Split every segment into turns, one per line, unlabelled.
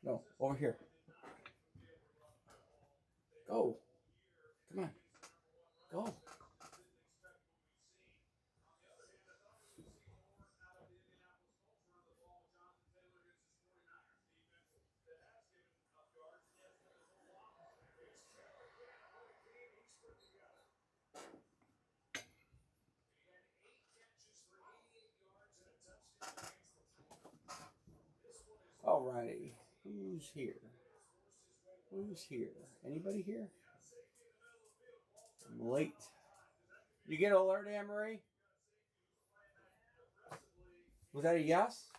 No, over here. Go. Come on. Go. Alrighty. Who's here? Who's here? Anybody here? I'm late. You get an alert, Anne Marie? Was that a yes?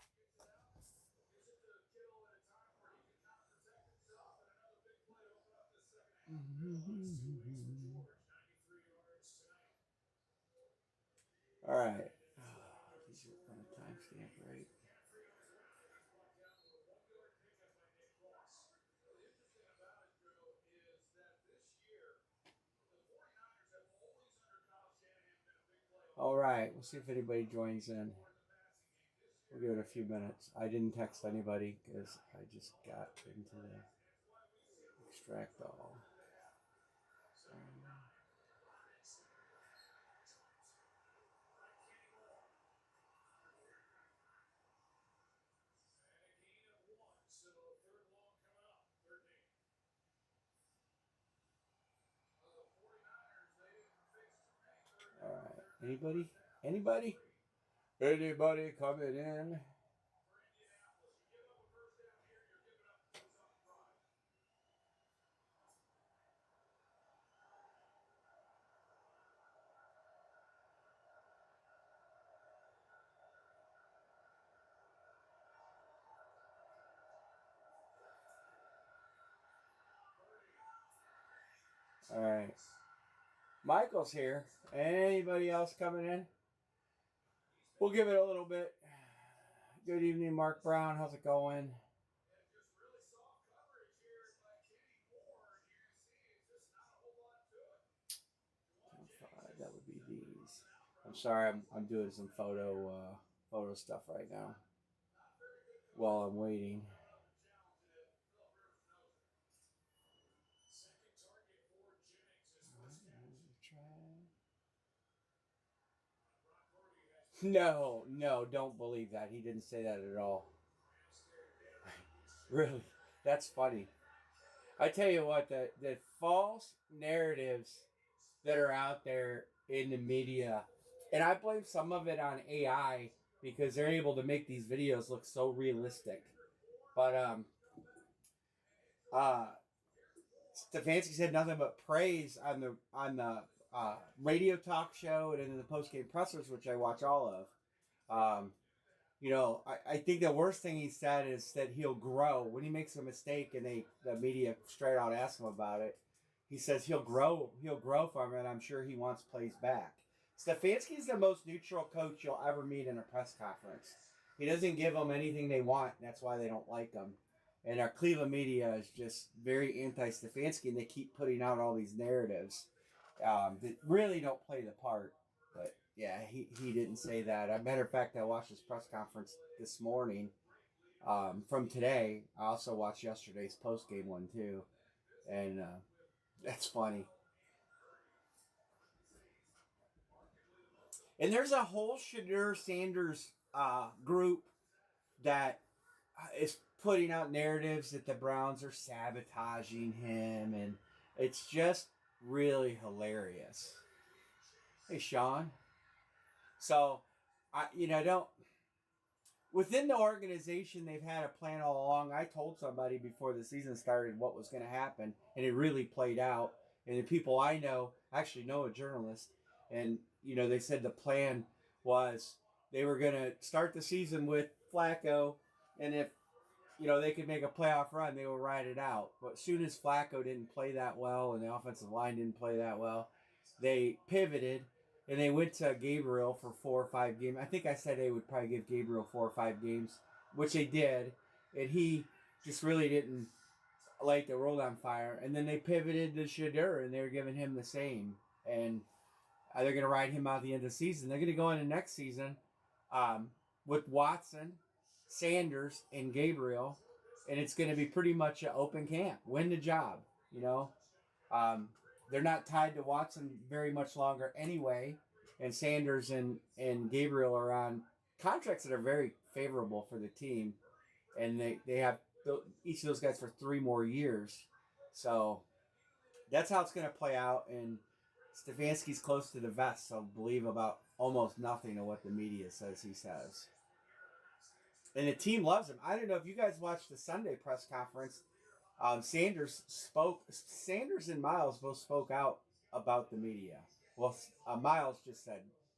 All right. These are on a timestamp, right? All right. We'll see if anybody joins in. We'll give it a few minutes. I didn't text anybody because I just got into the extract all. All right. Anybody? Anybody? Anybody coming in? All right. Michael's here. Anybody else coming in? We'll give it a little bit. Good evening, Mark Brown. How's it going? That would be these. I'm sorry, I'm doing some photo stuff right now while I'm waiting. No, no, don't believe that. He didn't say that at all. Really, that's funny. I tell you what, the false narratives that are out there in the media, and I blame some of it on AI because they're able to make these videos look so realistic. But uh, Stefanski said nothing but praise on the radio talk show and in the post game pressers, which I watch all of. Um, I think the worst thing he said is that he'll grow when he makes a mistake, and the media straight out ask him about it. He says he'll grow from it. I'm sure he wants plays back. Stefanski's the most neutral coach you'll ever meet in a press conference. He doesn't give them anything they want, and that's why they don't like him. And our Cleveland media is just very anti-Stefanski, and they keep putting out all these narratives that really don't play the part. But yeah, he didn't say that. As a matter of fact, I watched his press conference this morning from today. I also watched yesterday's post game one too, and that's funny. And there's a whole Shadur Sanders group that is putting out narratives that the Browns are sabotaging him, and it's just really hilarious. Hey, Sean. So, don't. Within the organization, they've had a plan all along. I told somebody before the season started what was going to happen, and it really played out. And the people I know actually know a journalist, and they said the plan was they were going to start the season with Flacco, and if they could make a playoff run, they would ride it out. But as soon as Flacco didn't play that well and the offensive line didn't play that well, they pivoted and they went to Gabriel for 4 or 5 games. I think I said they would probably give Gabriel 4 or 5 games, which they did. And he just really didn't light the world on fire. And then they pivoted to Shadur and they were giving him the same. And they're going to ride him out at the end of the season. They're going to go into next season with Watson, Sanders, and Gabriel. and it's going to be pretty much an open camp. Win the job, you know. Um, they're not tied to Watson very much longer anyway, and Sanders and Gabriel are on contracts that are very favorable for the team, and they have each of those guys for 3 more years. So that's how it's going to play out. And Stefanski's close to the vest, so believe about almost nothing of what the media says he says. And the team loves him. I don't know if you guys watched the Sunday press conference. Sanders and Miles both spoke out about the media. Well, Miles just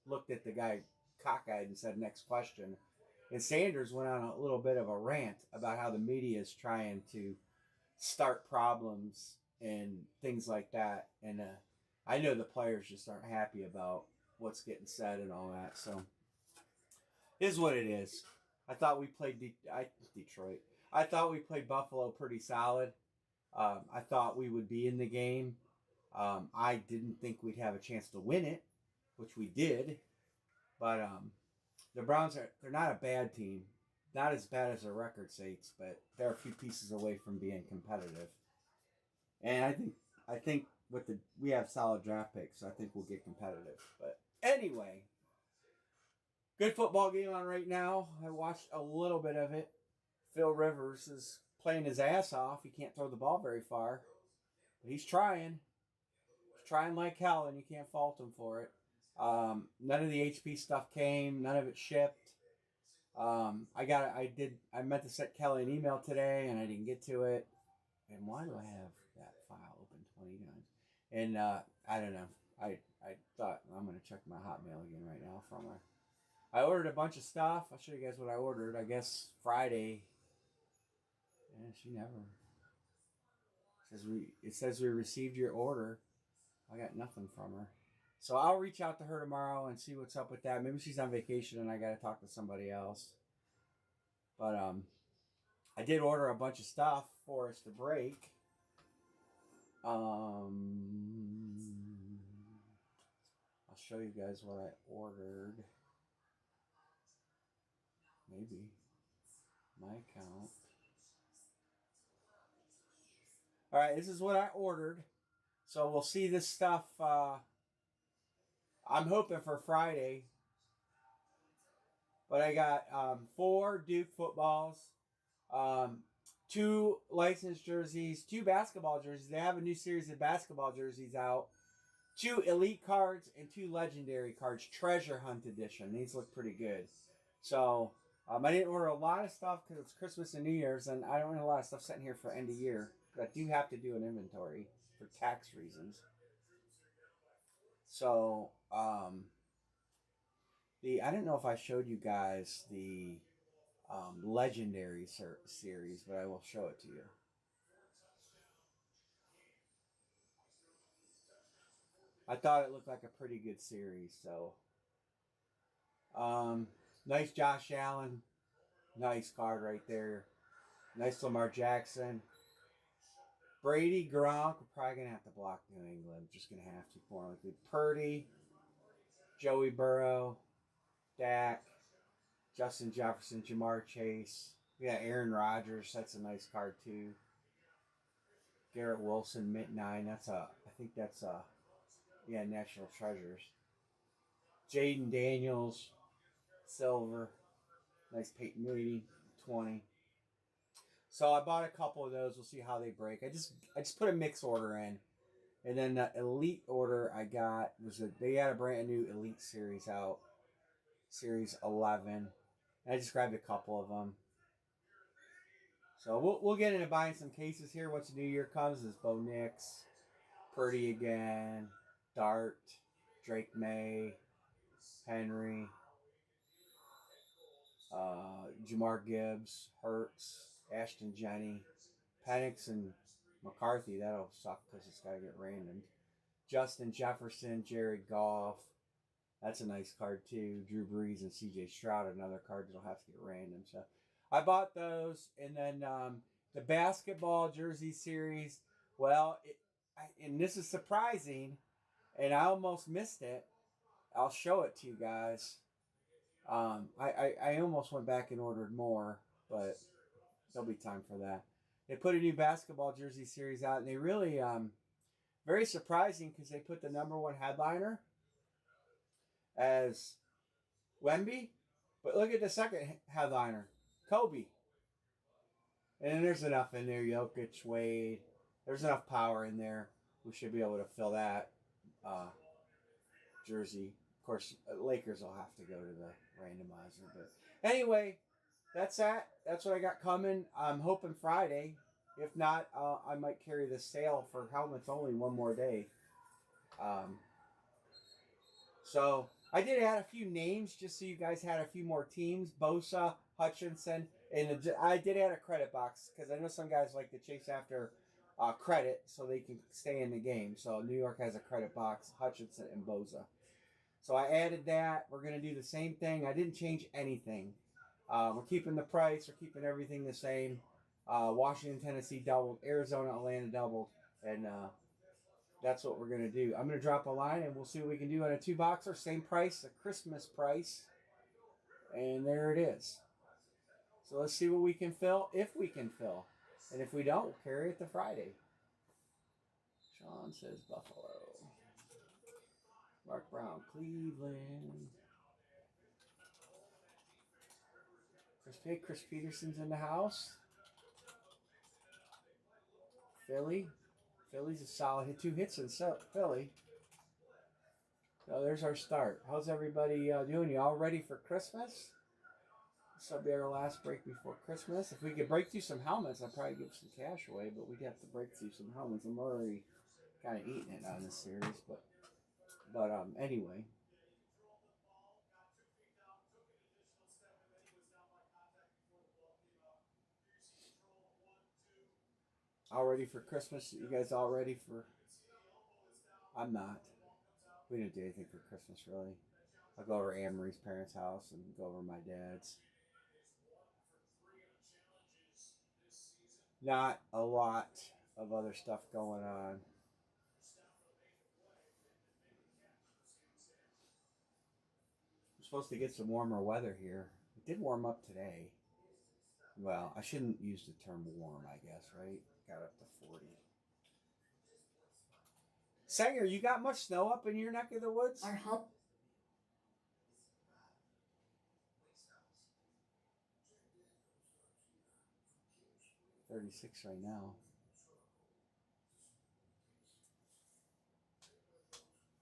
looked at the guy cockeyed and said, next question. And Sanders went on a little bit of a rant about how the media is trying to start problems and things like that. And I know the players just aren't happy about what's getting said and all that. So it is what it is. I thought we played Detroit. I thought we played Buffalo pretty solid. I thought we would be in the game. I didn't think we'd have a chance to win it, which we did. But the Browns they're not a bad team. Not as bad as their record states, but they're a few pieces away from being competitive. And I think we have solid draft picks, so I think we'll get competitive. But anyway, good football game on right now. I watched a little bit of it. Phil Rivers is playing his ass off. He can't throw the ball very far, but he's trying. He's trying like hell, and you can't fault him for it. None of the HP stuff came. None of it shipped. I meant to send Kelly an email today, and I didn't get to it. And why do I have that file open 20 times? And I don't know. I thought I'm gonna check my Hotmail again right now from her. I ordered a bunch of stuff. I'll show you guys what I ordered. I guess Friday. Yeah, she never. It says we received your order. I got nothing from her. So I'll reach out to her tomorrow and see what's up with that. Maybe she's on vacation and I got to talk to somebody else. But I did order a bunch of stuff for us to break. I'll show you guys what I ordered. Maybe my account. All right, this is what I ordered. So we'll see this stuff. I'm hoping for Friday. But I got 4 Duke footballs, 2 licensed jerseys, 2 basketball jerseys. They have a new series of basketball jerseys out. 2 elite cards and 2 legendary cards, Treasure Hunt edition. These look pretty good. So I didn't order a lot of stuff because it's Christmas and New Year's, and I don't want a lot of stuff sitting here for end of year. But I do have to do an inventory for tax reasons. So I didn't know if I showed you guys the legendary series, but I will show it to you. I thought it looked like a pretty good series. So nice Josh Allen, nice card right there. Nice Lamar Jackson. Brady, Gronk, we're probably going to have to block New England. Just going to have to. More likely. Purdy, Joey Burrow, Dak, Justin Jefferson, Jamar Chase. We got Aaron Rodgers. That's a nice card too. Garrett Wilson, Mint 9. I think that's National Treasures. Jaden Daniels, Silver. Nice Peyton Manning, 20. So I bought a couple of those. We'll see how they break. I just put a mix order in. And then the Elite order I got they had a brand new Elite series out. Series 11. And I just grabbed a couple of them. So we'll get into buying some cases here once the new year comes. Is Bo Nix, Purdy again, Dart, Drake May, Henry, Jamar Gibbs, Hurts, Ashton Jenney, Penix, and McCarthy. That'll suck because it's got to get random. Justin Jefferson, Jared Goff. That's a nice card too. Drew Brees and C.J. Stroud, another card that'll have to get random. So I bought those. And then the basketball jersey series. Well, and this is surprising, and I almost missed it. I'll show it to you guys. I almost went back and ordered more, but there'll be time for that. They put a new basketball jersey series out, and they really very surprising because they put the number one headliner as Wemby, but look at the second headliner, Kobe. And there's enough in there, Jokic, Wade. There's enough power in there. We should be able to fill that jersey. Of course, Lakers will have to go to the randomizer. But anyway, that's that. That's what I got coming. I'm hoping Friday. If not, I might carry the sale for helmets only one more day. So I did add a few names just so you guys had a few more teams. Bosa, Hutchinson, and I did add a credit box because I know some guys like to chase after credit so they can stay in the game. So New York has a credit box, Hutchinson and Bosa. So I added that. We're going to do the same thing. I didn't change anything. We're keeping the price. We're keeping everything the same. Washington, Tennessee doubled. Arizona, Atlanta doubled. And that's what we're going to do. I'm going to drop a line, and we'll see what we can do on a 2-boxer. Same price, a Christmas price. And there it is. So let's see what we can fill, if we can fill. And if we don't, we'll carry it to Friday. Sean says Buffalo. Mark Brown, Cleveland. Chris Peterson's in the house. Philly. Philly's a solid hit. 2 hits in Philly. So there's our start. How's everybody doing? You all ready for Christmas? This will be our last break before Christmas. If we could break through some helmets, I'd probably give some cash away, but we'd have to break through some helmets. I'm already kind of eating it on this series, but anyway. All ready for Christmas? You guys all ready for? I'm not. We didn't do anything for Christmas, really. I'll go over to Anne Marie's parents' house and go over to my dad's. Not a lot of other stuff going on. We're supposed to get some warmer weather here. It did warm up today. Well, I shouldn't use the term warm, I guess, right? Got up to 40. Sanger, you got much snow up in your neck of the woods?
Our help.
36 right now.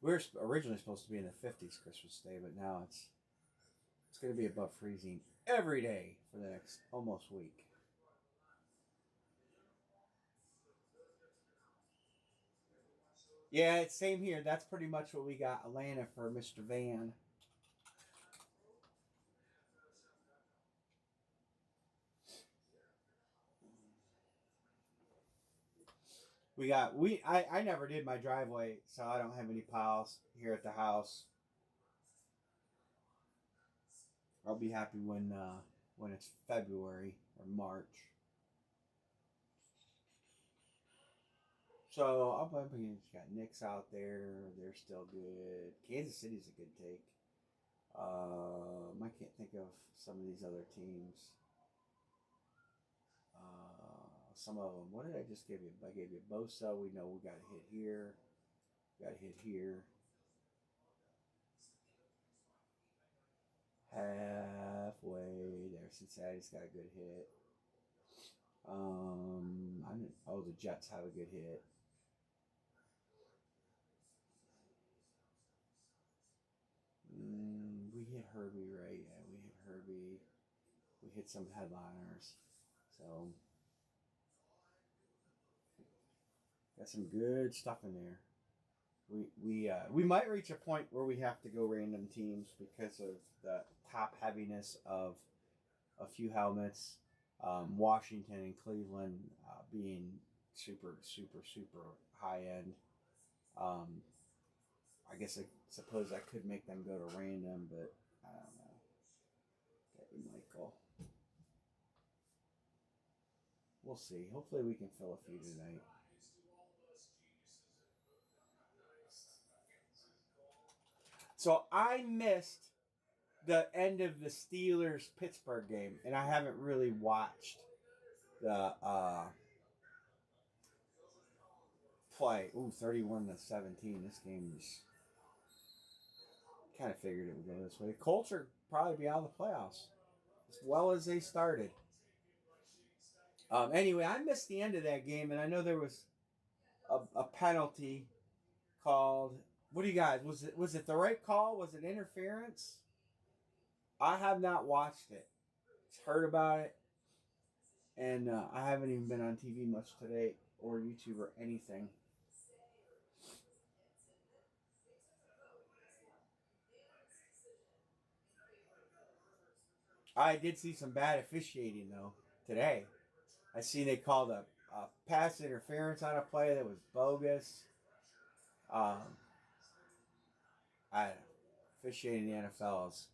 We were originally supposed to be in the 50s Christmas Day, but now it's going to be above freezing every day for the next almost week. Yeah, it's same here. That's pretty much what we got Atlanta for Mr. Van. I never did my driveway, so I don't have any piles here at the house. I'll be happy when it's February or March. So I'll probably got Knicks out there. They're still good. Kansas City's a good take. I can't think of some of these other teams. Some of them. What did I just give you? I gave you Bosa. We know we got a hit here. Got a hit here. Halfway there. Cincinnati's got a good hit. The Jets have a good hit. We hit Herbie, right? Yeah, we hit Herbie. We hit some headliners. So got some good stuff in there. We might reach a point where we have to go random teams because of the top heaviness of a few helmets. Washington and Cleveland being super high end. I guess I suppose I could make them go to random, but I don't know. Michael. We'll see. Hopefully we can fill a few tonight. So I missed the end of the Steelers-Pittsburgh game, and I haven't really watched the play. Ooh, 31-17. This game is kind of figured it would go this way. The Colts are probably be out of the playoffs as well as they started. Anyway, I missed the end of that game, and I know there was a penalty called. What do you guys? Was it the right call? Was it interference? I have not watched it. Just heard about it, and I haven't even been on TV much today or YouTube or anything. I did see some bad officiating though today. I seen they called a pass interference on a play that was bogus. Um, I officiating in the NFL is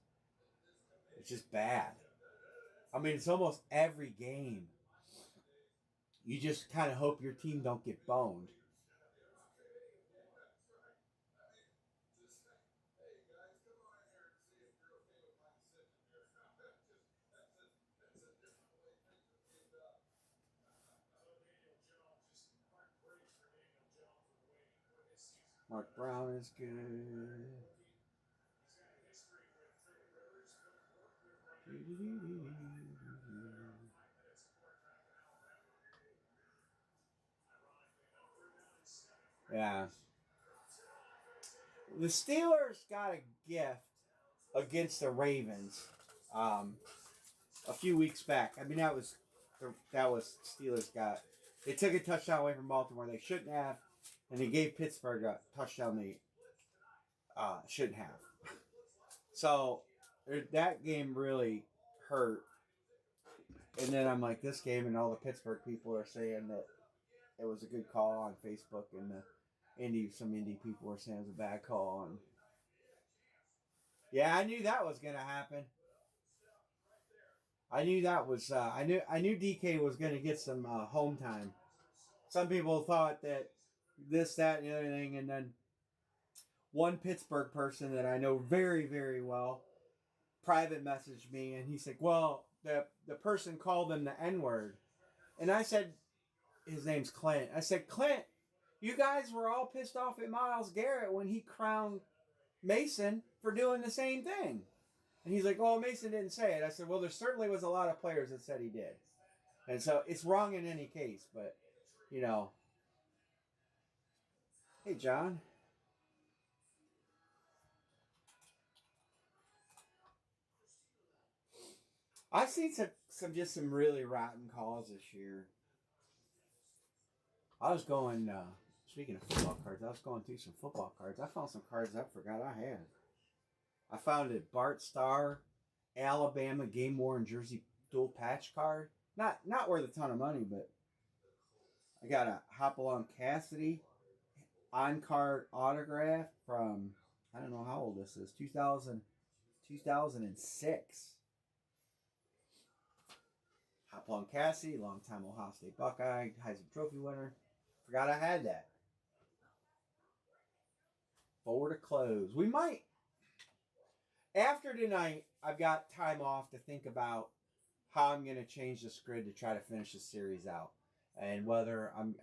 it's just bad. I mean, it's almost every game. You just kind of hope your team don't get boned. Mark Brown is good. Yeah. The Steelers got a gift against the Ravens a few weeks back. I mean, that was Steelers got. They took a touchdown away from Baltimore they shouldn't have, and they gave Pittsburgh a touchdown they shouldn't have. So that game really hurt. And then I'm like, this game, and all the Pittsburgh people are saying that it was a good call on Facebook, and some indie people were saying it was a bad call. And yeah, I knew that was gonna happen. I knew that was. I knew DK was gonna get some home time. Some people thought that this, that, and the other thing, and then one Pittsburgh person that I know very, very well private messaged me, and he said, "Well, the person called him the N word," and I said, "His name's Clint." I said, "Clint, you guys were all pissed off at Myles Garrett when he crowned Mason for doing the same thing." And he's like, "Oh, Mason didn't say it." I said, "Well, there certainly was a lot of players that said he did." And so it's wrong in any case, but, you know. Hey, John. I've seen some really rotten calls this year. I was going, speaking of football cards, I was going through some football cards. I found some cards I forgot I had. I found a Bart Starr Alabama game worn jersey dual patch card. Not worth a ton of money, but I got a Hopalong Cassidy on card autograph from, I don't know how old this is, 2006. Hopalong Cassidy, longtime Ohio State Buckeye, Heisman Trophy winner. Forgot I had that. Forward to close. We might, after tonight, I've got time off to think about how I'm going to change this grid to try to finish the series out. And whether I'm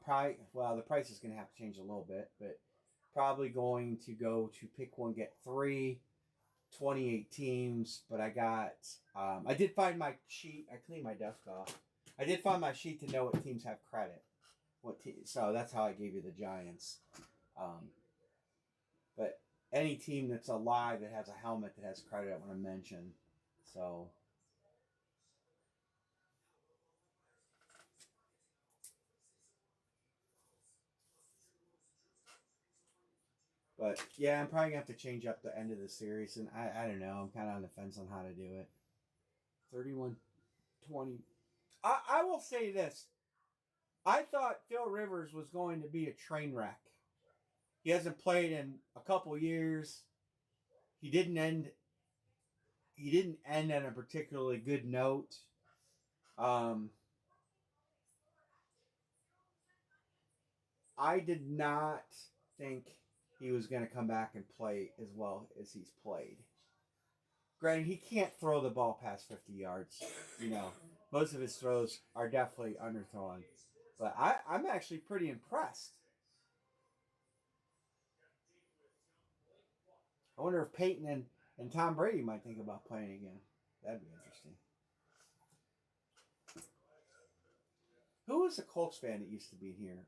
probably, well, the price is going to have to change a little bit, but probably going to go to pick one, get 28 teams. But I did find my sheet. I cleaned my desk off. I did find my sheet to know what teams have credit. So that's how I gave you the Giants. But any team that's alive that has a helmet that has credit, I want to mention. So. But yeah, I'm probably gonna have to change up the end of the series, and I don't know. I'm kind of on the fence on how to do it. 31-20. I will say this. I thought Phil Rivers was going to be a train wreck. He hasn't played in a couple years. He didn't end. He didn't end on a particularly good note. Um, I did not think he was going to come back and play as well as he's played. Granted, he can't throw the ball past 50 yards, Most of his throws are definitely underthrown. But I'm actually pretty impressed. I wonder if Peyton and Tom Brady might think about playing again. That'd be interesting. Who was a Colts fan that used to be here?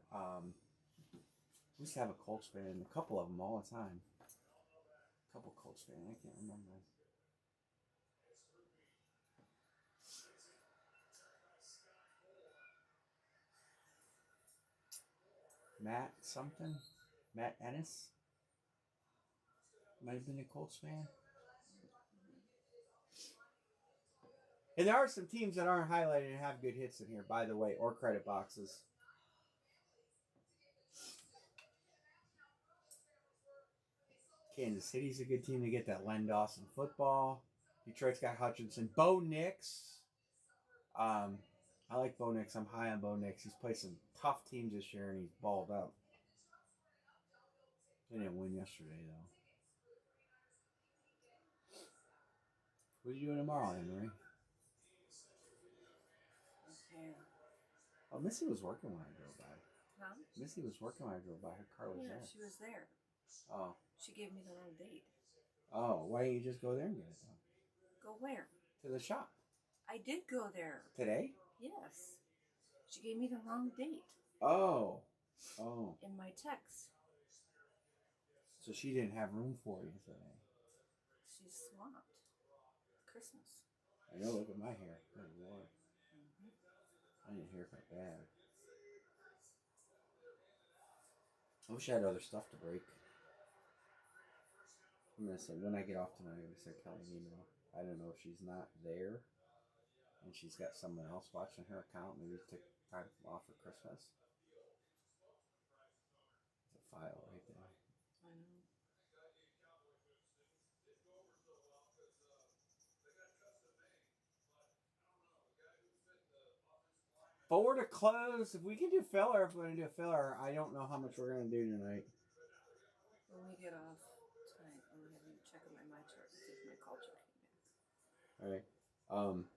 We used to have a Colts fan, a couple of them all the time. A couple Colts fans, I can't remember. Matt something? Matt Ennis? Might have been a Colts fan. And there are some teams that aren't highlighted and have good hits in here, by the way, or credit boxes. Kansas City's a good team to get that Len Dawson football. Detroit's got Hutchinson. Bo Nix. I like Bo Nix. I'm high on Bo Nix. He's played some tough teams this year and he's balled out. They didn't win yesterday, though. What are you doing tomorrow, Henry?
Okay.
Oh, Missy was working when I drove by.
Huh?
Missy was working when I drove by. Her car was there.
Yeah, she was there.
Oh.
She gave me the wrong date.
Oh, why didn't you just go there and get it done?
Go where?
To the shop.
I did go there.
Today?
Yes. She gave me the wrong date.
Oh. Oh.
In my text.
So she didn't have room for you today.
She's swamped. Christmas.
I know, look at my hair. Good Lord. I need a haircut bad. I wish I had other stuff to break. I'm going to say, when I get off tonight, I'm going to send Kelly an email. I don't know if she's not there and she's got someone else watching her account. Maybe take time off for Christmas. There's a file right there.
I know.
4 to close. If we can do filler, if we're going to do a filler, I don't know how much we're going to do tonight.
When we get off tonight, I'm going to check on my chart and see if my culture came
back. Alright.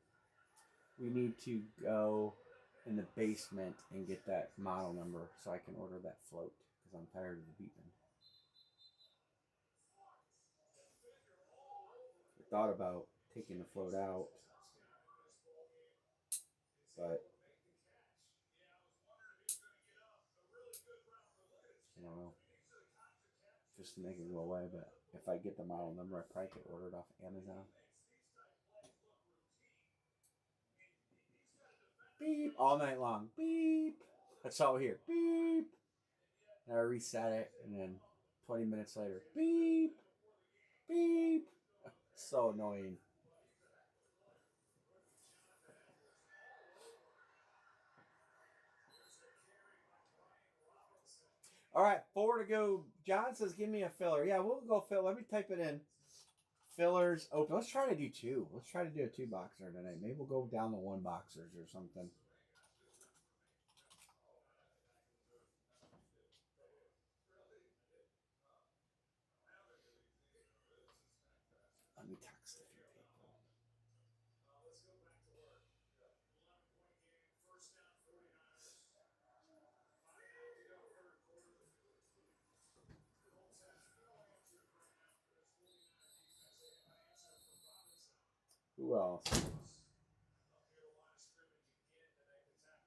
We need to go in the basement and get that model number so I can order that float because I'm tired of the beeping. I thought about taking the float out, but I don't know, just to make it go away. But if I get the model number, I probably could order it off Amazon. Beep all night long. Beep. That's all we hear. Beep. And I reset it, and then 20 minutes later, beep, beep. So annoying. All right, 4 to go. John says, give me a filler. Yeah, we'll go filler. Let me type it in. Fillers open. Let's try to do 2. Let's try to do a 2-boxer tonight. Maybe we'll go down to 1-boxers or something. Let me text a few people. Who else?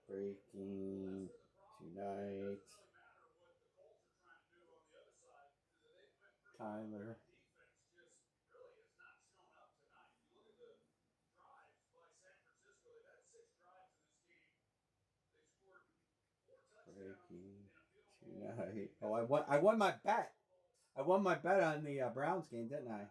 Breaking tonight. Tyler. Breaking tonight. Oh, I won my bet. I won my bet on the Browns game, didn't I?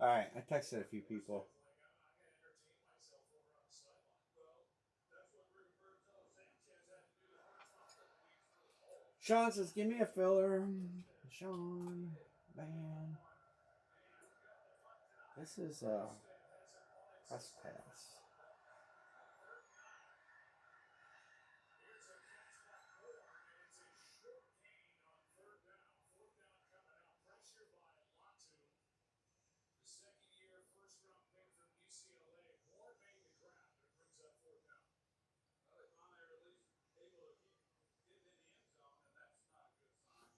All right, I texted a few people. Sean says, give me a filler. Sean, man. This is a press pass.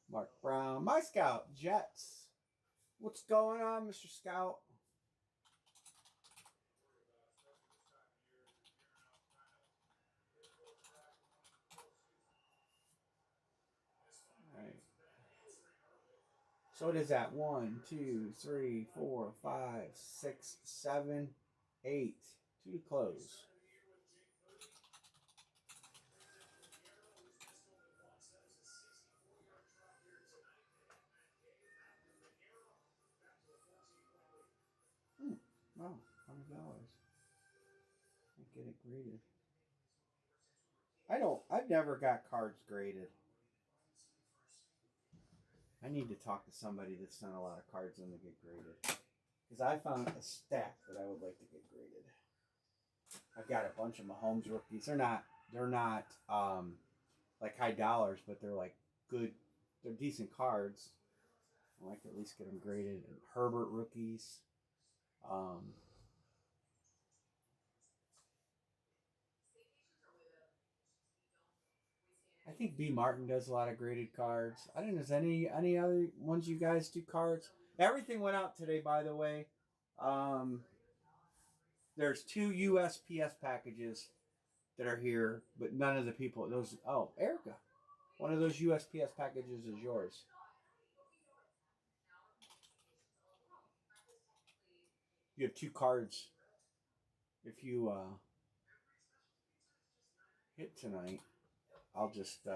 Mark Brown, my scout, Jets. What's going on, Mr. Scout? All right. So what is that? 1, 2, 3, 4, 5, 6, 7, 8. 2 to close. Wow, $100. I get it graded. I've never got cards graded. I need to talk to somebody that's done a lot of cards and they get graded. Because I found a stack that I would like to get graded. I've got a bunch of Mahomes rookies. They're not like high dollars, but they're like good. They're decent cards. I like to at least get them graded. And Herbert rookies. Um, I think B Martin does a lot of graded cards. I don't know. Is any other ones you guys do cards? Everything went out today, by the way. Um, there's 2 USPS packages that are here, but none of the people. Those. Oh, Erica, one of those USPS packages is yours. You have 2 cards. If you hit tonight, I'll just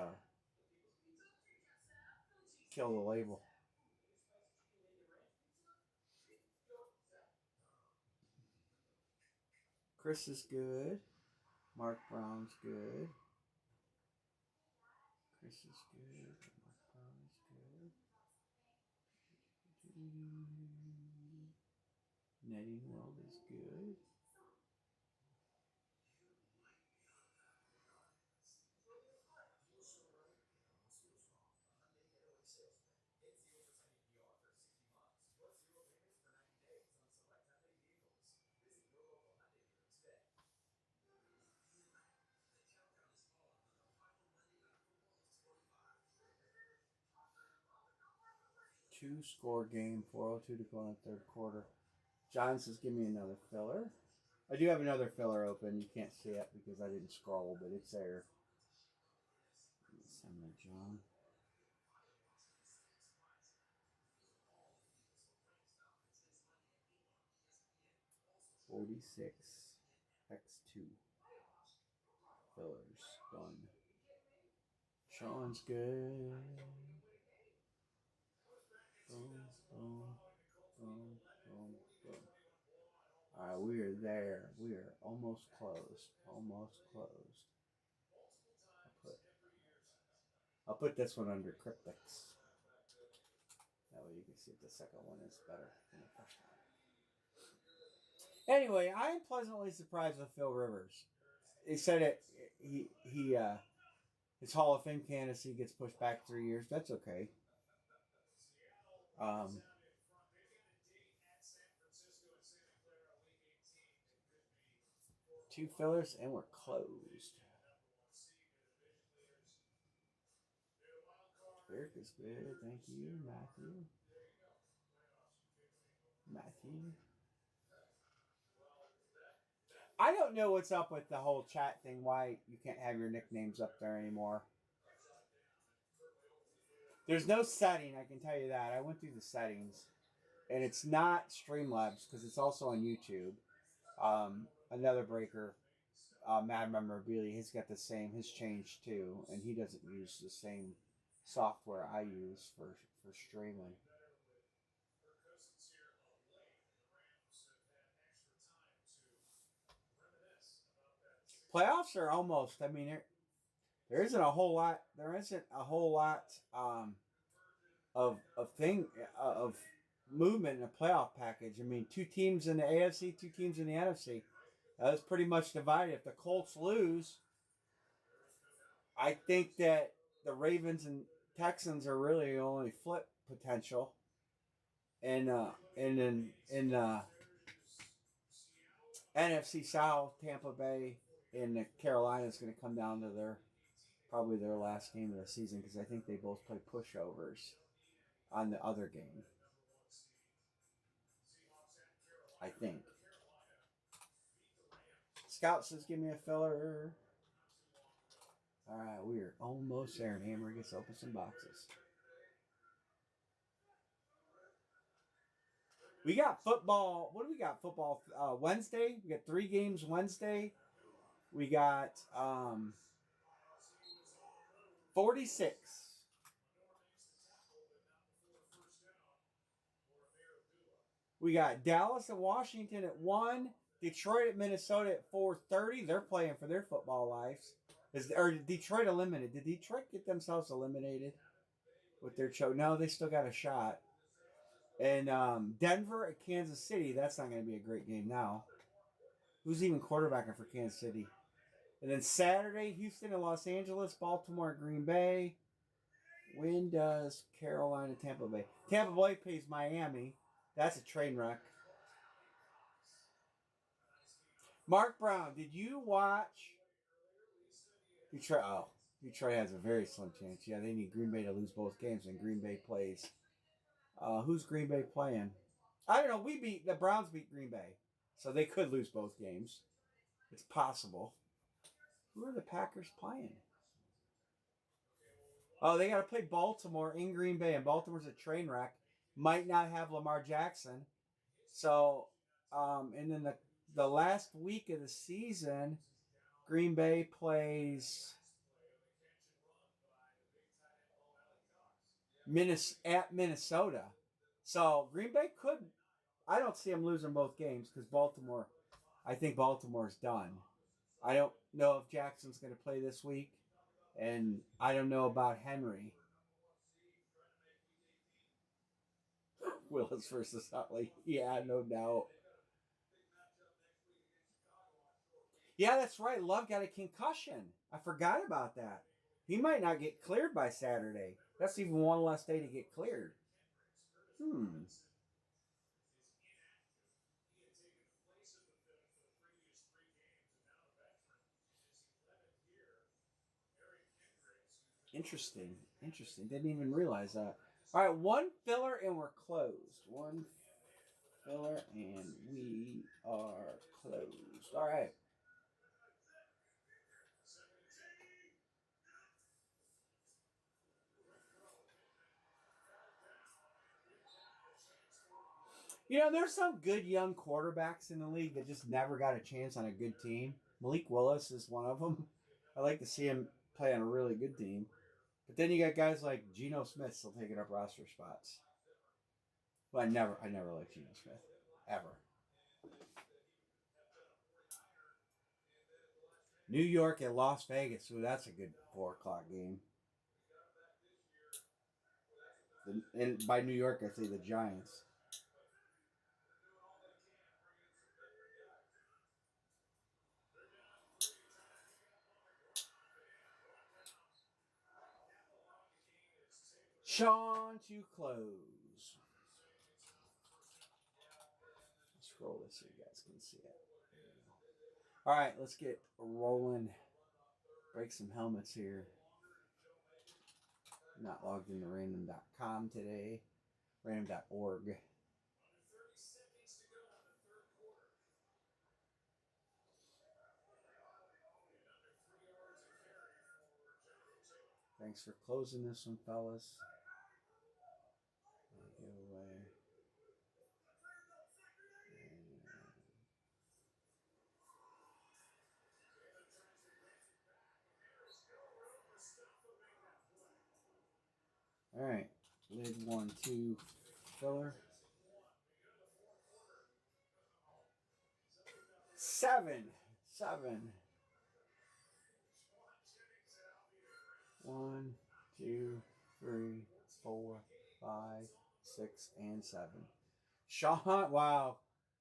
kill the label. Chris is good. Mark Brown's good. Chris is good. Mark Brown is good. Netting World is good. Two-score game, 4:02 to go in the third quarter. John says, give me another filler. I do have another filler open. You can't see it because I didn't scroll, but it's there. Send that, John. $46 X2 fillers done. Sean's good. Boom, boom, boom, boom, boom. All right, we are there. We are almost closed. Almost closed. I'll put this one under cryptics. That way you can see if the second one is better than the first one. Anyway, I am pleasantly surprised with Phil Rivers. He said it. His Hall of Fame candidacy gets pushed back 3 years. That's okay. Um, 2 fillers and we're closed. Eric is good. Thank you, Matthew. Matthew. I don't know what's up with the whole chat thing. Why you can't have your nicknames up there anymore. There's no setting, I can tell you that. I went through the settings. And it's not Streamlabs because it's also on YouTube. Another breaker, Mad Memorabilia, he's got the same. His changed too, and he doesn't use the same software I use for streaming. Playoffs are almost. I mean, there isn't a whole lot. There isn't a whole lot of movement in a playoff package. I mean, 2 teams in the AFC, 2 teams in the NFC. That's pretty much divided. If the Colts lose, I think that the Ravens and Texans are really only flip potential, and in NFC South, Tampa Bay and the Carolina is going to come down to probably their last game of the season because I think they both play pushovers on the other game. I think. Scout says, "Give me a filler." All right, we are almost there, and Hammer gets to open some boxes. We got football. What do we got? Football Wednesday. We got 3 games Wednesday. We got 46. We got Dallas and Washington at 1. Detroit at Minnesota at 4:30. They're playing for their football lives. Or Detroit eliminated? Did Detroit get themselves eliminated with their choke? No, they still got a shot. And Denver at Kansas City. That's not going to be a great game now. Who's even quarterbacking for Kansas City? And then Saturday, Houston and Los Angeles, Baltimore, Green Bay. When does Carolina, Tampa Bay? Tampa Bay plays Miami. That's a train wreck. Mark Brown, did you watch Detroit? Oh, Detroit has a very slim chance. Yeah, they need Green Bay to lose both games, and Green Bay plays. Who's Green Bay playing? I don't know. The Browns beat Green Bay, so they could lose both games. It's possible. Who are the Packers playing? Oh, they got to play Baltimore in Green Bay, and Baltimore's a train wreck. Might not have Lamar Jackson. So, and then the last week of the season, Green Bay plays at Minnesota. So Green Bay could. I don't see them losing both games because Baltimore. I think Baltimore's done. I don't know if Jackson's going to play this week, and I don't know about Henry. Willis versus Utley. Yeah, no doubt. Yeah, that's right. Love got a concussion. I forgot about that. He might not get cleared by Saturday. That's even one less day to get cleared. Hmm. Interesting. Interesting. Didn't even realize that. All right, one filler and we're closed. One filler and we are closed. All right. There's some good young quarterbacks in the league that just never got a chance on a good team. Malik Willis is one of them. I like to see him play on a really good team. But then you got guys like Geno Smith still taking up roster spots. Well, I never liked Geno Smith. Ever. New York at Las Vegas. Ooh, that's a good 4 o'clock game. And by New York, I say the Giants. Sean to close. Scroll this so you guys can see it. All right, let's get rolling. Break some helmets here. Not logged into random.com today. Random.org. Thanks for closing this one, fellas. Give away. All right, lid 1, 2, filler. 7. 1, 2, 3, 4, 5, 6, and 7. Sean, wow.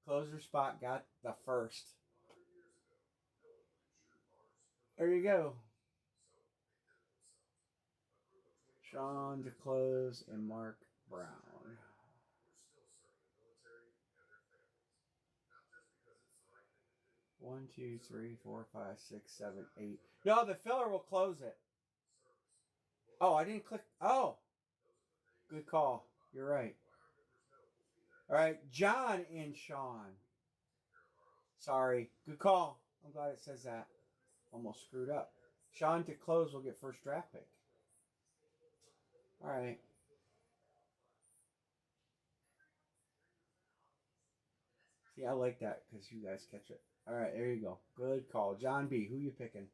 Closer spot got the first. There you go. Sean to close and Mark Brown. 1, 2, 3, 4, 5, 6, 7, 8. No, the filler will close it. Oh, I didn't click. Oh, good call. You're right. All right, John and Sean. Sorry. Good call. I'm glad it says that. Almost screwed up. Sean to close will get first draft pick. All right. See, I like that because you guys catch it. All right, there you go. Good call. John B., who you picking?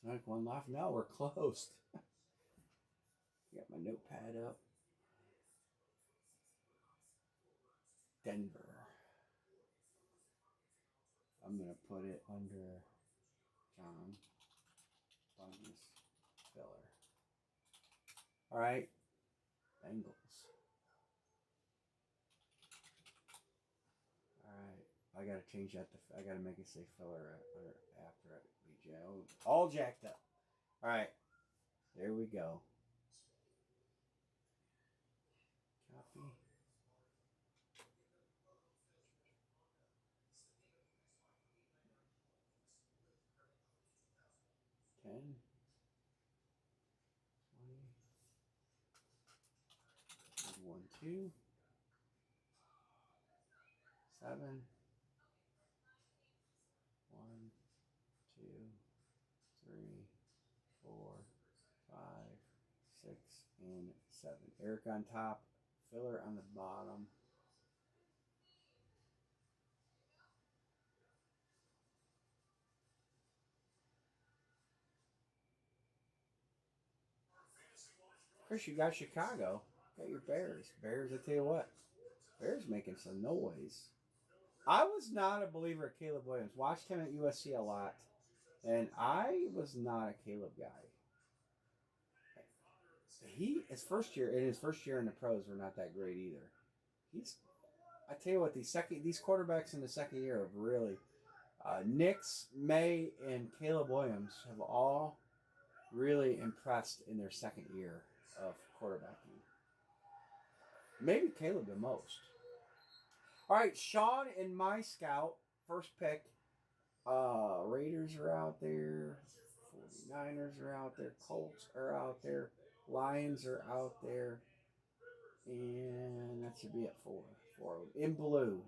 Like one left. No, we're closed. Got my notepad up. Denver. I'm going to put it under John Bunny's filler. All right. Bengals. All right. I got to change that. I got to make it say filler after it. BJ. All jacked up. All right. There we go. Copy. 10, 20, 1, 2, 7, 1, 2, 3, 4, 5, 6, and 7. Eric on top, filler on the bottom. Chris, you got Chicago. Got your Bears. Bears, I tell you what, Bears making some noise. I was not a believer of Caleb Williams. Watched him at USC a lot, and I was not a Caleb guy. His first year in the pros were not that great either. I tell you what, these quarterbacks in the second year have really, Nix, May, and Caleb Williams have all really impressed in their second year of quarterbacking. Maybe Caleb the most. All right, Sean and my scout, first pick. Raiders are out there. 49ers are out there. Colts are out there. Lions are out there. And that should be at 4. In blue.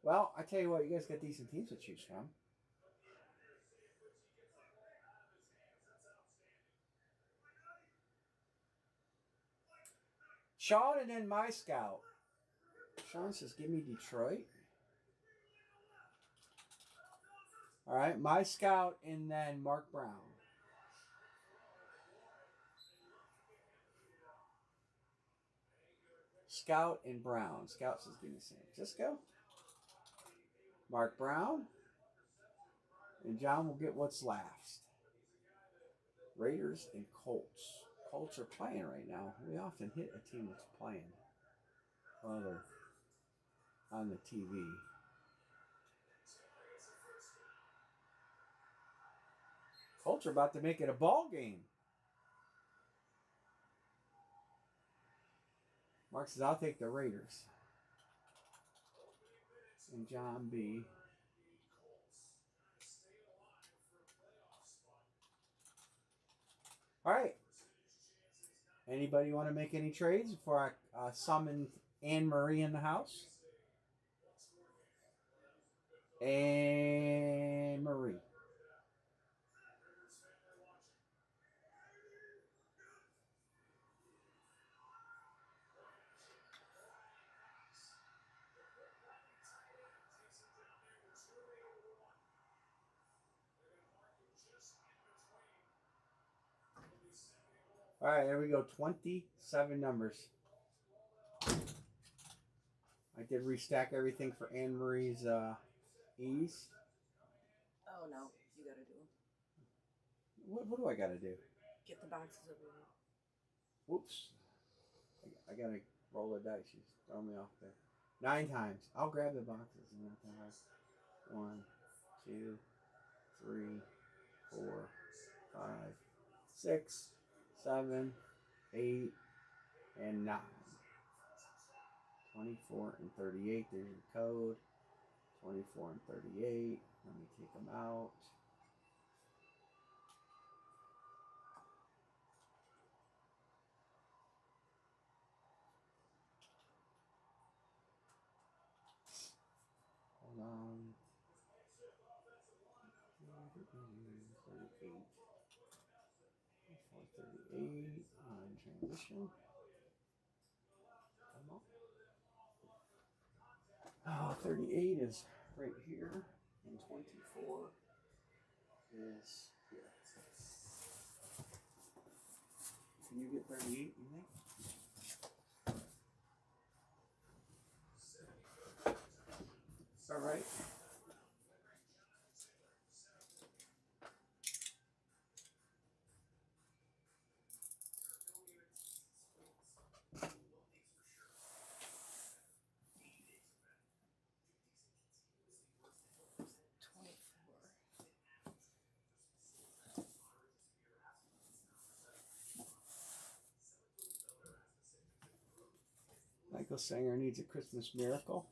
Well, I tell you what, you guys got decent teams to choose from. Sean and then my scout. Sean says, give me Detroit. All right, my scout and then Mark Brown. Scout and Brown. Scout says, give me San Francisco. Mark Brown. And John will get what's last. Raiders and Colts. Colts are playing right now. We often hit a team that's playing while they're on the TV. Colts are about to make it a ball game. Mark says, I'll take the Raiders. And John B. All right. Anybody want to make any trades before I summon Anne Marie in the house? Anne Marie. All right, there we go. 27 numbers. I did restack everything for Anne Marie's ease.
Oh no, you gotta do them.
What do I gotta do?
Get the boxes over here.
Whoops. I gotta roll the dice. She's throwing me off there. 9 times. I'll grab the boxes. 1, 2, 3, 4, 5, 6, 7, 8, and 9. 24 and 38. There's your code. 24 and 38. Let me take them out. Hold on. 38. 438 on transition. Come on. Oh, 38 is right here, and 24 is here. Can you get 38, you think? All right. Michael Sanger needs a Christmas miracle.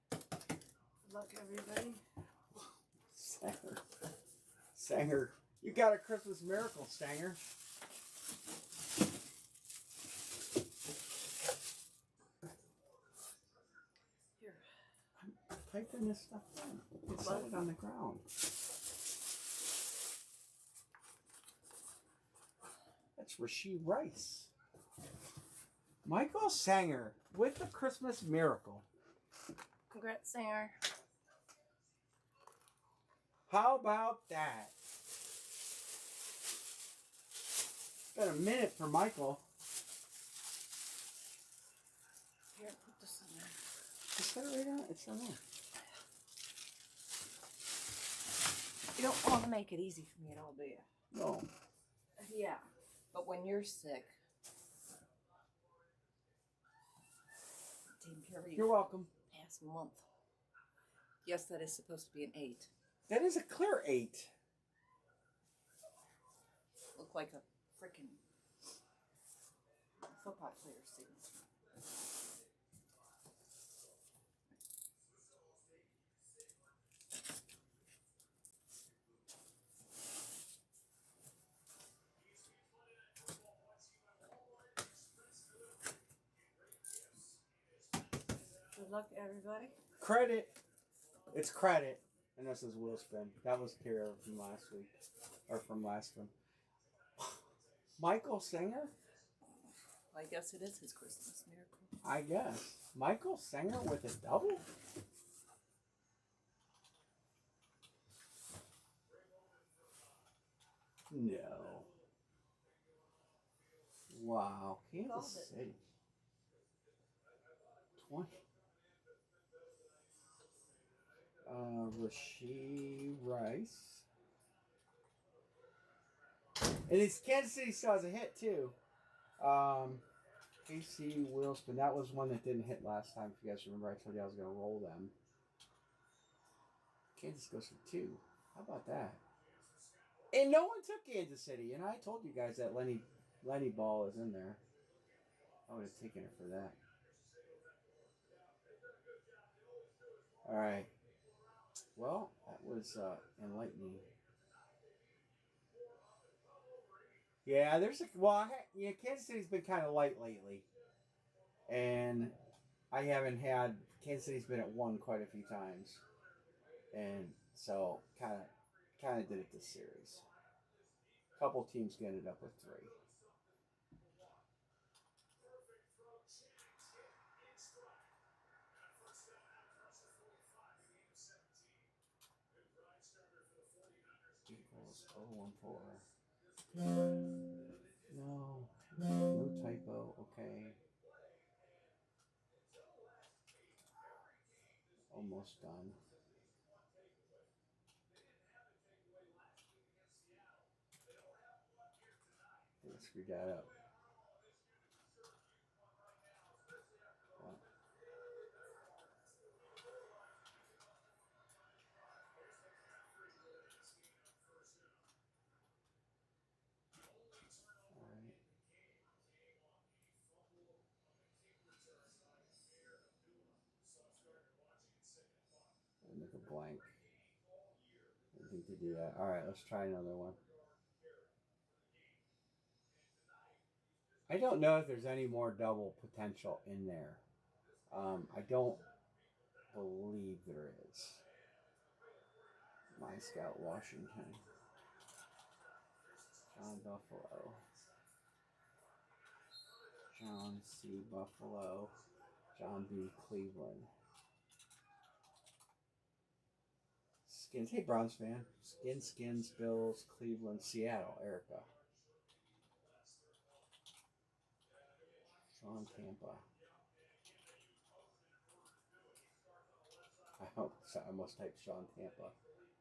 Good luck, everybody.
Sanger, you got a Christmas miracle, Sanger.
Here.
I'm typing this stuff down. It's set it on the ground. That's Rasheed Rice. Michael Sanger with the Christmas miracle.
Congrats, Singer.
How about that? Got a minute for Michael.
Here, put this in there.
Just set it right on. It's on there.
You don't want to make it easy for me at all, do you?
No.
Yeah, but when you're sick, taking care of you.
You're welcome.
Past month. Yes, that is supposed to be an 8.
That is a clear 8.
Look like a freaking football player signature. Good luck, everybody.
Credit. It's credit. And this is Will Spin. That was Kara from last week. Or from last one. Michael Sanger?
Well, I guess it is his Christmas miracle.
I guess. Michael Sanger with a double? No. Wow. Kansas City. 20. Rasheed Rice. And it's Kansas City still has a hit too. KC Wilson. That was one that didn't hit last time. If you guys remember, I told you I was going to roll them. Kansas goes for 2. How about that? And no one took Kansas City. And I told you guys that Lenny Ball is in there. I would have taken it for that. All right. Well, that was enlightening. Yeah, Kansas City's been kind of light lately, and I haven't had Kansas City's been at 1 quite a few times, and so kind of did it this series. A couple teams ended up with 3. 014. No. No typo. Okay. Almost done. Let's screw that up. What? All right. I'll make a blank. I think to do that. All right, let's try another one. I don't know if there's any more double potential in there. I don't believe there is. My Scout Washington. John Buffalo. John C. Buffalo. John B. Cleveland. Skins. Hey, Browns fan. Skins, Bills, Cleveland, Seattle. Erica. Sean Tampa. I must type Sean Tampa.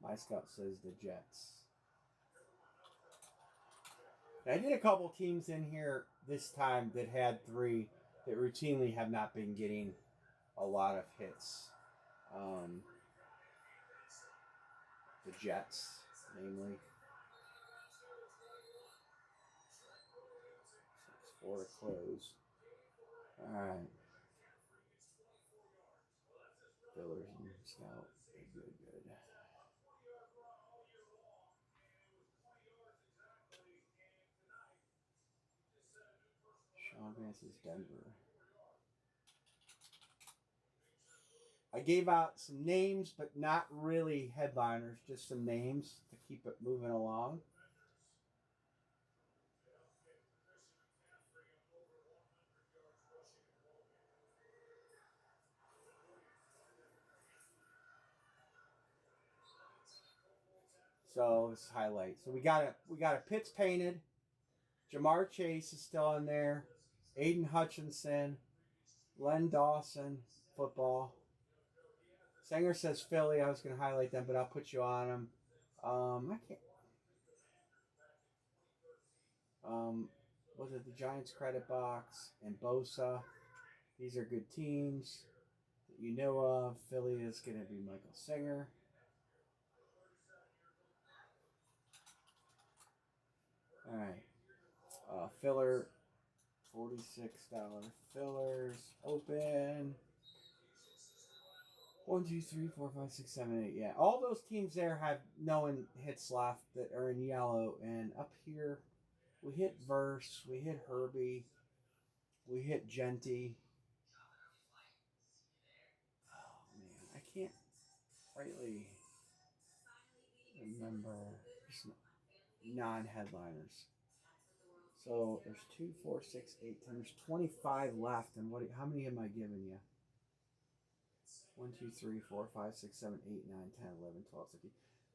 My Scout says the Jets. I did a couple teams in here this time that had 3 that routinely have not been getting a lot of hits. The Jets, namely. 6-4 to close. Alright. Fillers and Scout. Good. Sean Vance's Denver. I gave out some names, but not really headliners, just some names to keep it moving along. So let's highlight. So we got a Pitts painted. Jamar Chase is still in there. Aiden Hutchinson, Len Dawson, football. Sanger says Philly. I was going to highlight them, but I'll put you on them. I can't. Was it the Giants credit box and Bosa? These are good teams that you know of. Philly is going to be Michael Singer. All right. Filler, $46 fillers. Open. 1, 2, 3, 4, 5, 6, 7, 8. Yeah, all those teams there have no one hits left that are in yellow. And up here, we hit Verse, we hit Herbie, we hit Genty. Oh man, I can't rightly remember non-headliners. So there's 2, 4, 6, 8, 10. There's 25 left, and how many am I giving you? 1, 2, 3, 4, 5, 6, 7, 8, 9, 10, 11, 12, 13.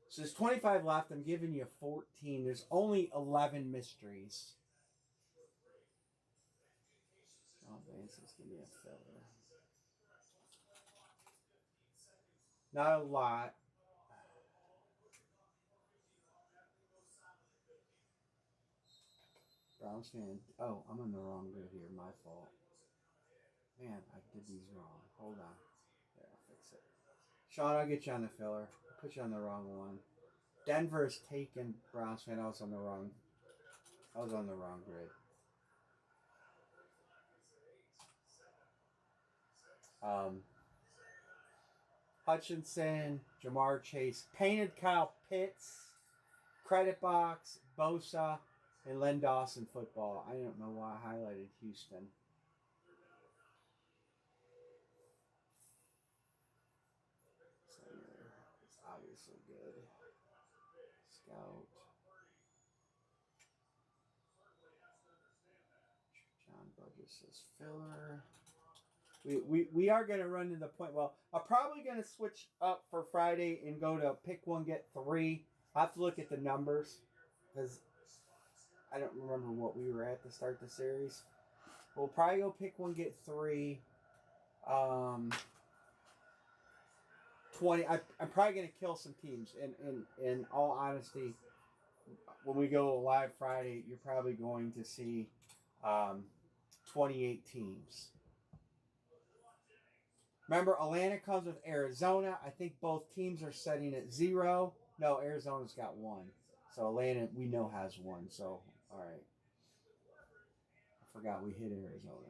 So there's 25 left. I'm giving you 14. There's only 11 mysteries. Oh, Vance is going to be a filler. Not a lot. Browns fan. Oh, I'm on the wrong grid here. My fault. Man, I did these wrong. Hold on. There, I'll fix it. Sean, I'll get you on the filler. I'll put you on the wrong one. Denver is taken. Browns fan. I was on the wrong grid. Hutchinson, Jamar Chase, painted Kyle Pitts, credit box, Bosa, and Len Dawson football. I don't know why I highlighted Houston. Center is obviously good. Scout. John Burgess says filler. We are going to run to the point. Well, I'm probably going to switch up for Friday and go to pick one, get 3. I have to look at the numbers. because I don't remember what we were at to start the series. We'll probably go pick one, get three. 20. I'm probably going to kill some teams. In all honesty, when we go live Friday, you're probably going to see 28 teams. Remember, Atlanta comes with Arizona. I think both teams are setting at 0. No, Arizona's got 1. So Atlanta, we know, has 1. So, all right. I forgot we hit Arizona.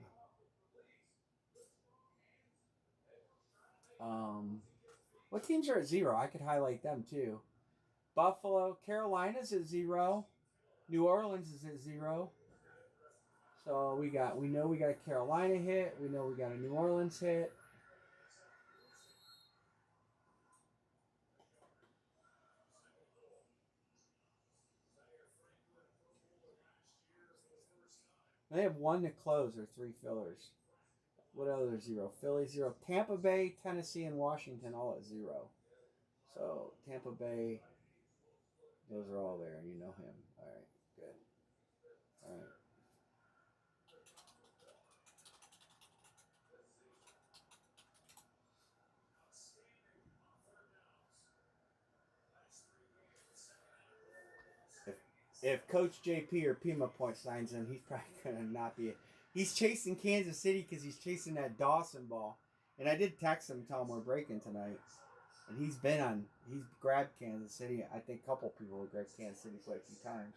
What teams are at 0? I could highlight them too. Buffalo, Carolina's at 0. New Orleans is at 0. So we know we got a Carolina hit. We know we got a New Orleans hit. They have 1 to close or 3 fillers. What other 0? Philly 0. Tampa Bay, Tennessee, and Washington all at 0. So Tampa Bay, those are all there, and you know him. All right, good. All right. If Coach JP or Pima Point signs him, he's probably gonna not be. He's chasing Kansas City because he's chasing that Dawson ball. And I did text him, tell him we're breaking tonight. And he's grabbed Kansas City. I think a couple people have grabbed Kansas City quite a few times.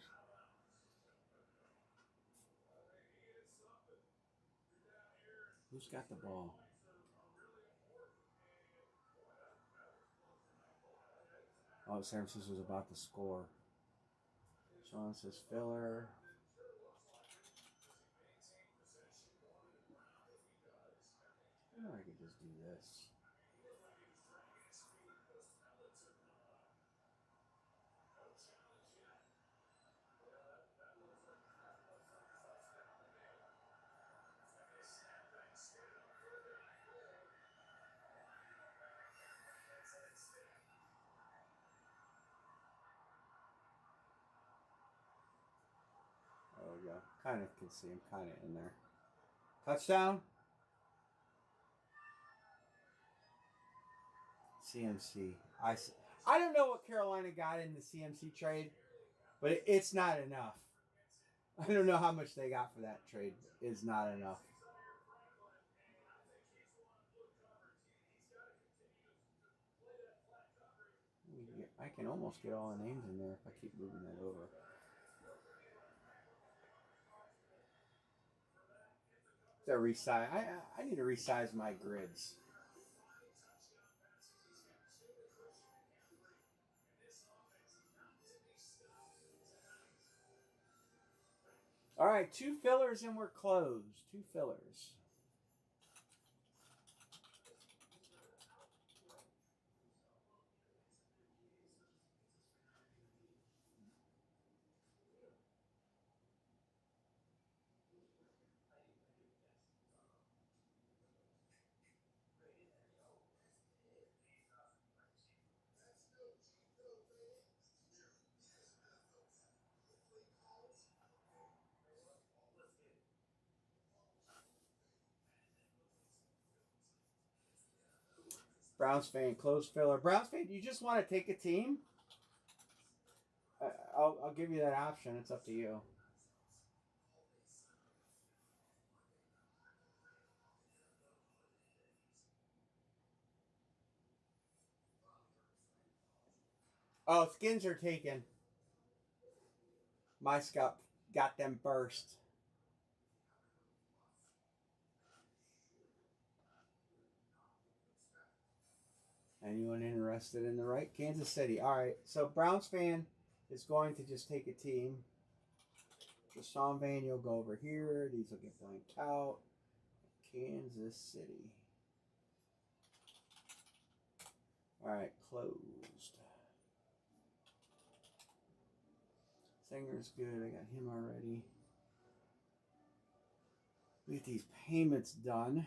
Who's got the ball? Oh, San Francisco was about to score. Sean says filler. I could just do this. There we go. Kind of can see him kind of in there. Touchdown. CMC. I don't know what Carolina got in the CMC trade, but it's not enough. I don't know how much they got for that trade. It's not enough. I can almost get all the names in there if I keep moving that over. To resize, I need to resize my grids. All right, 2 fillers and we're closed. 2 fillers. Browns fan, closed filler. Browns fan, do you just want to take a team? I'll give you that option. It's up to you. Oh, skins are taken. My scout got them first. Anyone interested in the right? Kansas City. All right. So Browns fan is going to just take a team. Deshaun Van, you'll go over here. These will get blanked out. Kansas City. All right, closed. Singer's good. I got him already. We get these payments done.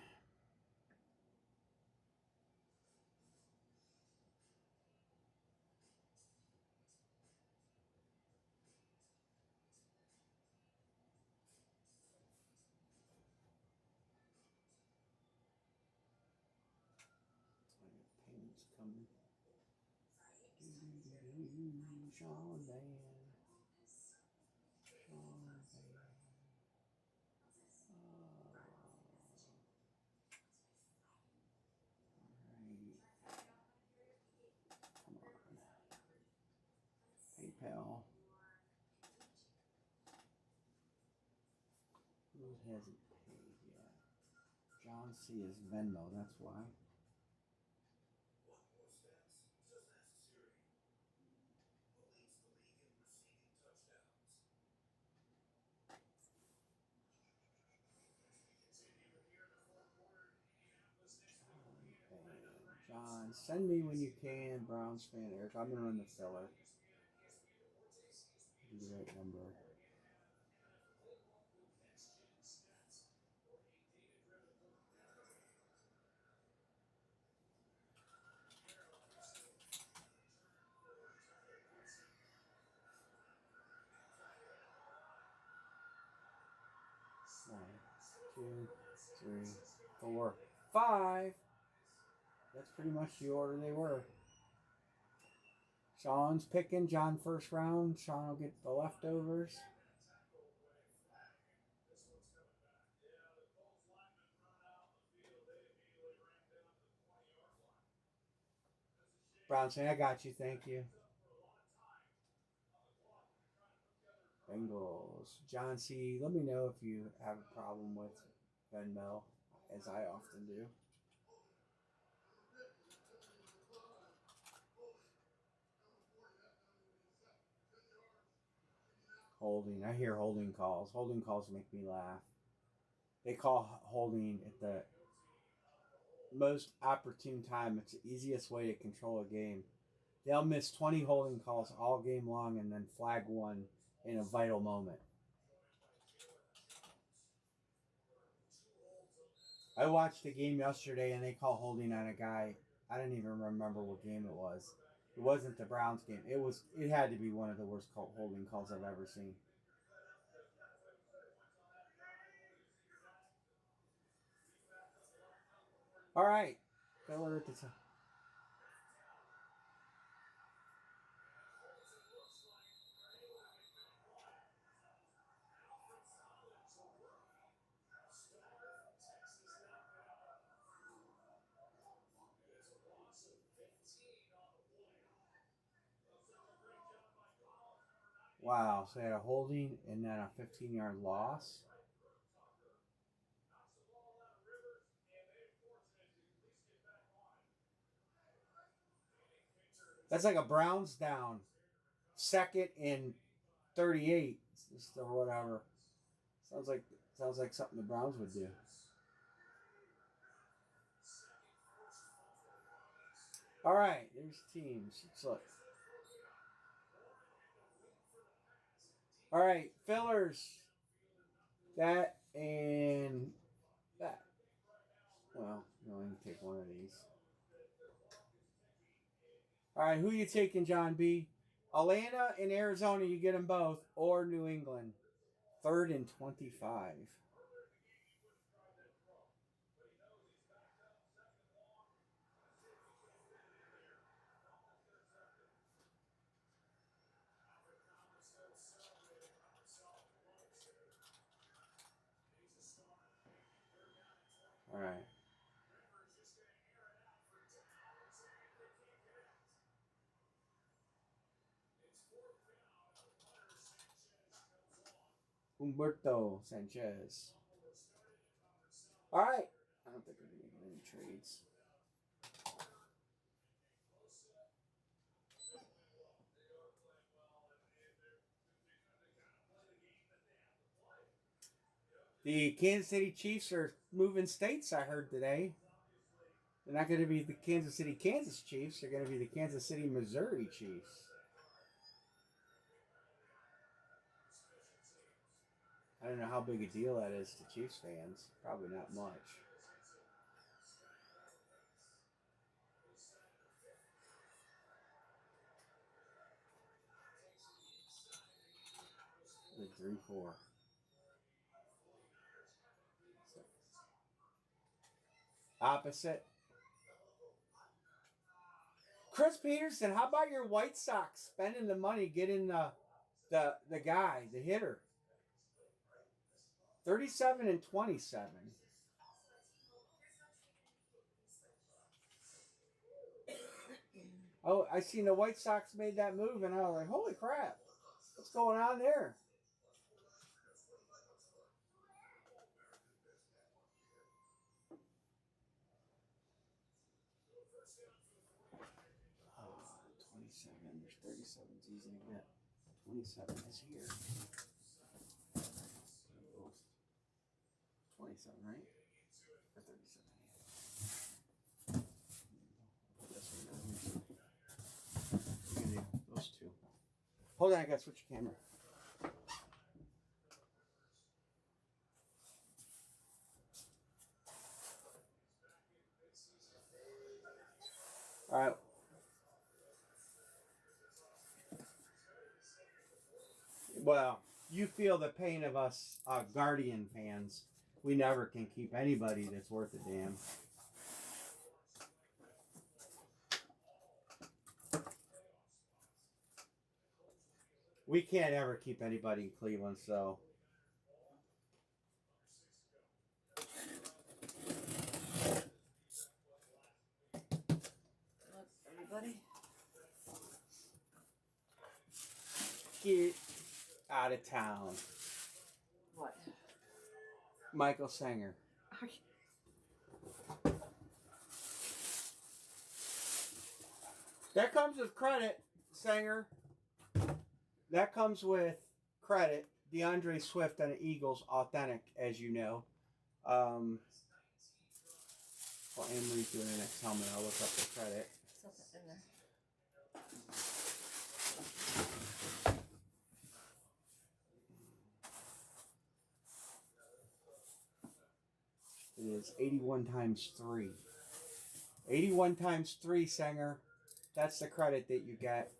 Sean Van. PayPal. Who hasn't paid yet? John C. is Venmo, that's why. John, send me when you can. Browns fan Eric. I'm gonna run the filler. Do the right number. One, two, three, four, five. That's pretty much the order they were. Sean's picking. John first round. Sean will get the leftovers. Brown saying, I got you. Thank you. Bengals. John C., let me know if you have a problem with Venmo, as I often do. Holding. I hear holding calls. Holding calls make me laugh. They call holding at the most opportune time. It's the easiest way to control a game. They'll miss 20 holding calls all game long and then flag one in a vital moment. I watched a game yesterday and they call holding on a guy. I didn't even remember what game it was. It wasn't the Browns game. It had to be one of the worst holding calls I've ever seen. All right. Filler at the top. Wow. So they had a holding and then a 15-yard loss. That's like a Browns down. Second and 38 or whatever. Sounds like something the Browns would do. All right, there's teams. Let's look. All right, fillers. That and that. Well, you only take one of these. All right, who you taking, John B? Atlanta and Arizona, you get them both, or New England. 3rd and 25. All right. Humberto Sanchez. All right. I don't think we're making any trades. The Kansas City Chiefs are moving states, I heard today. They're not going to be the Kansas City Kansas Chiefs. They're going to be the Kansas City Missouri Chiefs. I don't know how big a deal that is to Chiefs fans. Probably not much. The 3-4. Opposite. Chris Peterson, how about your White Sox spending the money getting the guy, the hitter? 37 and 27. Oh, I seen the White Sox made that move, and I was like, holy crap. What's going on there? Oh, 27. There's 37 is easy to get. 27 is here. 27, right? Or 37. Yeah. Those two. Hold on, I gotta switch your camera. All right. Well, you feel the pain of us Guardian fans. We never can keep anybody that's worth a damn. We can't ever keep anybody in Cleveland, so.
Look, everybody.
Get out of town.
What?
Michael Sanger. That comes with credit, Sanger. That comes with credit. DeAndre Swift and the Eagles, authentic, as you know. While Anne-Marie's doing the next helmet, I'll look up the credit.
Something in there.
It is 81 times 3. 81 times 3, Sanger. That's the credit that you get.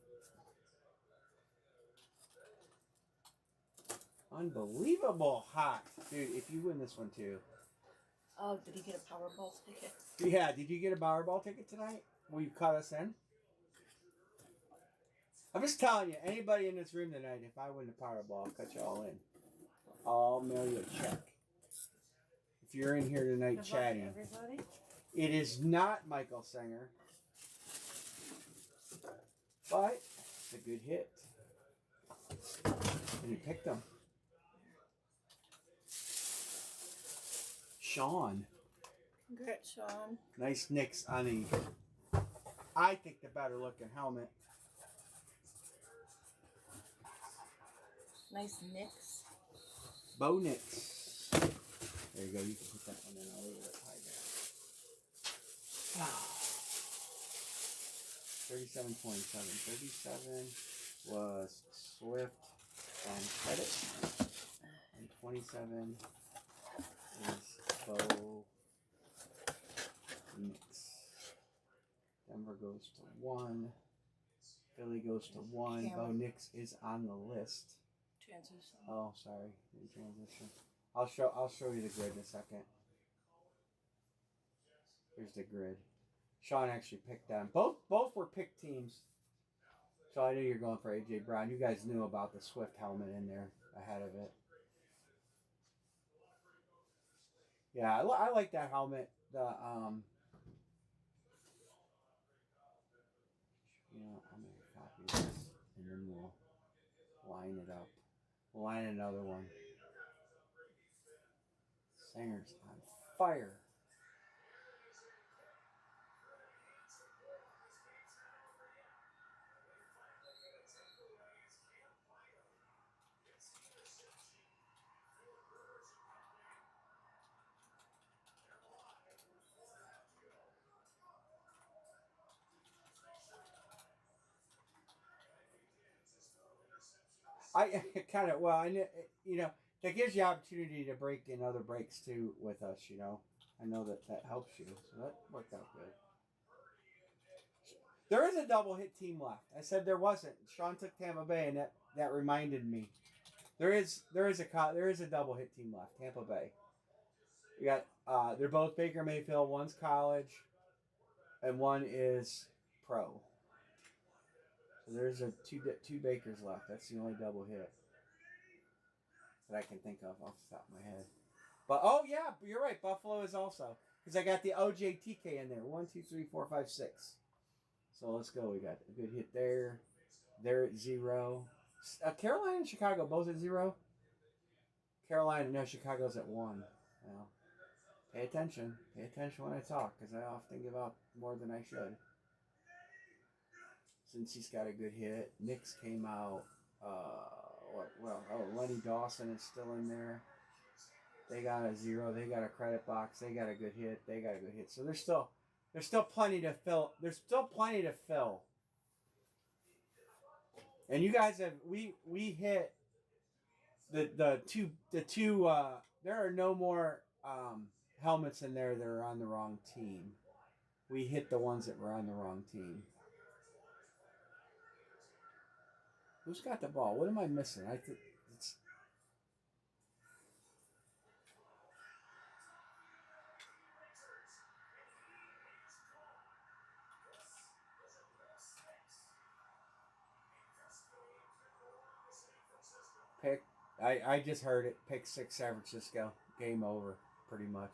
Unbelievable hot. Dude, if you win this one too.
Oh, did he get a Powerball ticket?
Yeah, did you get a Powerball ticket tonight? Will you cut us in? I'm just telling you, anybody in this room tonight, if I win the Powerball, I'll cut you all in. I'll mail you a check. If you're in here tonight chatting.
Everybody?
It is not Michael Sanger. But it's a good hit. And you picked him. Sean.
Congrats, Sean.
Nice nicks on the, I think, the better looking helmet.
Nice nicks.
Bow nicks. There you go. You can put that one in. I'll leave it high there. 37.27. 37 was Swift and credit. And 27 is Bow Nix. Denver goes to 1. Philly goes to 1. Bo Nix is on the list.
Transition.
Oh, sorry. In transition. I'll show you the grid in a second. Here's the grid. Sean actually picked them. Both were picked teams. So I knew you're going for AJ Brown. You guys knew about the Swift helmet in there ahead of it. Yeah, I like that helmet. The you know, I'm gonna copy this and then we'll line it up. We'll line another one. Sanger's on fire. I kind of, well, I know, you know, that gives you opportunity to break in other breaks too with us, you know. I know that helps you, so that worked out good. There is a double hit team left. I said there wasn't. Sean took Tampa Bay, and that reminded me. There is a double hit team left. Tampa Bay. We got they're both Baker Mayfield. One's college, and one is pro. There's two Bakers left. That's the only double hit that I can think of off the top of my head. But oh yeah, you're right. Buffalo is also because I got the OJTK in there. 1, 2, 3, 4, 5, 6. So let's go. We got a good hit there. They're at 0. Carolina and Chicago both at 0. Carolina, no, Chicago's at 1. Well, pay attention. Pay attention when I talk because I often give out more than I should. Since he's got a good hit, Knicks came out. Lenny Dawson is still in there. They got a 0. They got a credit box. They got a good hit. They got a good hit. So there's still plenty to fill. There's still plenty to fill. And you guys have we hit the two there are no more helmets in there that are on the wrong team. We hit the ones that were on the wrong team. Who's got the ball? What am I missing? It's pick. I just heard it. Pick 6 San Francisco. Game over, pretty much.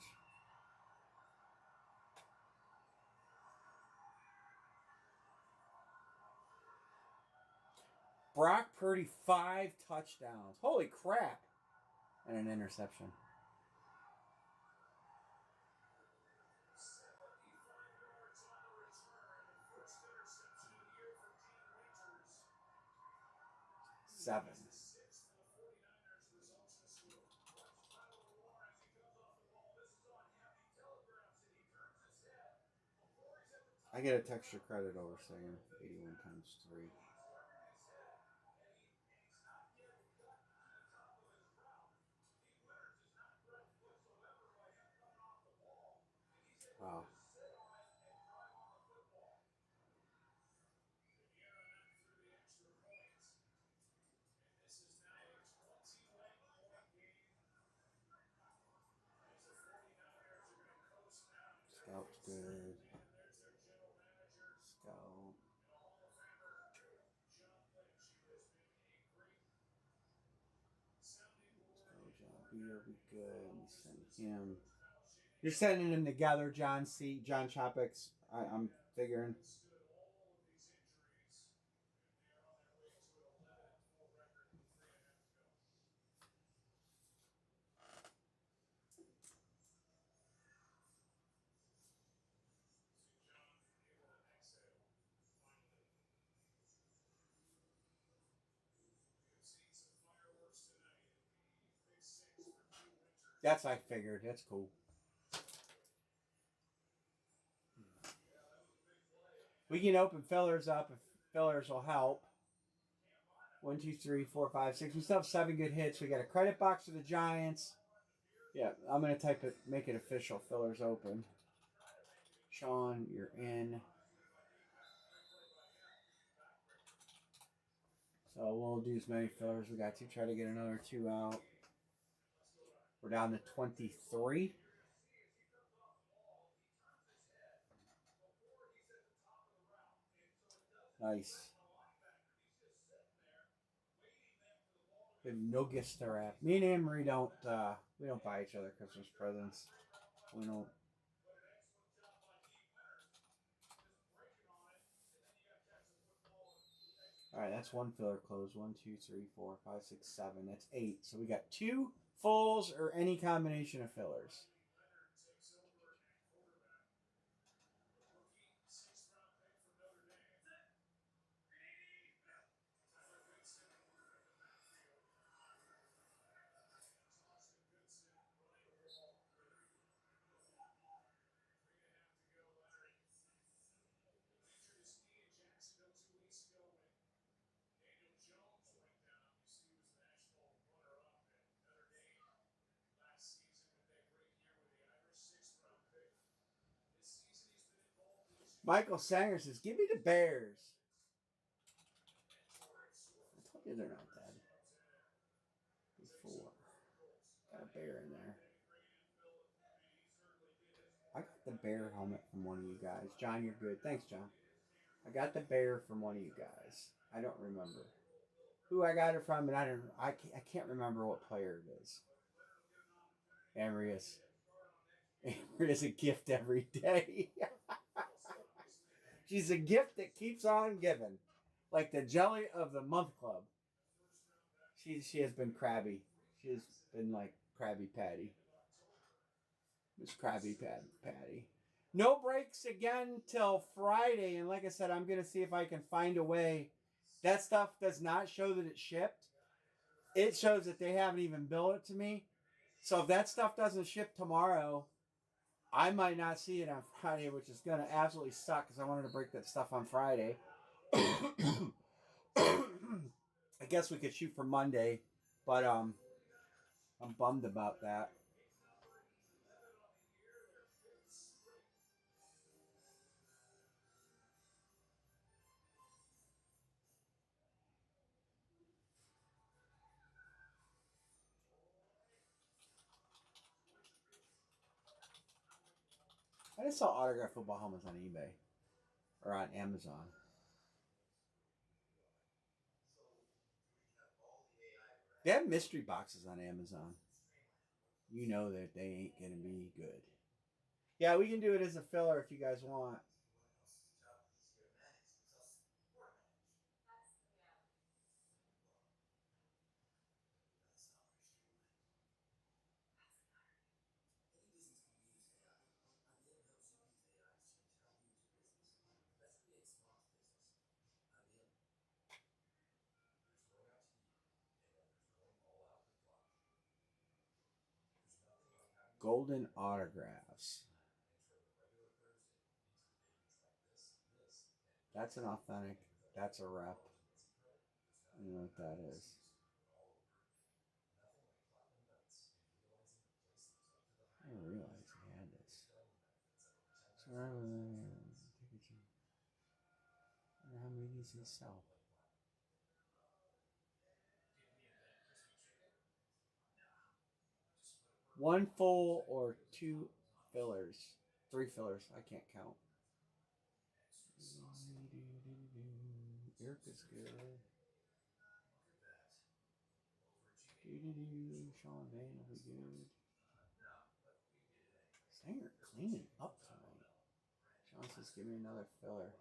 Brock Purdy 5 touchdowns. Holy crap! And an interception. Seven. I get a texture credit over saying 81 times 3. Wow. Scout's good. Scout. He'll be good. Send him. You're sending them together, John C. John Chopix. I'm figuring. That's I figured. That's cool. We can open fillers up if fillers will help. 1, 2, 3, 4, 5, 6. We still have 7 good hits. We got a credit box for the Giants. Yeah, I'm gonna type it, make it official. Fillers open. Sean, you're in. So we'll do as many fillers we got to. Try to get another 2 out. We're down to 23. Nice. We have no gifts to wrap. Me and Anne-Marie don't we don't buy each other Christmas presents. We don't. All right, that's 1 filler closed. 1, 2, 3, 4, 5, 6, 7. That's 8. So we got 2 fulls or any combination of fillers. Michael Sanger says, "Give me the Bears." I told you they're not dead. 4. Got a bear in there. I got the bear helmet from one of you guys. John, you're good. Thanks, John. I got the bear from one of you guys. I don't remember who I got it from, and I can't remember what player it is. Amrius. Amrius a gift every day. She's a gift that keeps on giving, like the jelly of the month club. She has been crabby. She has been like Krabby Patty. Miss Krabby Patty. No breaks again till Friday, and like I said, I'm gonna see if I can find a way. That stuff does not show that it shipped. It shows that they haven't even billed it to me. So if that stuff doesn't ship tomorrow, I might not see it on Friday, which is gonna absolutely suck because I wanted to break that stuff on Friday. I guess we could shoot for Monday, but I'm bummed about that. I just saw autographed football helmets on eBay or on Amazon. They have mystery boxes on Amazon. You know that they ain't gonna be good. Yeah, we can do it as a filler if you guys want. Golden autographs. That's an authentic. That's a rep. You know what that is. I didn't realize he had this. So I wonder how many does he sell? One full or two fillers? Three fillers. I can't count. Erica's good. Sean Van will be good. Sanger cleaning up tonight. Sean says, give me another filler.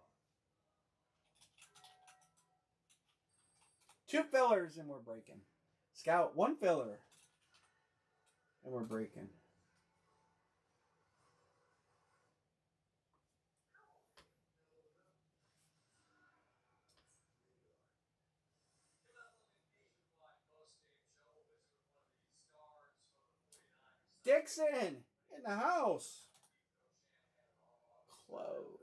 Two fillers and we're breaking. Scout, one filler. And we're breaking. Dixon in the house. Closed.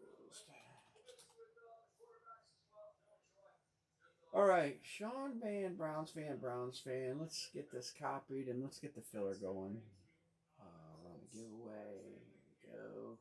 All right, Sean Van, Browns fan. Let's get this copied and let's get the filler going. Run a giveaway. Go.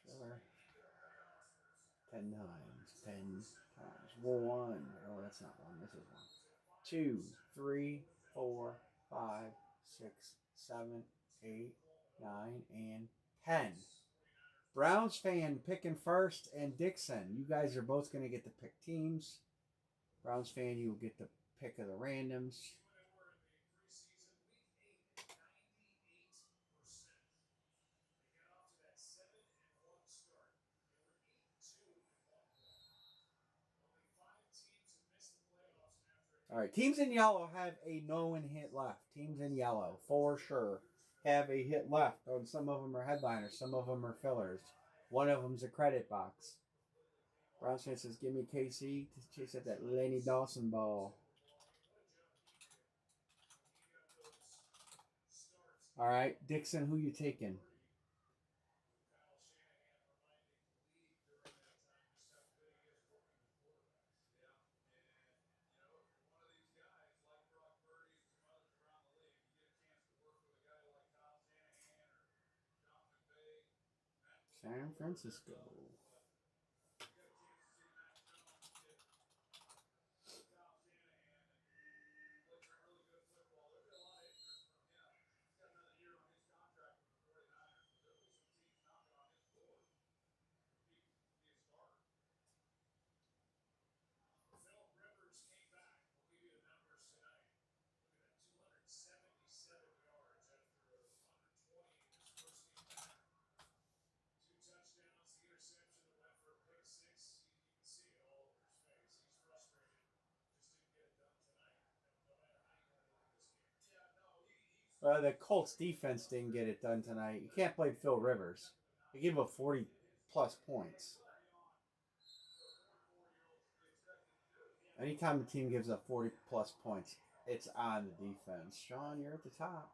Filler. 10 times. 10 times. One. Oh, that's not one. This is one. 2, 3, 4, 5, 6, 7, 8, 9, and 10. Browns fan picking first, and Dixon. You guys are both going to get to pick teams. Browns fan, you will get the pick of the randoms. All right, teams in yellow have a no-win hit left. Teams in yellow, for sure, have a hit left. Oh, some of them are headliners. Some of them are fillers. One of them's a credit box. Browns fan says, give me KC to chase up that Lenny Dawson ball. All right, Dixon, who you taking? San Francisco. The Colts defense didn't get it done tonight. You can't blame Phil Rivers. They gave up 40 plus points. Anytime the team gives up 40 plus points, it's on the defense. Sean, you're at the top.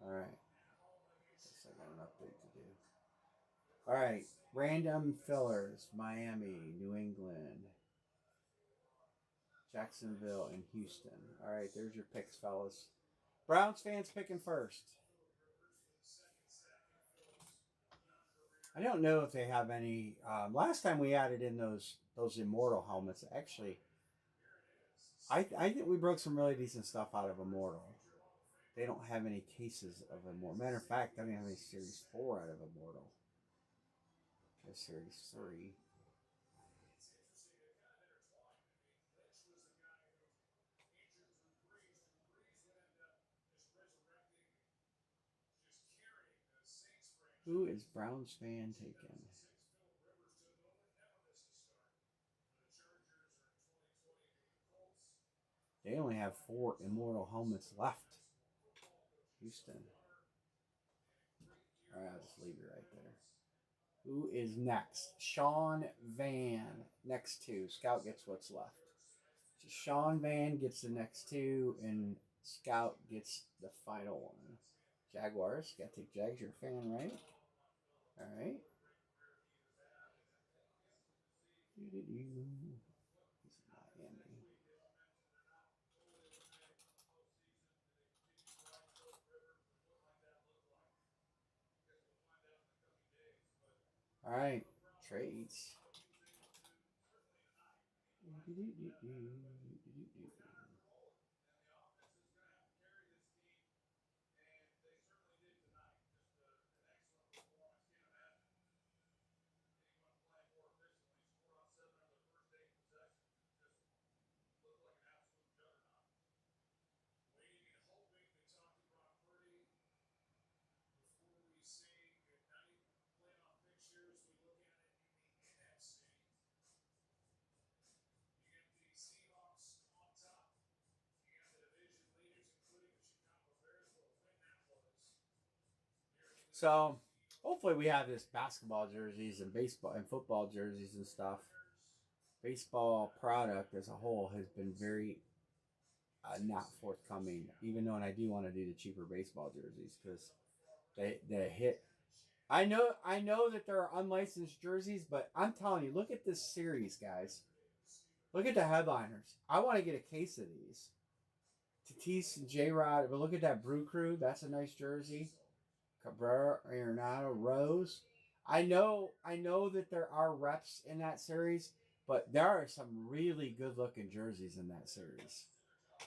All right. Guess I got an update to do. All right. Random fillers. Miami, New England, Jacksonville, and Houston. All right. There's your picks, fellas. Browns fans picking first. I don't know if they have any. Last time we added in those Immortal helmets, actually, I think we broke some really decent stuff out of Immortal. They don't have any cases of Immortal. Matter of fact, they don't have any Series 4 out of Immortal. Just Series 3. Who is Browns fan taking? They only have 4 Immortal helmets left. Houston. All right, I'll just leave it right there. Who is next? Sean Van. Next 2. Scout gets what's left. So Sean Van gets the next 2, and Scout gets the final one. Jaguars. Got to take Jags. You're a fan, right? All right. He's in Miami. All right. Trades. So hopefully we have this basketball jerseys and baseball and football jerseys and stuff. Baseball product as a whole has been very not forthcoming. Even though, and I do want to do the cheaper baseball jerseys because they hit. I know that there are unlicensed jerseys, but I'm telling you, look at this series, guys. Look at the headliners. I want to get a case of these. Tatis and J Rod, but look at that Brew Crew. That's a nice jersey. Cabrera, Arenado, Rose. I know that there are reps in that series, but there are some really good looking jerseys in that series.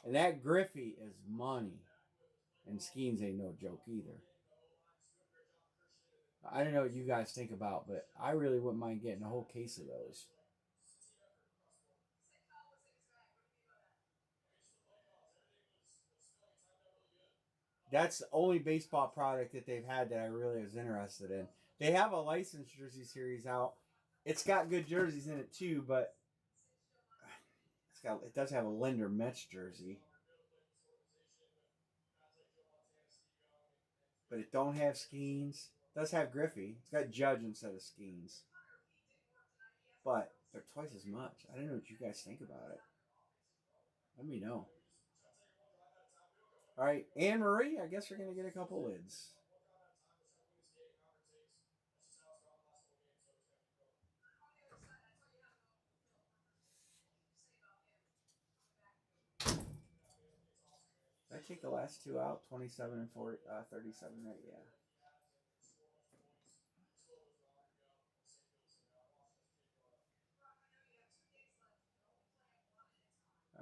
And that Griffey is money. And Skeens ain't no joke either. I don't know what you guys think about, but I really wouldn't mind getting a whole case of those. That's the only baseball product that they've had that I really was interested in. They have a licensed jersey series out. It's got good jerseys in it too, but it does have a Linder Mets jersey. but it don't have Skeens. It does have Griffey. It's got Judge instead of Skeens. But they're twice as much. I don't know what you guys think about it. Let me know. All right, Anne Marie, I guess we're going to get a couple lids. Did I take the last two out? 27 and 37, right? Yeah.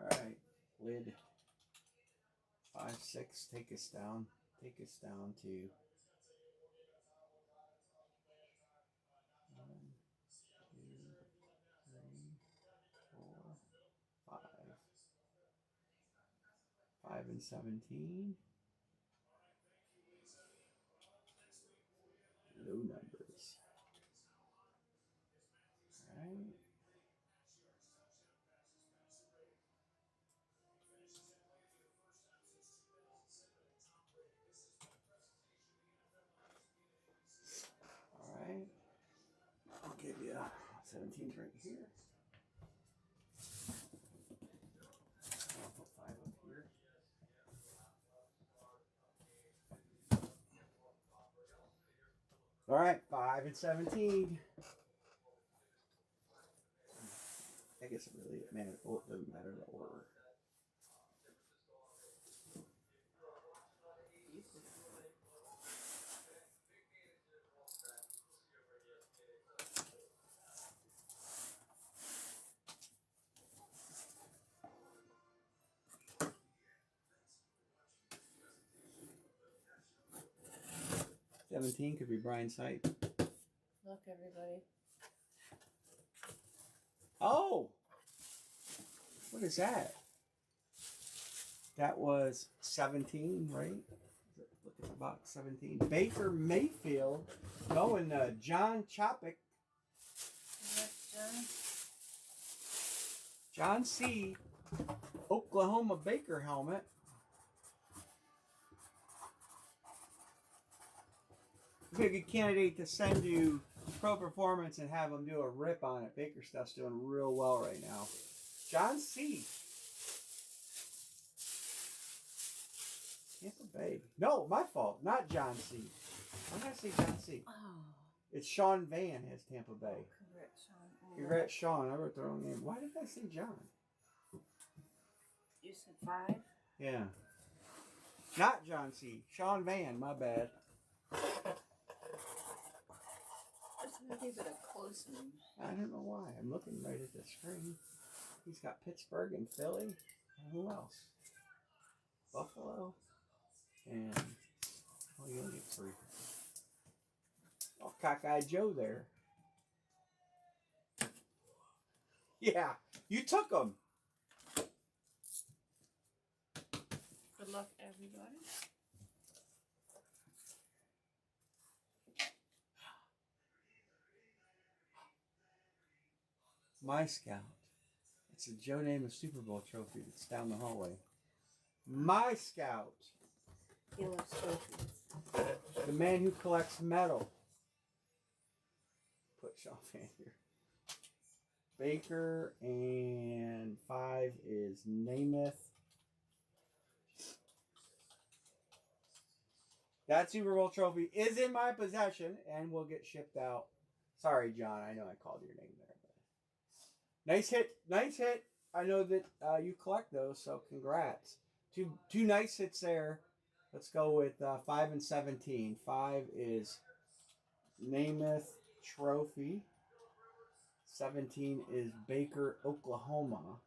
All right, lid 5, 6. Take us down. Take us down to 1, 2, 3, 4, 5. 5 and 17. Low numbers. All right. All right. I'll give you 17's right here. I'll put 5 up here. All right, 5 and 17. I guess it really doesn't matter the order. $17 could be Brian's height.
Look, everybody.
Oh! What is that? That was 17, right? Look at the box, 17. Baker Mayfield going to John Chopik.
John?
John C. Oklahoma Baker helmet. Be a good candidate to send to Pro Performance and have them do a rip on it. Baker stuff's doing real well right now. John C. Tampa Bay. No, my fault. Not John C. Why did I say John C?
Oh.
It's Sean Van has Tampa Bay.
Oh, congrats, Sean.
Congrats, Sean. I wrote the wrong name. Why did I say John?
You said 5?
Yeah. Not John C. Sean Van. My bad.
Let's give it a close name.
I don't know why. I'm looking right at the screen. He's got Pittsburgh and Philly. And who else? Buffalo. And you only get 3. Oh, cockeyed Joe there. Yeah, you took him.
Good luck, everybody.
My Scout. It's a Joe Namath Super Bowl trophy that's down the hallway. My Scout.
He loves trophies.
The man who collects metal. Put Sean Fan here. Baker, and 5 is Namath. That Super Bowl trophy is in my possession and will get shipped out. Sorry, John. I know I called your name there. But nice hit. Nice hit. I know that you collect those, so congrats. Two nice hits there. Let's go with 5 and 17. 5 is Namath Trophy. 17 is Baker, Oklahoma.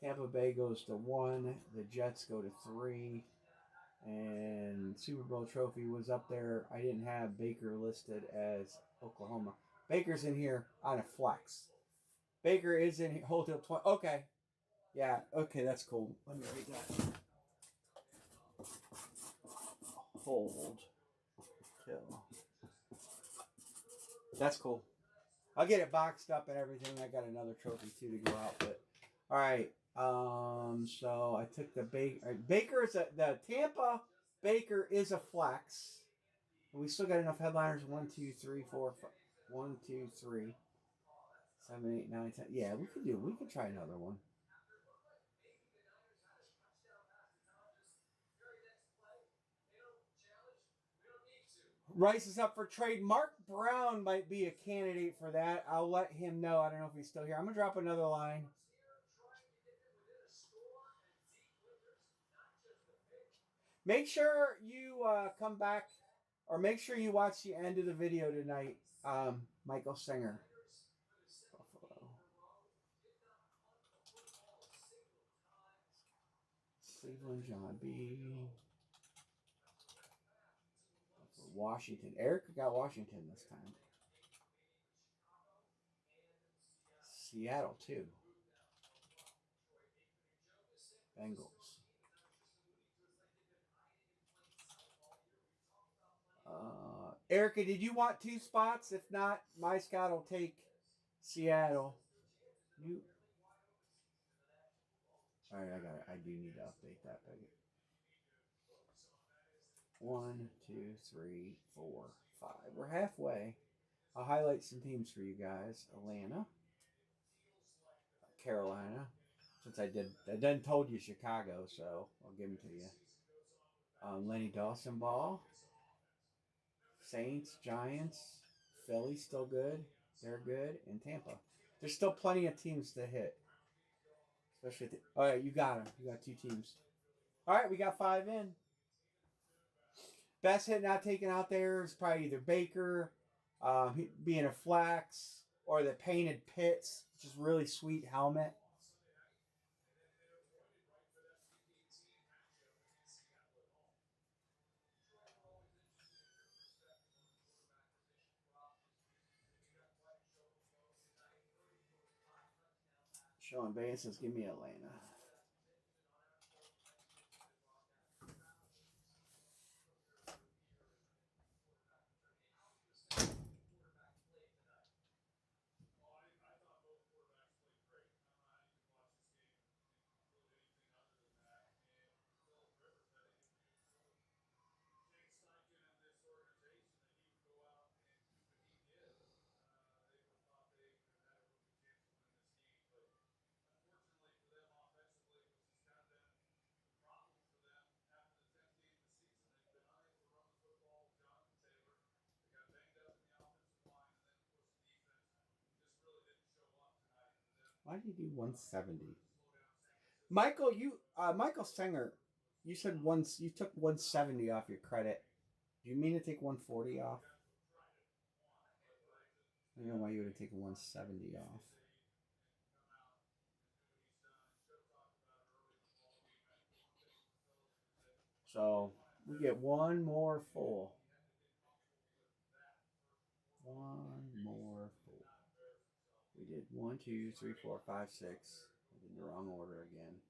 Tampa Bay goes to 1. The Jets go to 3. And Super Bowl trophy was up there. I didn't have Baker listed as Oklahoma. Baker's in here on a flex. Baker is in here. Hold till 20. Okay. Yeah. Okay, that's cool. Let me read that. Hold till. That's cool. I'll get it boxed up and everything. I got another trophy too to go out with. All right. So I took the Baker is the Tampa Baker is a flex. We still got enough headliners. 1, 2, 3, 4, 5. 1, 2, 3, 7, 8, 9, 10. Yeah, we could try another one. Rice is up for trade. Mark Brown might be a candidate for that. I'll let him know. I don't know if he's still here. I'm gonna drop another line. Make sure you come back, or make sure you watch the end of the video tonight. Michael Singer, Buffalo, Cleveland, John B. Washington. Eric got Washington this time. Seattle too. Bengals. Erica, did you want 2 spots? If not, my Scott will take Seattle. You. All right, I do need to update that. 1, 2, 3, 4, 5. We're halfway. I'll highlight some teams for you guys. Atlanta, Carolina. Since I done told you Chicago, so I'll give them to you. Lenny Dawson ball. Saints, Giants, Philly still good. They're good. And Tampa. There's still plenty of teams to hit. Especially all right, you got them. You got 2 teams. All right, we got 5 in. Best hit not taken out there is probably either Baker, being a flex, or the painted Pitts, which is really sweet helmet. Sean Bain says, give me Atlanta. Why did you do 170? Michael Singer, you said once you took 170 off your credit. Do you mean to take 140 off? I don't know why you would have taken 170 off. So we get one more full. One more full. We did 1, 2, 3, 4, 5, 6. I did the wrong order again.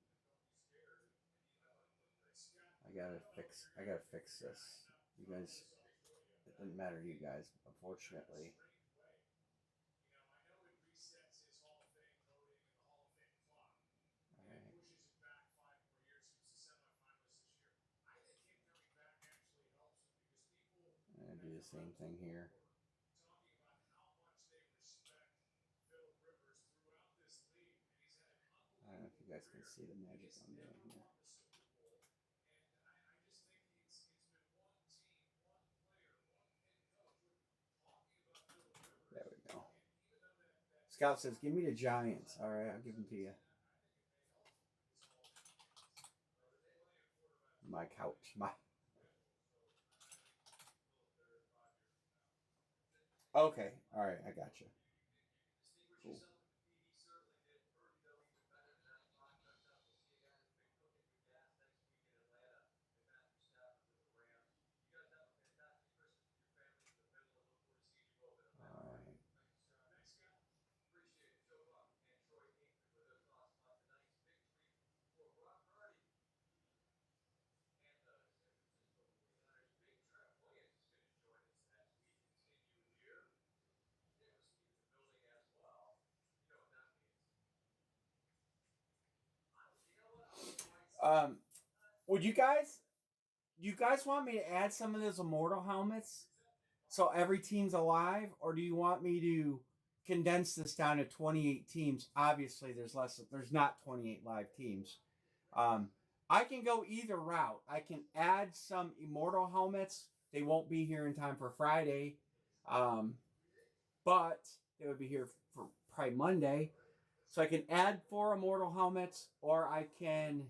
I gotta fix this. You guys, it doesn't matter to you guys, unfortunately. Alright. I'm gonna do the same thing here. I don't know if you guys can see the magic I'm doing here. There we go. Scout says, give me the Giants. All right, I'll give them to you. My couch. Okay, all right, I got you. Cool. All right. Would you guys? Do you guys want me to add some of those immortal helmets so every team's alive, or do you want me to condense this down to 28 teams? Obviously, there's less. There's not 28 live teams. Um, I can go either route. I can add some immortal helmets. They won't be here in time for Friday, but they would be here for probably Monday. So I can add 4 immortal helmets, or I can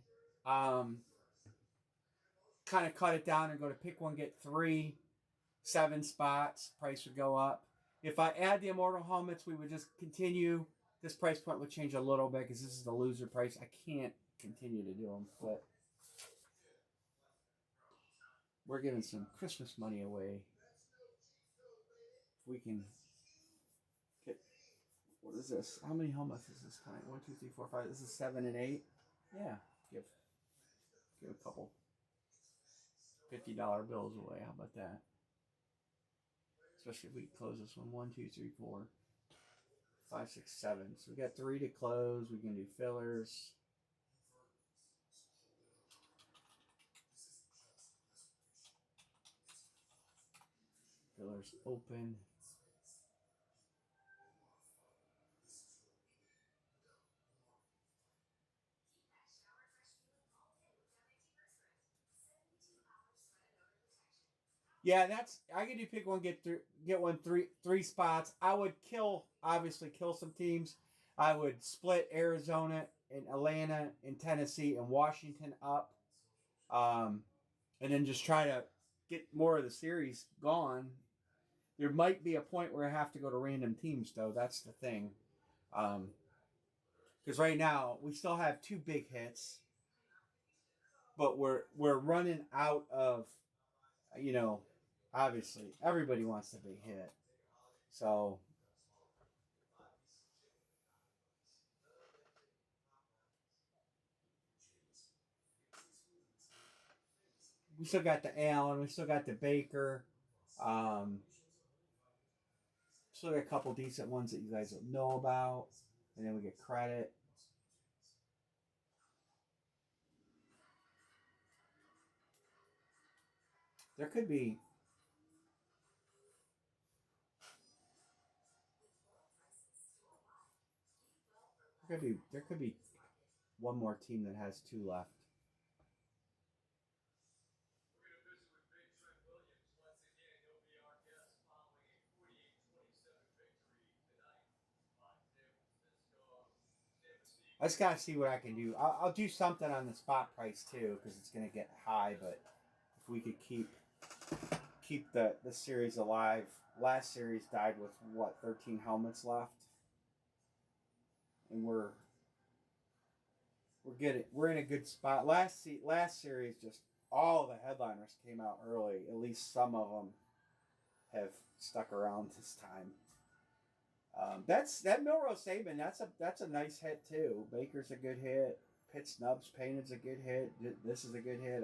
kind of cut it down and go to pick one, get 3, 7 spots. Price would go up. If I add the immortal helmets, we would just continue. This price point would change a little bit because this is the loser price. I can't continue to do them, but we're giving some Christmas money away. If we can get, what is this? How many helmets is this time? 1, 2, 3, 4, 5. This is 7 and 8. Yeah, give a couple $50 bills away. How about that? Especially if we close this one. 1, 2, 3, 4, 5, 6, 7. So we got 3 to close. We can do fillers. Fillers open. Yeah, that's I could do pick one, get one, 3 spots. I would obviously kill some teams. I would split Arizona and Atlanta and Tennessee and Washington up, um, and then just try to get more of the series gone. There might be a point where I have to go to random teams, though. That's the thing, because right now we still have 2 big hits, but we're running out of, you know, obviously everybody wants the big hit. So we still got the Allen, we still got the Baker, um, still got a couple decent ones that you guys don't know about, and then we get credit. There could be there could be one more team that has 2 left. I just gotta see what I can do. I'll do something on the spot price too because it's gonna get high. But if we could keep the series alive, last series died with what 13 helmets left, and we're in a good spot. Last series just all the headliners came out early. At least some of them have stuck around this time. That's that Milrose Saban. That's a nice hit too. Baker's a good hit. Pitt Snubs Painted's a good hit. This is a good hit.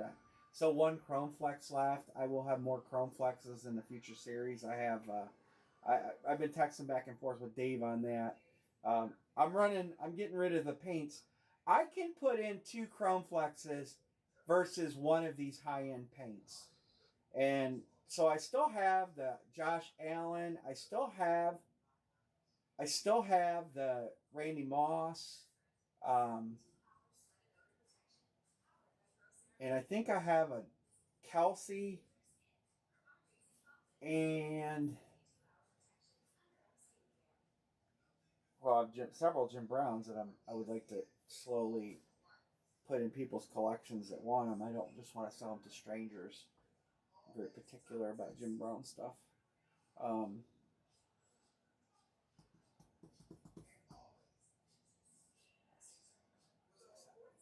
So 1 Chrome Flex left. I will have more Chrome Flexes in the future series. I have. I've been texting back and forth with Dave on that. I'm getting rid of the paints. I can put in 2 Chrome Flexes versus one of these high end paints, and so I still have the Josh Allen. I still have the Randy Moss, um, and I think I have a Kelsey and well, several Jim Browns that I would like to slowly put in people's collections that want them. I don't just want to sell them to strangers. I'm very particular about Jim Brown stuff. Um,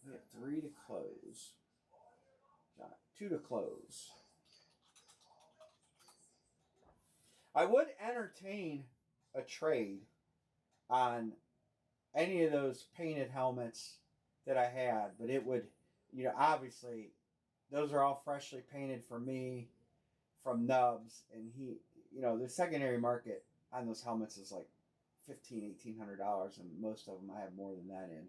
we have 3 to close. 2 to close. I would entertain a trade on any of those painted helmets that I had, but it would, obviously, those are all freshly painted for me from Nubs, and the secondary market on those helmets is like $1,500, $1,800, and most of them I have more than that in.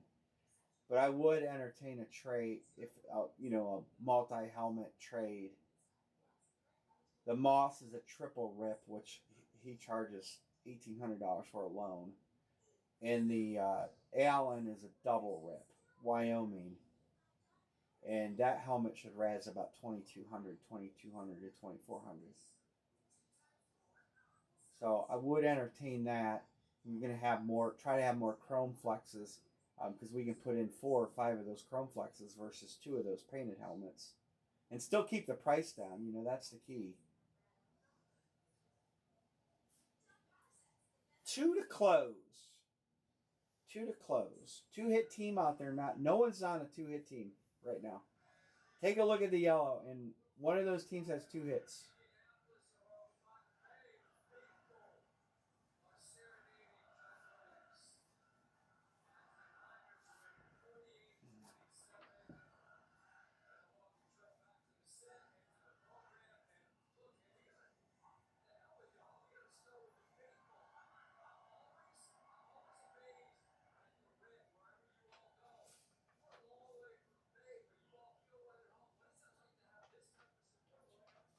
But I would entertain a trade if a multi-helmet trade. The Moss is a triple rip, which he charges $1,800 for alone, and the Allen is a double rip, Wyoming, and that helmet should raz about 2,200 to 2,400. So I would entertain that. I'm gonna try to have more chrome flexes, because we can put in 4 or 5 of those chrome flexes versus 2 of those painted helmets, and still keep the price down. That's the key. 2 to close. 2 to close. 2-hit team out there. No one's on a 2-hit team right now. Take a look at the yellow, and one of those teams has 2 hits.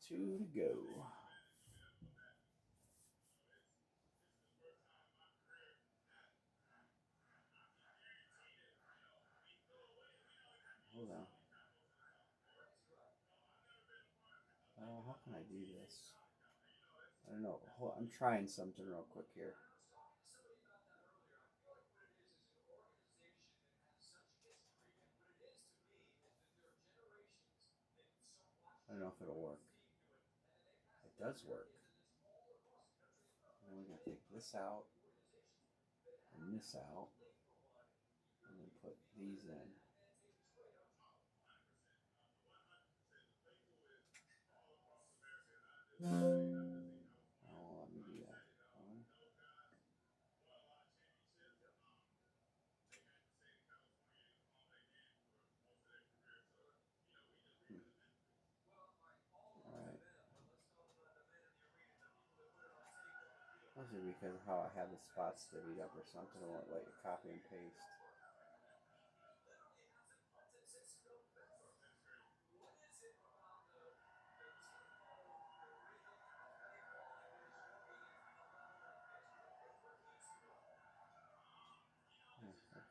Two to go. Hold on. How can I do this? I don't know. I'm trying something real quick here. I don't know if it'll work. It does work. And then we're going to take this out and this out, and then put these in. Oh, let me do that. Alright. Mostly because of how I have the spots divvied up or something. I won't let you copy and paste.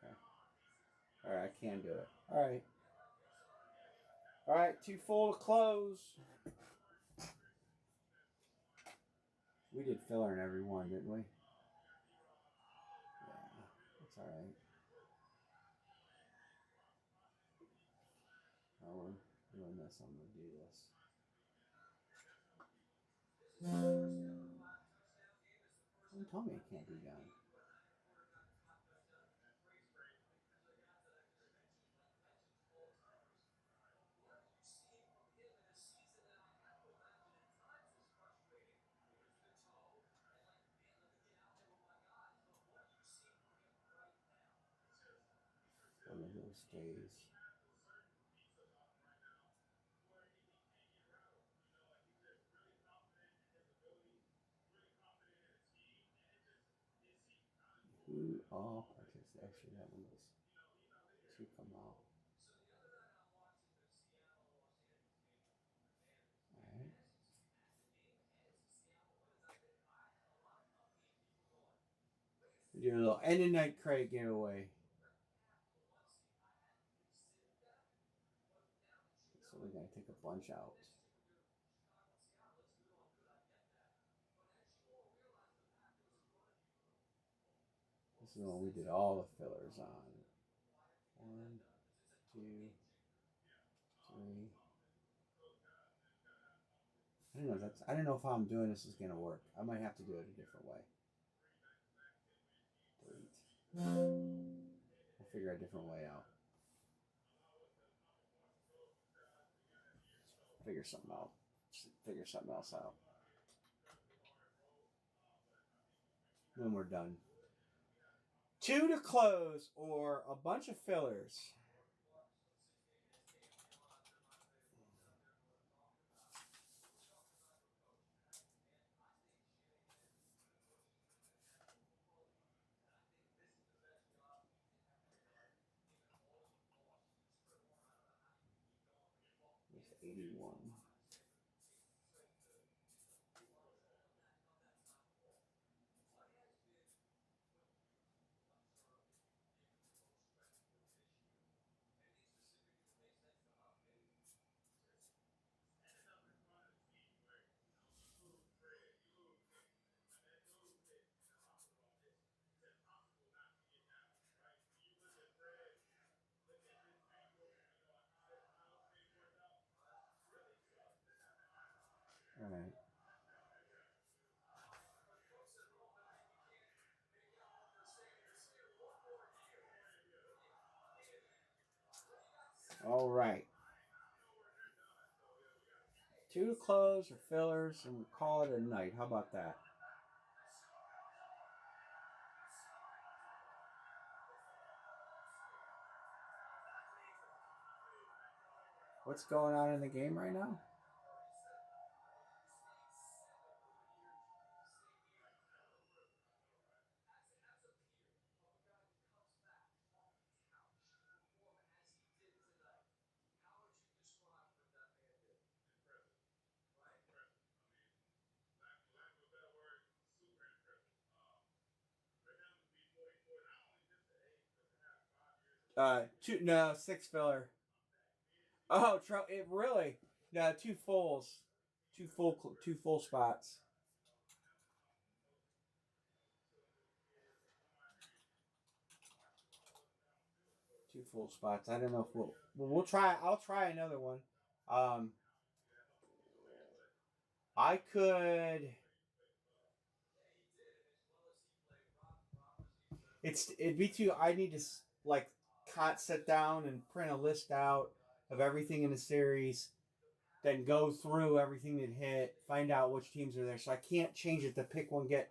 Okay. Alright, I can do it. Alright. Alright, 2 full to close. We did filler in every one, didn't we? Yeah, that's alright. Oh, we're doing this. I'm going to do this. Don't tell me it can't be done. One of those days. Who all participated? Actually, that one was 2 come out. Alright. We do a little end of night crate giveaway. So we're going to take a bunch out. This is the one we did all the fillers on. 1, 2, 3. I don't know if how I'm doing this is gonna work. I might have to do it a different way. Delete. We'll figure a different way out. Figure something out. Figure something else out. Then we're done. 2 to close or a bunch of fillers. 81. All right. All right. 2 to close or fillers, and we'll call it a night. How about that? What's going on in the game right now? No, 6 filler. Oh, it really? No, 2 fulls, 2 full spots. 2 full spots. I don't know if we'll try. I'll try another one. Um, I could. It'd be too. I need to like sit down and print a list out of everything in the series, then go through everything that hit, find out which teams are there. So I can't change it to pick one, get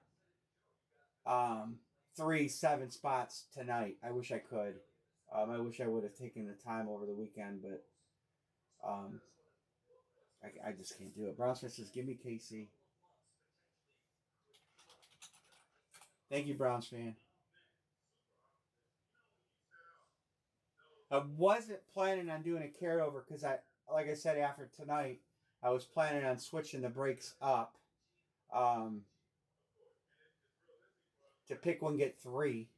3, 7 spots tonight. I wish I could. I wish I would have taken the time over the weekend, but I just can't do it. Browns says, "Give me KC." Thank you, Browns fan. I wasn't planning on doing a carryover because like I said, after tonight, I was planning on switching the breaks up um, to pick one, get 3.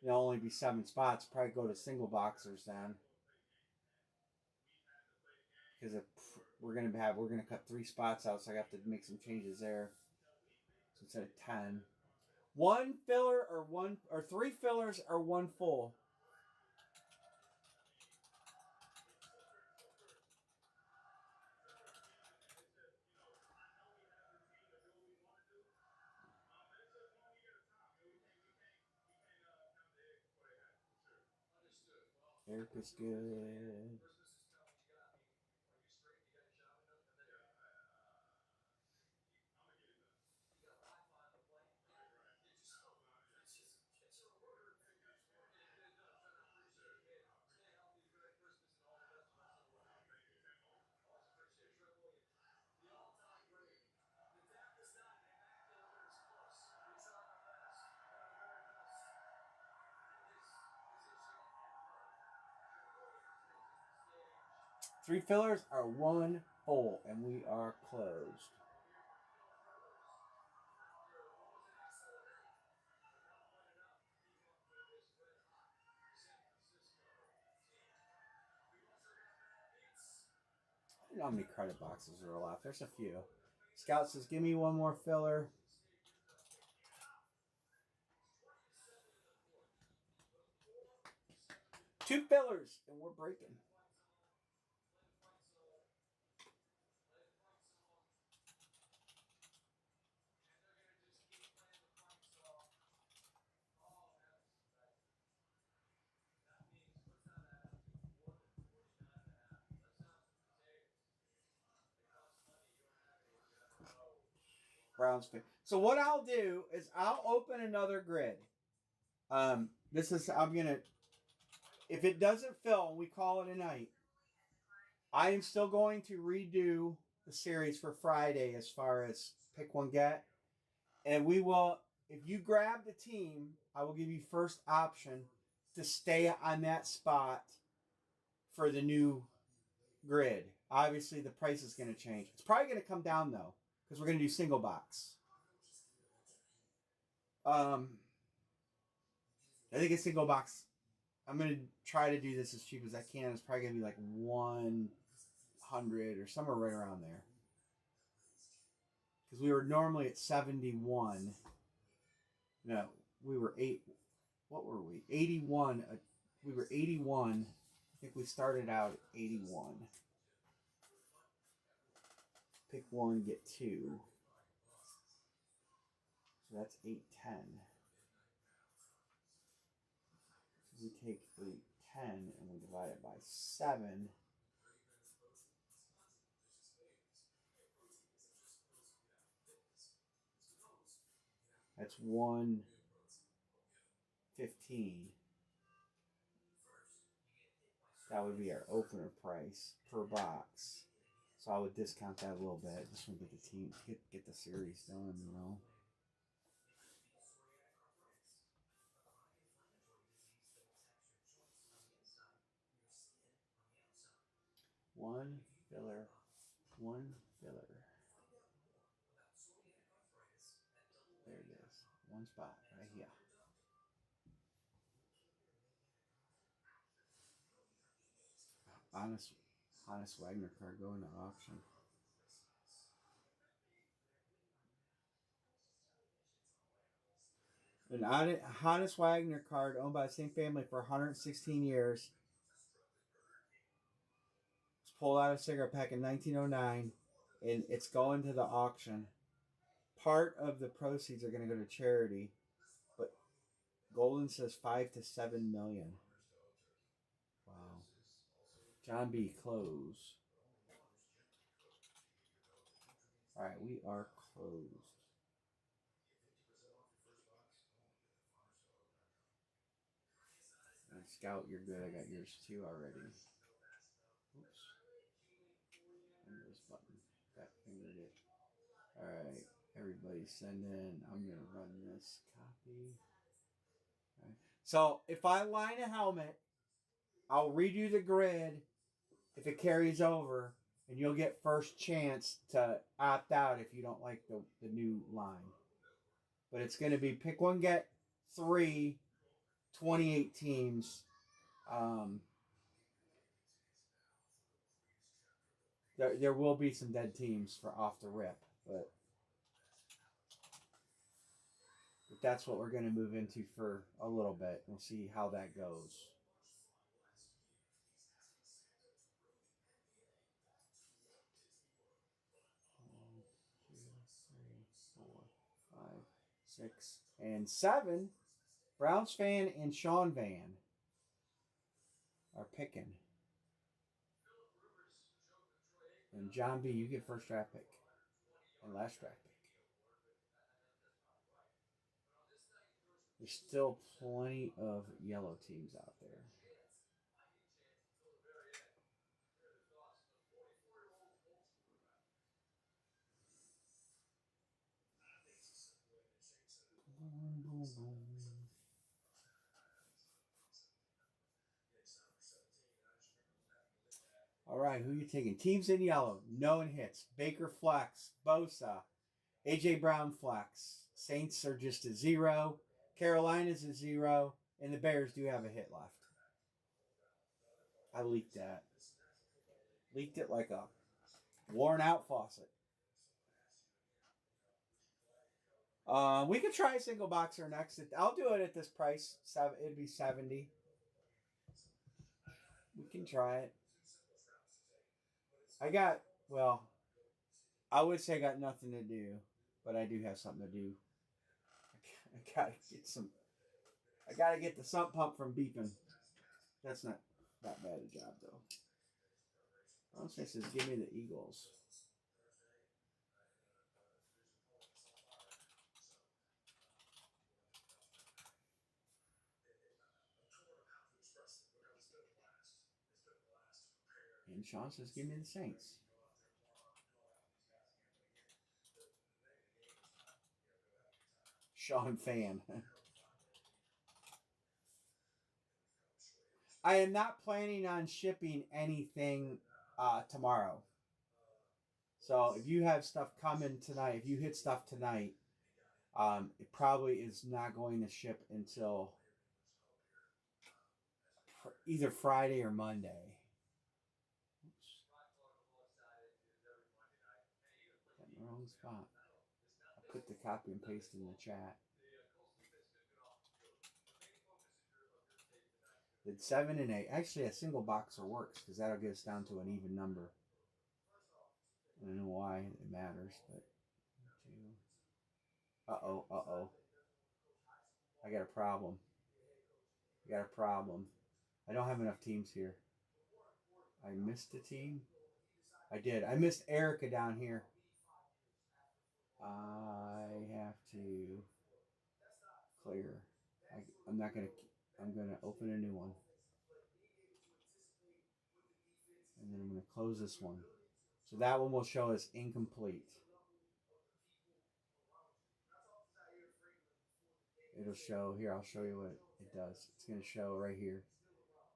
It'll only be 7 spots. Probably go to single boxers then, because we're gonna cut 3 spots out, so I have to make some changes there. So instead of 10, 1 filler or 3 fillers or 1 full. Eric is good. Three fillers are 1 full, and we are closed. I don't know how many credit boxes are left. There's a few. Scout says, "Give me 1 more filler." 2 fillers, and we're breaking. Browns fan. So what I'll do is I'll open another grid. I'm gonna, if it doesn't fill and we call it a night, I am still going to redo the series for Friday as far as pick one get, and we will. If you grab the team, I will give you first option to stay on that spot for the new grid. Obviously, the price is going to change. It's probably going to come down though, because we're going to do single box. I think a single box. I'm going to try to do this as cheap as I can. It's probably going to be like 100 or somewhere right around there. Because we were normally at 71. No, we were what were we? 81. We were 81. I think we started out at 81. Pick one, get two. So that's 810. So we take 810 and we divide it by 7. That's 115. That would be our opener price per box. So I would discount that a little bit. Just want to get the team, get the series done, you know. One filler. One filler. There it is. One spot right here. Honest Wagner card going to auction. An Hannes Wagner card owned by the same family for 116 years. It's pulled out of a cigarette pack in 1909, and it's going to the auction. Part of the proceeds are going to go to charity, but Golden says 5 to 7 million. Wow. John B. Close. All right, we are closed. And Scout, you're good. I got yours too already. Oops. Windows button. That fingered it. Alright. Everybody send in. I'm going to run this copy. Right. So if I line a helmet, I'll redo the grid if it carries over, and you'll get first chance to opt out if you don't like the new line. But it's going to be pick one, get 3, 28 teams. There will be some dead teams for off the rip, but that's what we're going to move into for a little bit. We'll see how that goes. One, 2, 3, 4, 5, 6, and 7. Browns fan and Sean Van are picking. And John B., you get first draft pick and last draft pick. There's still plenty of yellow teams out there. Boom, boom, boom. All right, who are you taking? Teams in yellow. No one hits. Baker flex. Bosa. A.J. Brown flex. Saints are just a 0. Carolina's a 0. And the Bears do have a hit left. I leaked that. Leaked it like a worn out faucet. We could try a single boxer next. I'll do it at this price. It'd be 70. We can try it. I would say I got nothing to do, but I do have something to do. I gotta get the sump pump from beeping. That's not that bad a job though. Honestly, says give me the Eagles. And Sean says give me the Saints. Sean fan. I am not planning on shipping anything tomorrow. So if you have stuff coming tonight, if you hit stuff tonight, it probably is not going to ship until either Friday or Monday. Oops. Wrong spot. I put the copy and paste in the chat. Did 7 and 8. Actually, a single boxer works because that'll get us down to an even number. I don't know why it matters, but. Uh-oh. I got a problem. I don't have enough teams here. I missed a team. I did. I missed Erica down here. I have to clear. I'm not going to. I'm going to open a new one. And then I'm going to close this one. So that one will show as incomplete. It'll show here. I'll show you what it does. It's going to show right here.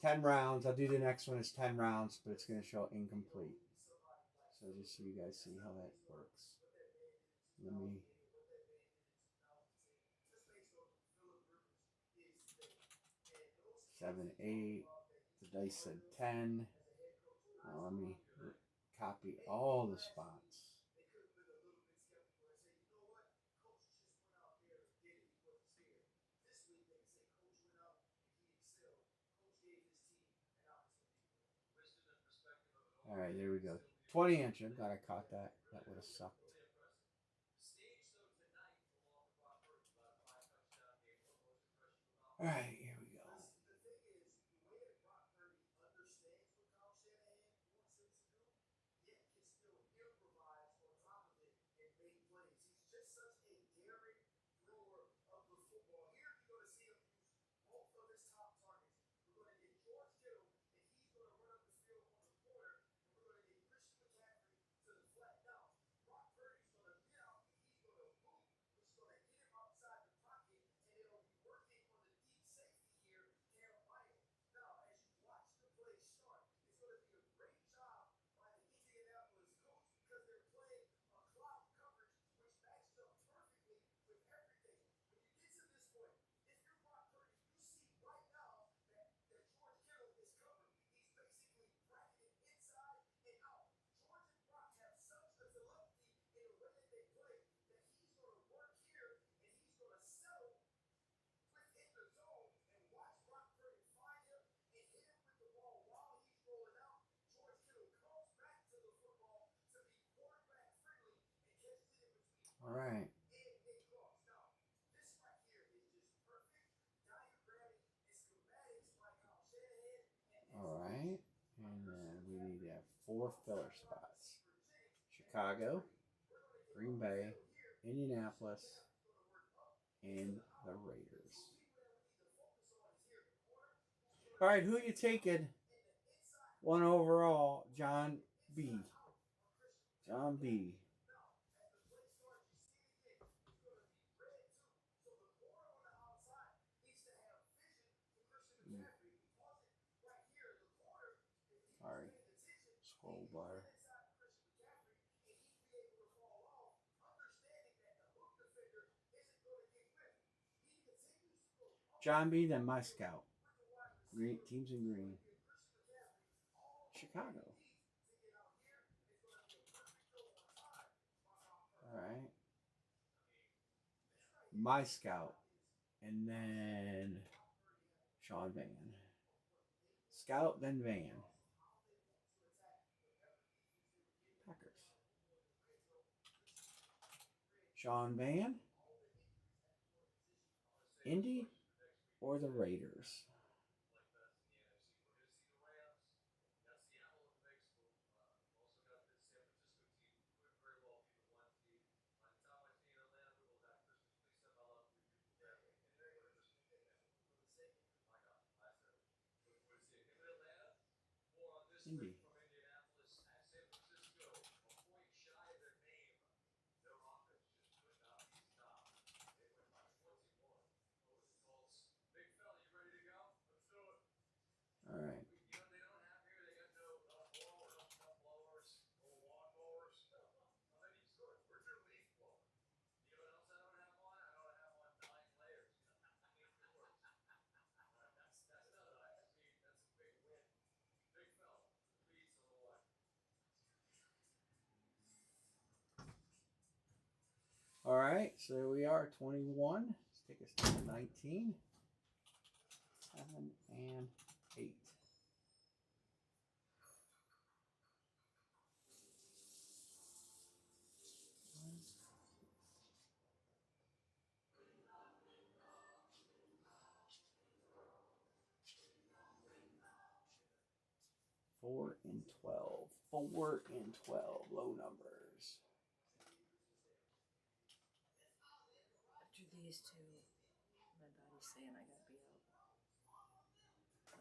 10 rounds. I'll do the next one as 10 rounds, but it's going to show incomplete. So just so you guys see how that works. Let me. 7, 8. The dice said 10. Now let me copy all the spots. All right, there we go. 20 inch. I'm glad I caught that. That would have sucked. All right, here we go. All right. All right. And then we need to have 4 filler spots. Chicago, Green Bay, Indianapolis, and the Raiders. All right, who are you taking? 1 overall, John B. John B. Sorry. Scroll bar. John B. Then my scout. Green teams in green. Chicago. All right. My scout. And then Sean Van. Scout, then Van. Packers. Sean Van. Indy or the Raiders? Indy. All right, so we are 21. Let's take us to 19. 7 and 8. Four and 12. 4 and 12. Low numbers.
After these two, my body's saying I gotta be out.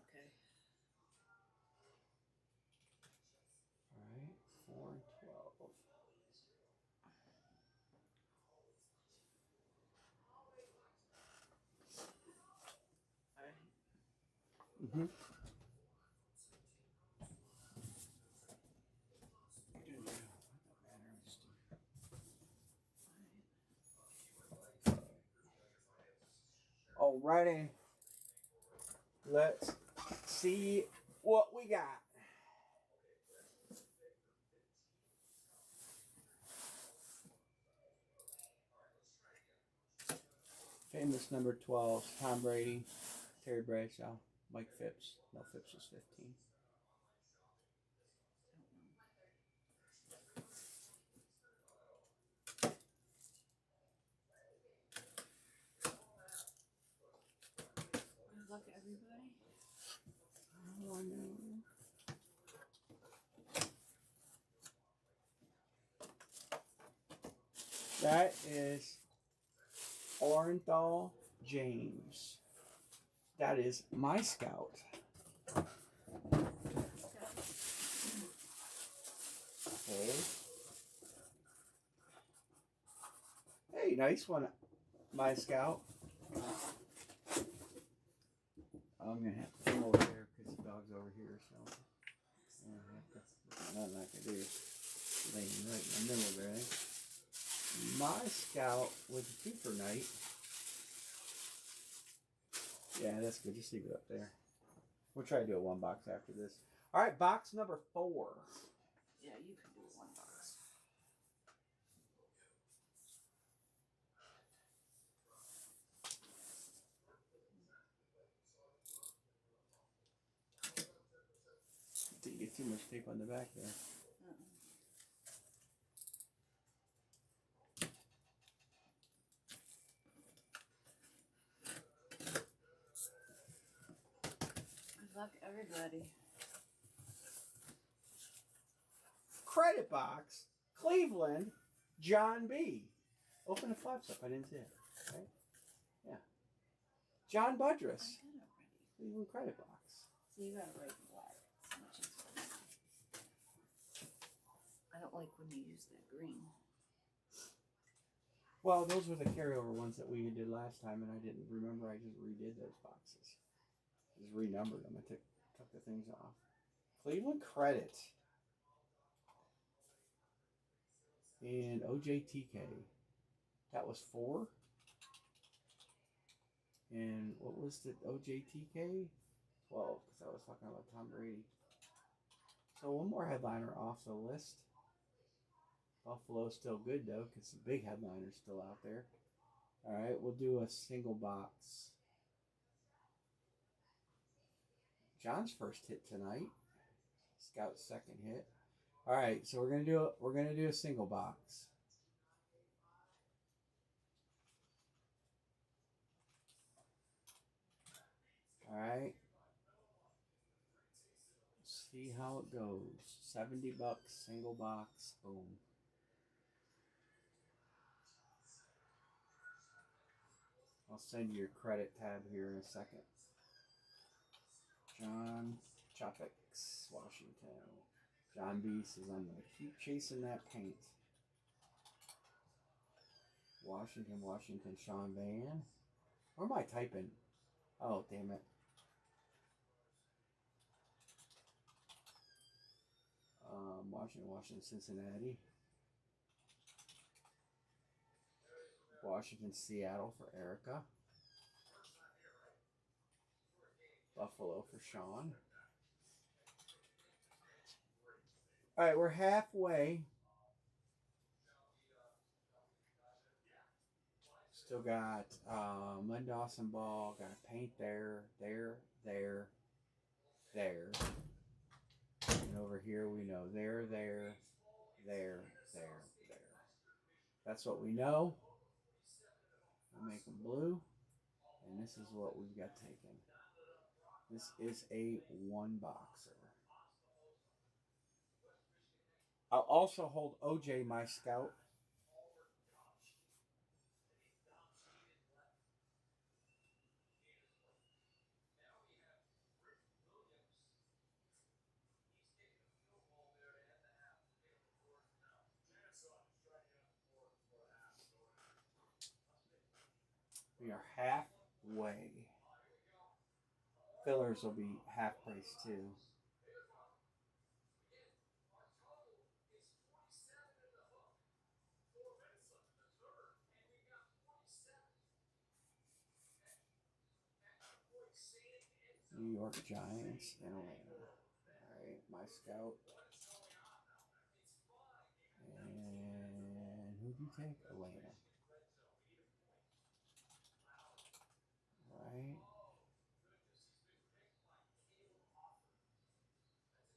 Okay.
All right, 4 and 12.
Alright.
Mm-hmm. Alrighty. Let's see what we got. Famous number 12, Tom Brady, Terry Bradshaw, Mike Phipps. No, Phipps was 15.
Good luck, everybody.
Oh, no. That is Orenthal James. That is my scout. Okay. Hey, nice one, my scout. I'm gonna have to come over there because the dog's over here, so I'm gonna have to. Nothing I can do. Laying right in the middle of everything. My scout with the 2 for night. Yeah, that's good. Just leave it up there. We'll try to do a 1 box after this. All right, box number 4.
Yeah, you can do 1 box.
Didn't get too much tape on the back there.
Good luck, everybody.
Credit box, Cleveland, John B. Open the flaps up. I didn't see it. Right? Yeah. John Budress.
I did already.
Cleveland credit box.
So you gotta write black. It's much easier. I don't like when you use that green.
Well, those were the carryover ones that we did last time, and I didn't remember. I just redid those boxes. Just renumbered them. I took the things off. Cleveland credit. And OJTK. That was 4. And what was the OJTK? 12, because I was talking about Tom Brady. So 1 more headliner off the list. Buffalo's still good, though, because the big headliner's still out there. All right, we'll do a single box. John's first hit tonight. Scout's second hit. All right, so we're gonna do a single box. All right. See how it goes. $70, single box, boom. I'll send you your credit tab here in a second. John Chopix, Washington. John B says, I'm going to keep chasing that paint. Washington, Sean Van. Where am I typing? Oh, damn it. Washington, Cincinnati. Washington, Seattle for Erica. Buffalo for Sean. All right, we're halfway. Still got mud Dawson ball. Got a paint there, there, there, there. And over here we know there, there, there, there, there. That's what we know. We'll make them blue. And this is what we've got taken. This is a one boxer. I'll also hold OJ, my scout. We are halfway. Fillers will be half price too. New York Giants and Atlanta. Alright, my scout. And who do you take? Atlanta. Right.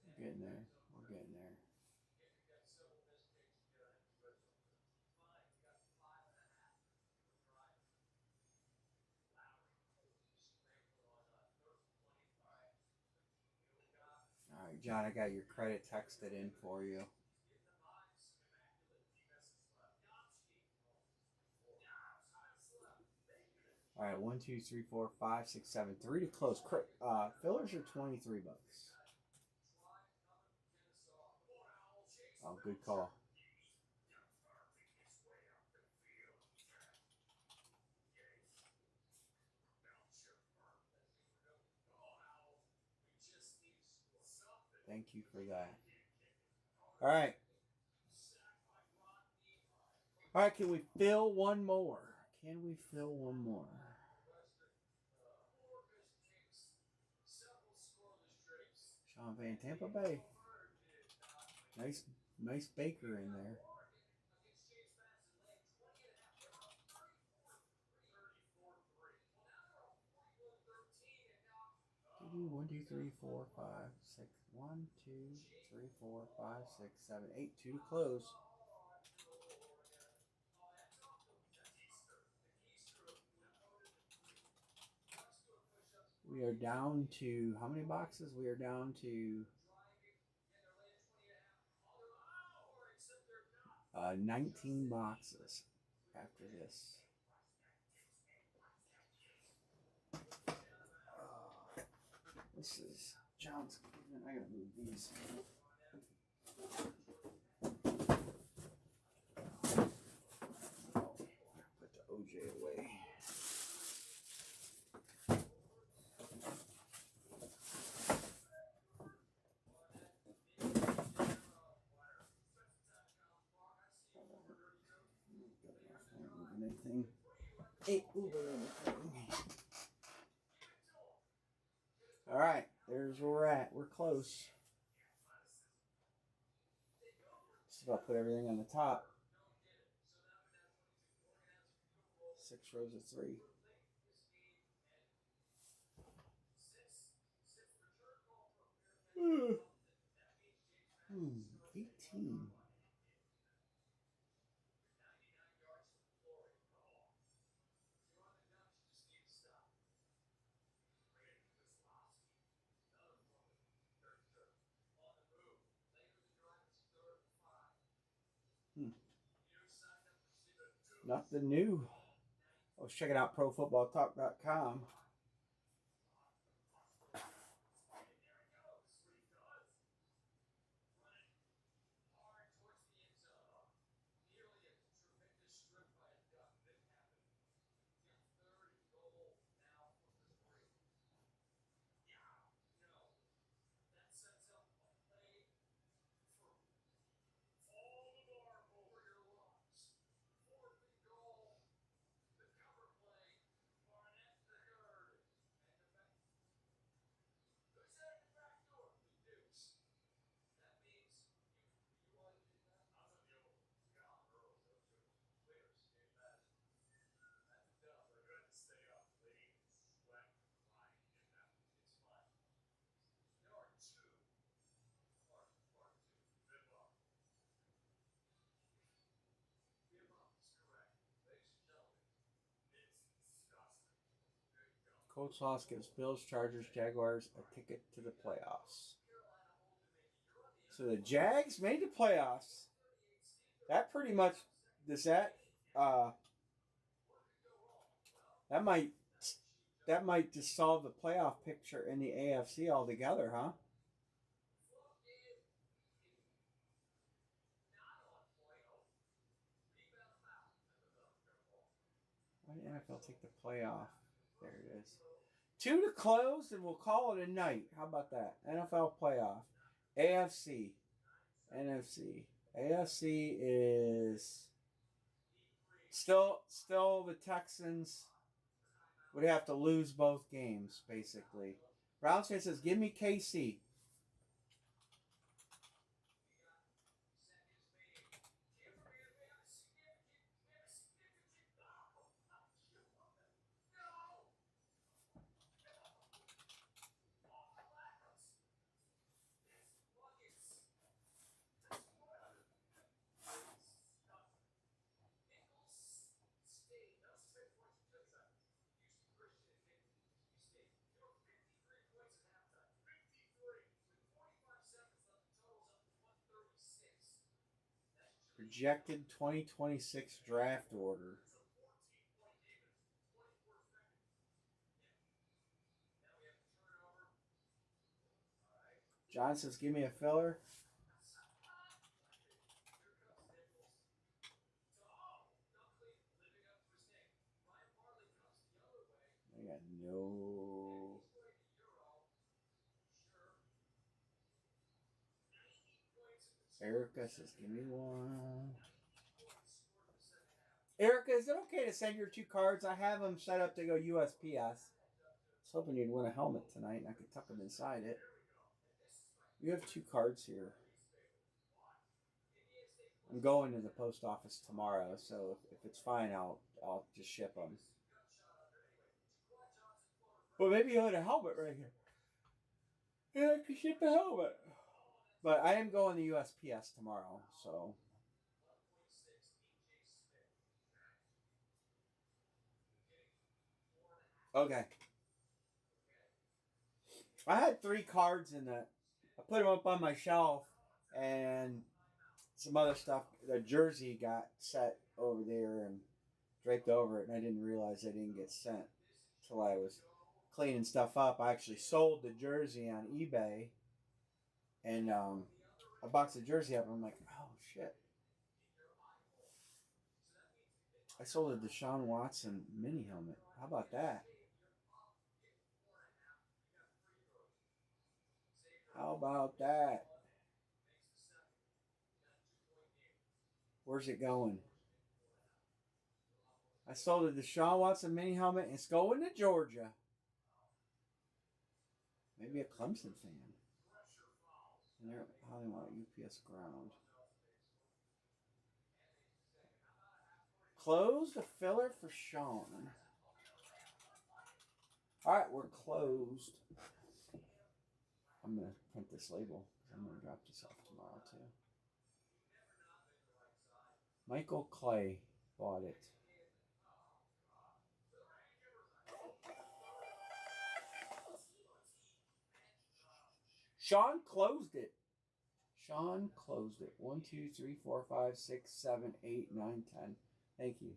We're getting there. We're getting there. Alright, John, I got your credit texted in for you. All right, 1, 2, 3, 4, 5, 6, 7. 3 to close. Fillers are $23. Oh, good call. Thank you for that. All right. All right, can we fill one more? Can we fill one more? Sean Van, Tampa Bay. Nice Baker in there. One, two, three, four, five, six. 1, 2, 3, 4, 5, 6, 7, 8. 2 to close. We are down to how many boxes? We are down to 19 boxes after this. This is John's. I gotta move these. Put the OJ away. Anything? Ain't moving anything. All right, there's where we're at. We're close. Just about put everything on the top. 6 rows of 3. 18. Nothing new. I was checking out ProFootballTalk.com. Colts loss gives Bills, Chargers, Jaguars a ticket to the playoffs. So the Jags made the playoffs. That pretty much does that. That might just solve the playoff picture in the AFC altogether, huh? Why did the NFL take the playoff? There it is. 2 to close, and we'll call it a night. How about that? NFL playoff. AFC. NFC. AFC is still the Texans would have to lose both games, basically. Browns fan says, give me KC. Projected 2026 draft order. John says, give me a filler. I got no. Erica says, give me one. Erica, is it okay to send your 2 cards? I have them set up to go USPS. I was hoping you'd win a helmet tonight and I could tuck them inside it. You have 2 cards here. I'm going to the post office tomorrow, so if it's fine, I'll just ship them. Well, maybe you had a helmet right here. Yeah, I could ship a helmet. But I am going to USPS tomorrow, so. Okay. I had 3 cards in that. I put them up on my shelf, and some other stuff. The jersey got set over there and draped over it, and I didn't realize I didn't get sent until I was cleaning stuff up. I actually sold the jersey on eBay, and I boxed the jersey up, and I'm like, oh shit. I sold a Deshaun Watson mini helmet. How about that? How about that? Where's it going? I sold a Deshaun Watson mini helmet, and it's going to Georgia. Maybe a Clemson fan. And they're how they want UPS ground. Close the filler for Sean. Alright, we're closed. I'm going to print this label. I'm going to drop this off tomorrow too. Michael Clay bought it. Sean closed it. Sean closed it. 1, 2, 3, 4, 5, 6, 7, 8, 9, 10. Thank you.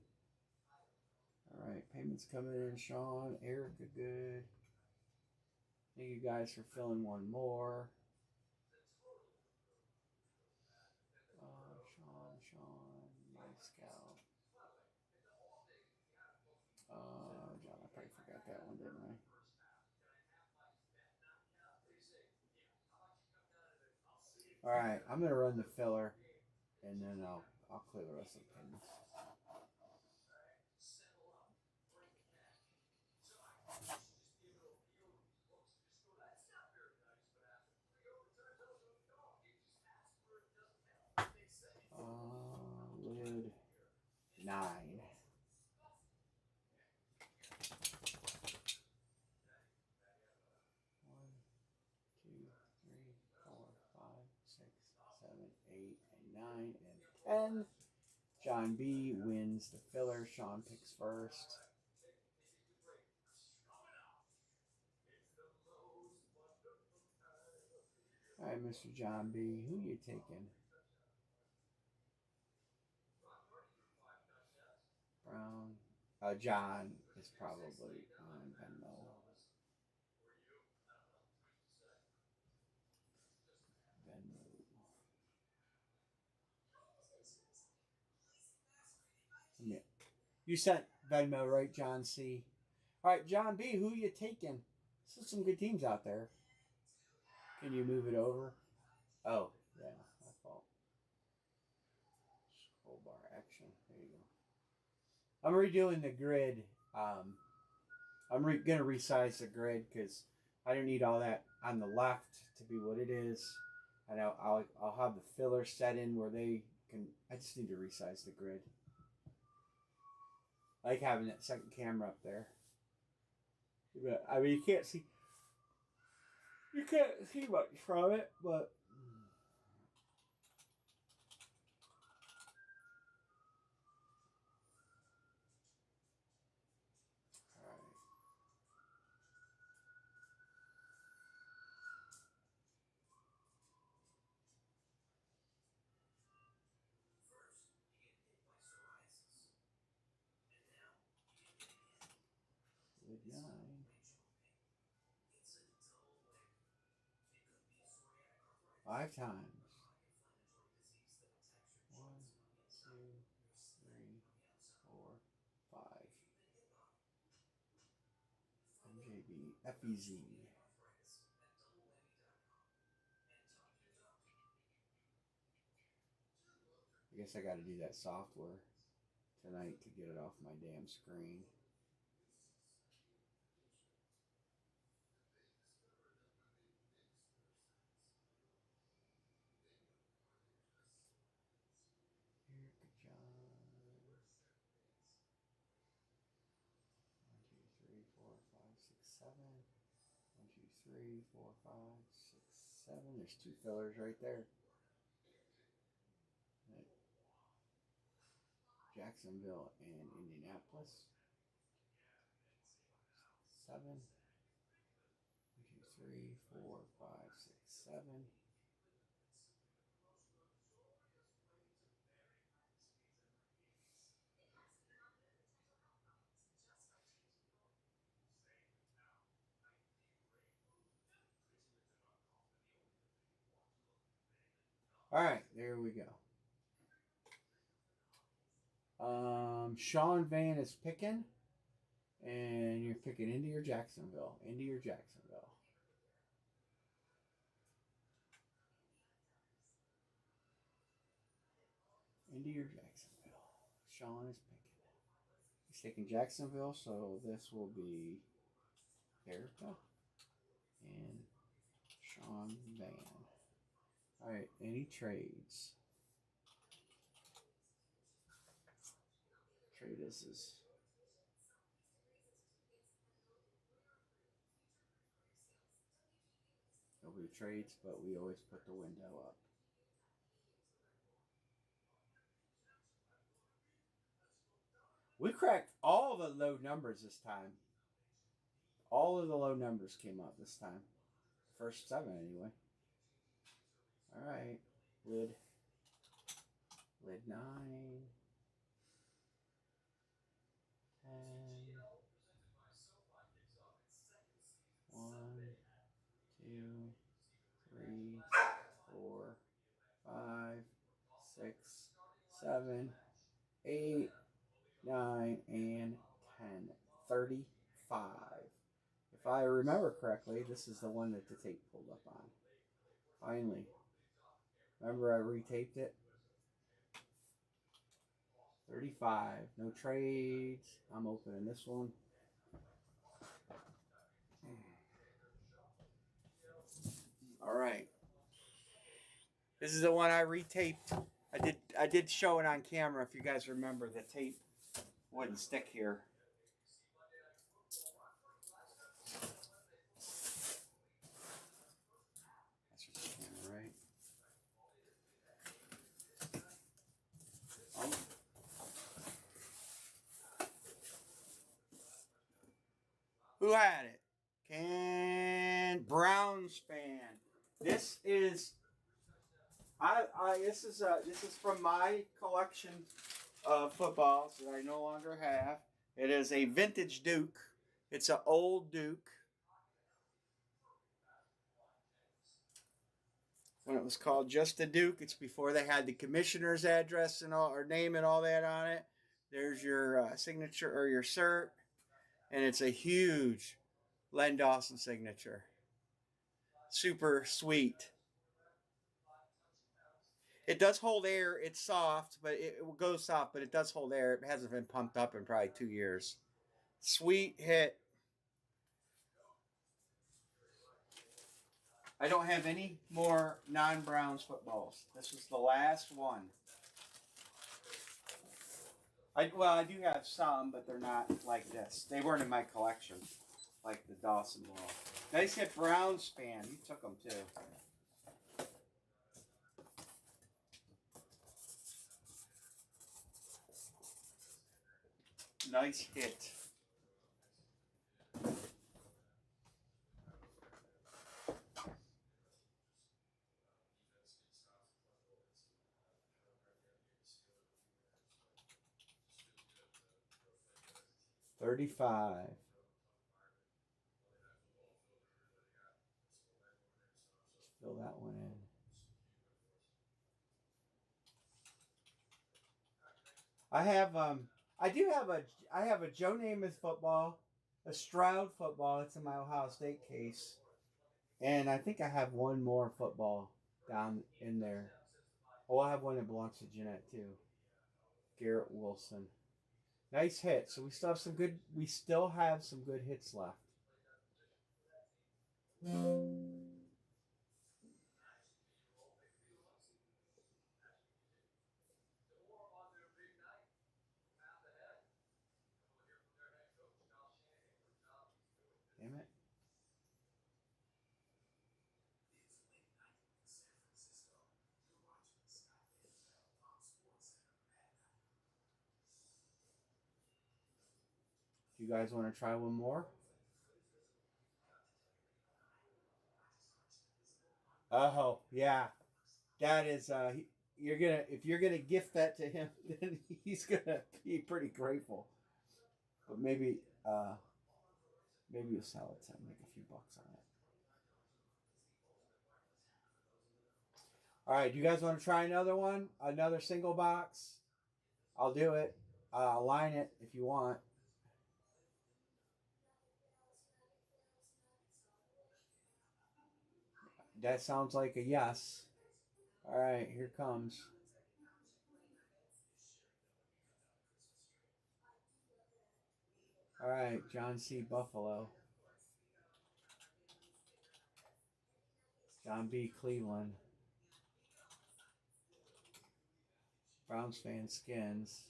Alright, payments coming in, Sean. Erica, good. Thank you guys for filling one more. Sean, my scout. John, I probably forgot that one, didn't I? Alright, I'm going to run the filler, and then I'll clear the rest of the payments. Lid 9. One, 2, 3, 4, 5, 6, 7, 8, and 9, and 10. John B wins the filler. Sean picks first. All right, Mr. John B. Who you taking? Brown. John is probably on Venmo. Venmo. Yeah. You sent Venmo, right, John C? All right, John B. Who you taking? There's some good teams out there. Can you move it over? Oh, yeah, my fault. Scroll bar action. There you go. I'm redoing the grid. I'm going to resize the grid because I don't need all that on the left to be what it is. And I'll have the filler set in where they can. I just need to resize the grid. I like having that second camera up there. But, I mean, you can't see much from it, but. All right. Good 9. 5 times. 1, 2, 3, 4, 5. MJB, FEZ. I guess I got to do that software tonight to get it off my damn screen. Eric John. 1, 2, 3, 4, 5, 6, 7. 1, 2, 3, 4, 5, 6, 7. There's 2 fillers right there. Jacksonville and Indianapolis. 7. 1, 2, 3, 4, 5, 6, 7. All right, there we go. Sean Van is picking, and you're picking Indy or Jacksonville. Indy or Jacksonville. Indy or Jacksonville. Sean is picking. He's taking Jacksonville, so this will be Erica and Sean Van. All right, any trades? Trade is. Nobody trades, but we always put the window up. We cracked all the low numbers this time. All of the low numbers came up this time. First 7 anyway. All right, lid 9, 10. 1, 2, 3, 4, 5, 6, 7, 8, 9, and 10. 35. If I remember correctly, this is the one that the tape pulled up on. Finally. Remember I retaped it? 35. No trades. I'm opening this one. All right. This is the one I retaped. I did show it on camera. If you guys remember, the tape wouldn't stick here. That's what the camera, right? Who had it? Can Browns fan. This is this is from my collection of footballs that I no longer have. It is a vintage Duke. It's an old Duke. When it was called just the Duke, it's before they had the commissioner's address and all, or name and all that on it. There's your signature or your cert, and it's a huge Len Dawson signature. Super sweet. It does hold air. It's soft, but it goes soft, but it does hold air. It hasn't been pumped up in probably 2 years. Sweet hit. I don't have any more non-Browns footballs. This was the last one. I do have some, but they're not like this. They weren't in my collection, like the Dawson ball. Nice hit, Browns fan. You took them too. Nice hit. $35. Fill that one in. I have a Joe Namath football, a Stroud football. It's in my Ohio State case, and I think I have one more football down in there. Oh, I have one that belongs to Jeanette too. Garrett Wilson. Nice hit. So we still have some good. We still have some good hits left. Damn it. Do you guys want to try one more? Oh yeah, that is. You're gonna if you're gonna gift that to him, then he's gonna be pretty grateful. But maybe you'll sell it to him, make a few bucks on it. All right, do you guys want to try another one? Another single box? I'll do it. Line it if you want. That sounds like a yes. All right, here comes. All right, John C. Buffalo. John B. Cleveland. Browns fan skins.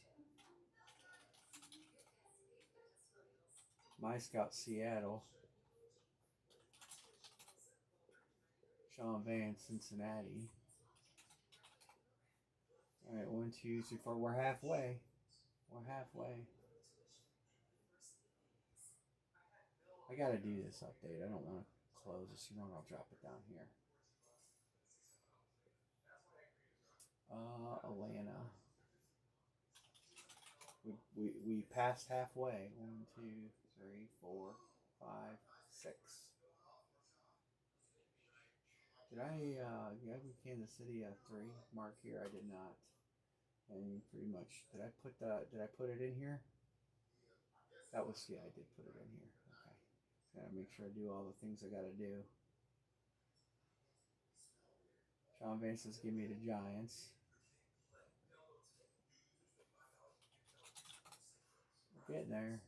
My Scout Seattle. Sean Van Cincinnati. All right, 1, 2, 3, 4. We're halfway. We're halfway. I gotta do this update. I don't want to close this. You know, I'll drop it down here. Atlanta. We passed halfway. 1, 2, 3, 4, 5, 6. Did I have Kansas City a 3 mark here? I did not. And pretty much did I put it in here? That was I did put it in here. Okay. Gotta make sure I do all the things I gotta do. Sean Van says give me the Giants. We're getting there.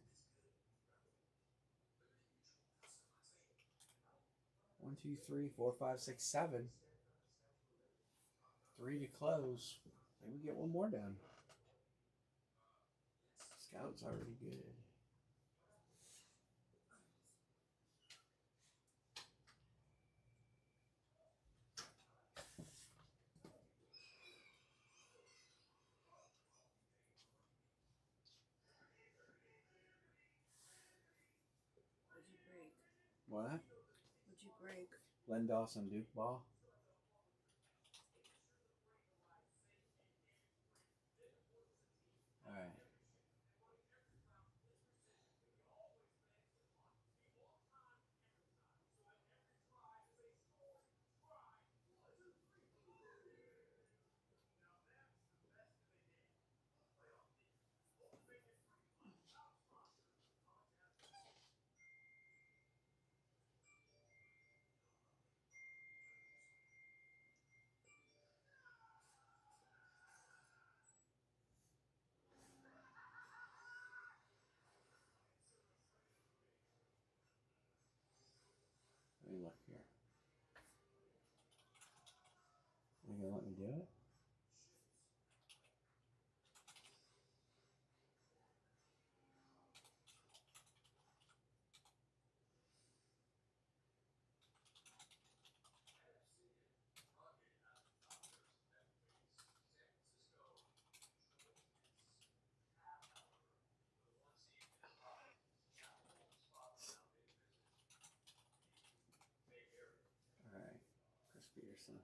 1, 2, 3, 4, 5, 6, 7. 3 to close. Maybe we get one more done. Scout's already good.
What'd you break?
What?
What'd you break?
Len Dawson Duke ball. All right. Let me look here. Are you gonna let me do it? All right. Chris Peterson.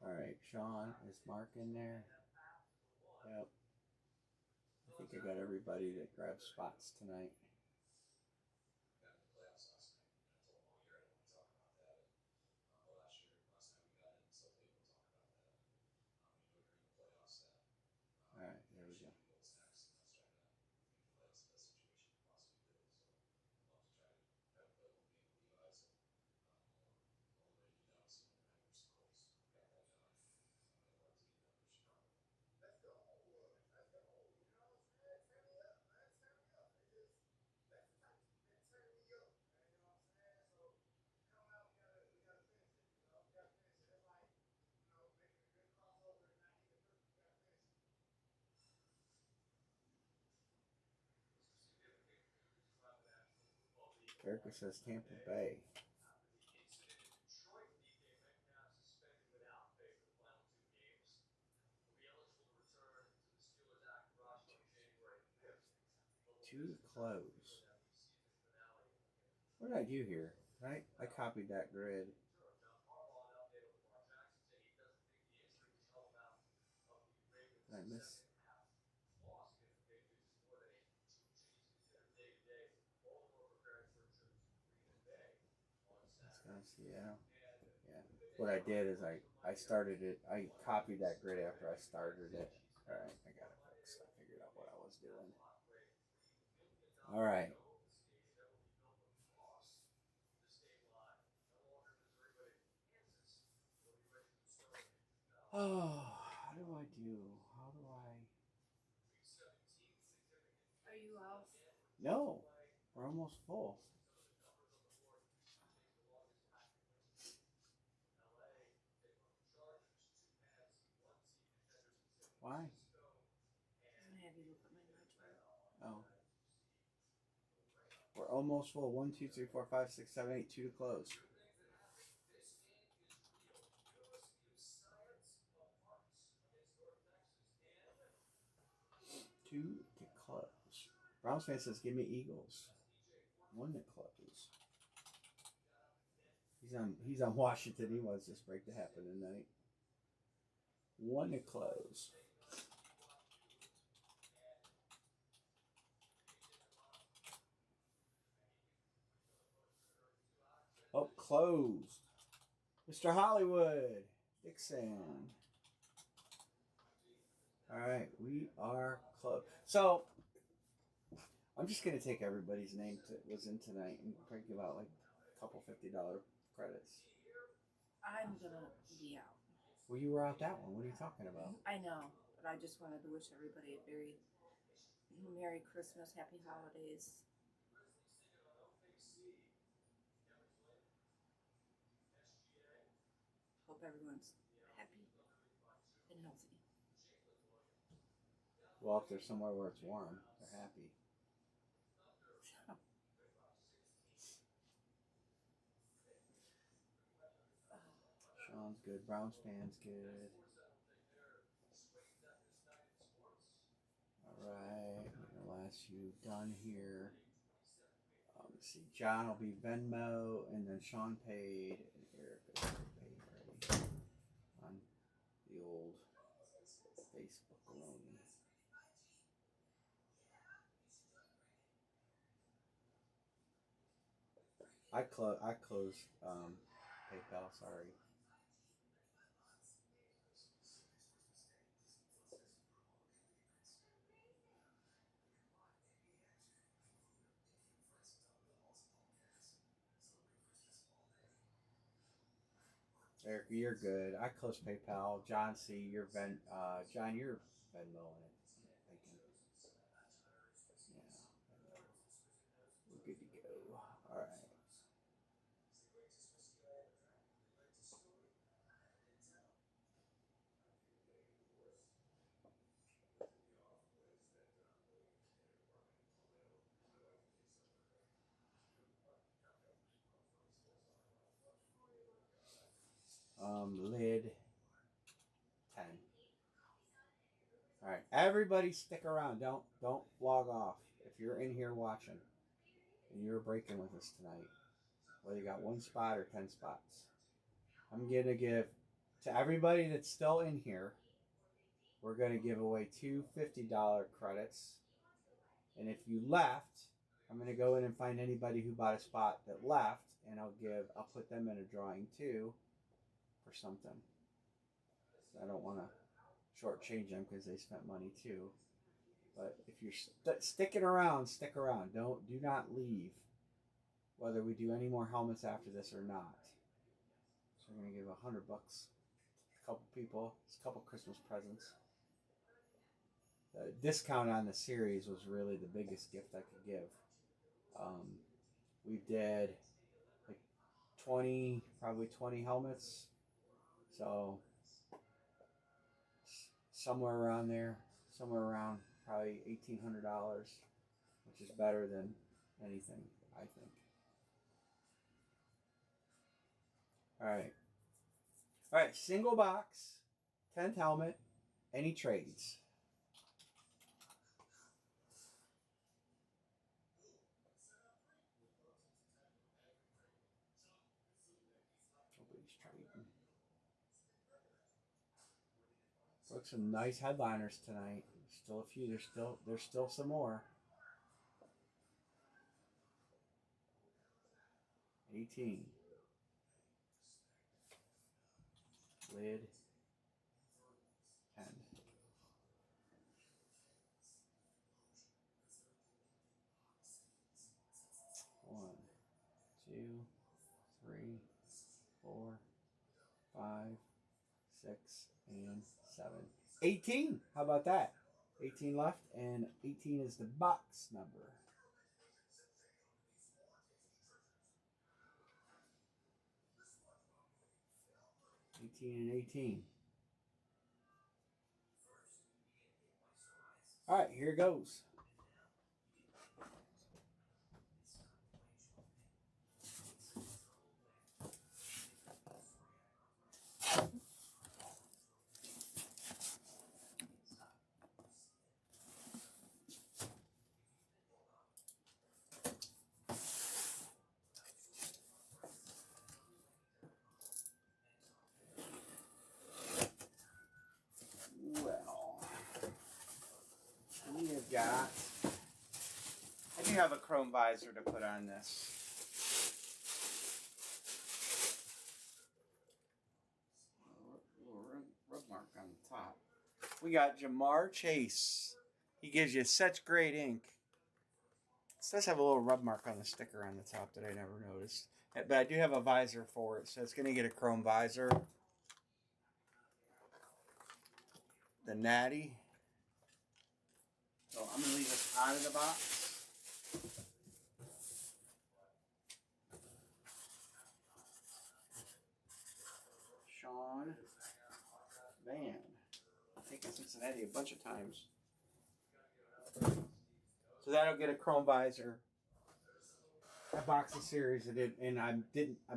All right. Sean, is Mark in there? Yep. I think I got everybody that grabbed spots tonight. All right, there we go. Erica says Tampa Bay. To close. What did I do here? I copied that grid. Did I miss? Let's go Seattle. Yeah. What I did is I started it. I copied that grid after I started it. All right, I got it fixed. I figured out what I was doing. All right. Oh, how do I do? How do I?
Are you off?
No, we're almost full. Why?
Doesn't have you look at my chart.
Oh. We're almost full. 1, 2, 3, 4, 5, 6, 7, 8. 2 to close. Two to close. Browns fan says, "Give me Eagles." 1 to close. He's on Washington. He wants this break to happen tonight. 1 to close. Oh, closed. Mr. Hollywood Dixon. All right, we are close. So I'm just gonna take everybody's name that was in tonight and probably give out like a couple $50 credits.
I'm gonna be out.
Well, you were out that one. What are you talking about?
I know, but I just wanted to wish everybody a very Merry Christmas, Happy Holidays. Hope everyone's happy and healthy.
Well, if they're somewhere where it's warm, they're happy. Sean's good. Browns fans good. All right, the last few done here. see, John will be Venmo, and then Sean paid, and Eric is paid already on the old Facebook alone. I closed PayPal. Sorry. Eric, you're good. I closed PayPal. John C, John, you're Venmo in it. I'm thinking. Yeah, we're good to go. All right. Lid 10. All right, everybody, stick around. Don't log off. If you're in here watching and you're breaking with us tonight, whether you got one spot or 10 spots, I'm gonna give to everybody that's still in here. We're gonna give away two $50 credits, and if you left, I'm gonna go in and find anybody who bought a spot that left, and I'll put them in a drawing too for something. I don't want to shortchange them because they spent money too. But if you're sticking around, stick around. Do not leave. Whether we do any more helmets after this or not. So I'm gonna give $100 a couple people. It's a couple Christmas presents. The discount on the series was really the biggest gift I could give. We did like 20, probably 20 helmets. So somewhere around there, somewhere around probably $1,800, which is better than anything, I think. All right. All right, single box, 10th helmet, any trades? Nobody's trading. Look, some nice headliners tonight. Still a few. There's still some more. 18. Lid 10. One, two, three, 4, 5, 6, and 7. 18. How about that? 18 left, and 18 is the box number. 18 and 18. All right, here goes. Well, we have got. I do have a chrome visor to put on this. Little rub mark on the top. We got Jamar Chase. He gives you such great ink. It does have a little rub mark on the sticker on the top that I never noticed. But I do have a visor for it, so it's going to get a chrome visor. The Natty. So I'm going to leave this out of the box. Sean Van. I've taken Cincinnati a bunch of times. So that'll get a chrome visor. That box of series I did, and I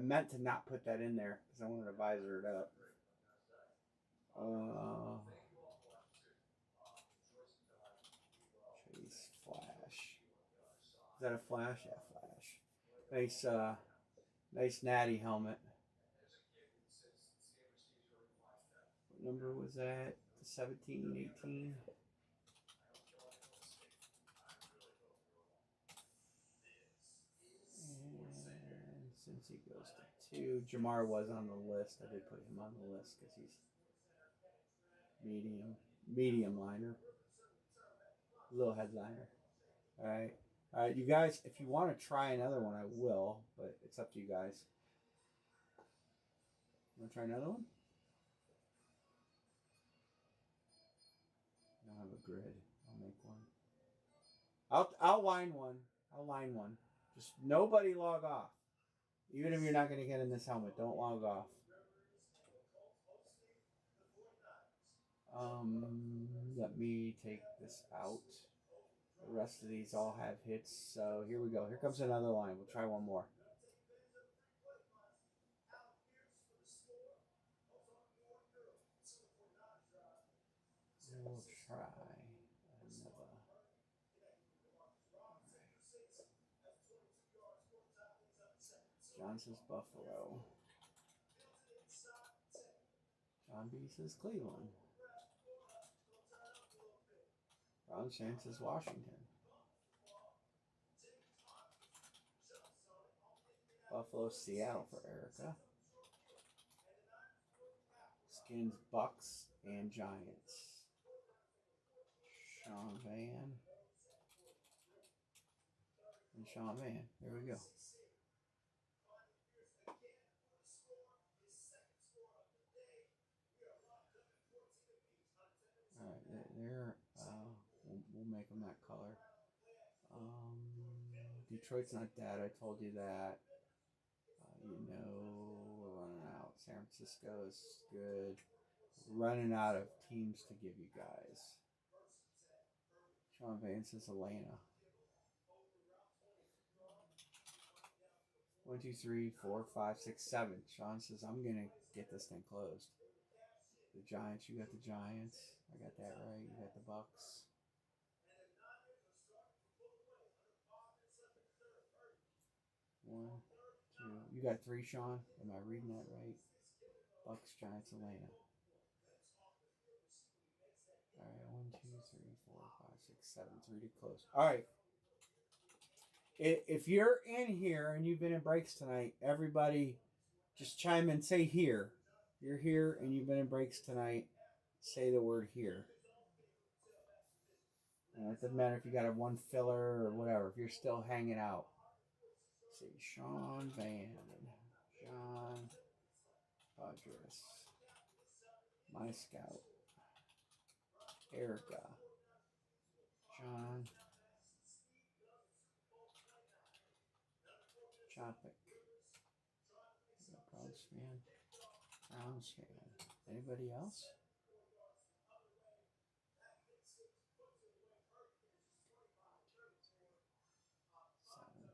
meant to not put that in there because I wanted to visor it up. Chase Flash. Is that a flash? Yeah, flash. Nice natty helmet. What number was that? 17, 18? And since he goes to 2, Jamar was on the list. I did put him on the list because he's medium liner, little headliner. All right, you guys. If you want to try another one, I will, but it's up to you guys. Want to try another one? I don't have a grid. I'll make one. I'll line one. I'll line one. Just nobody log off. Even if you're not going to get in this helmet, don't log off. Let me take this out. The rest of these all have hits, so here we go. Here comes another line. We'll try one more. We'll try another. John says Buffalo. John B says Cleveland. Ron Shan says Washington. Buffalo, Seattle for Erica. Skins, Bucks, and Giants. Sean Van. And Sean Van. There we go. Alright, there. We'll make them that color. Detroit's not dead. I told you that. We're running out. San Francisco is good. Running out of teams to give you guys. Sean Van says Atlanta. 1, 2, 3, 4, 5, 6, 7. Sean says I'm gonna get this thing closed. The Giants, you got the Giants. I got that right. You got the Bucks. One, two. You got 3, Sean. Am I reading that right? Bucks, Giants, Atlanta. All right, 1, 2, 3, 4, 5, 6, 7. 3 to close. All right. If you're in here and you've been in breaks tonight, everybody just chime in. Say here. You're here and you've been in breaks tonight. Say the word here. And it doesn't matter if you got a one filler or whatever. If you're still hanging out. Say Sean Van. John Padres. My Scout. Erica. John. Chopic. Browns fan. Browns fan. Anybody else? Seven.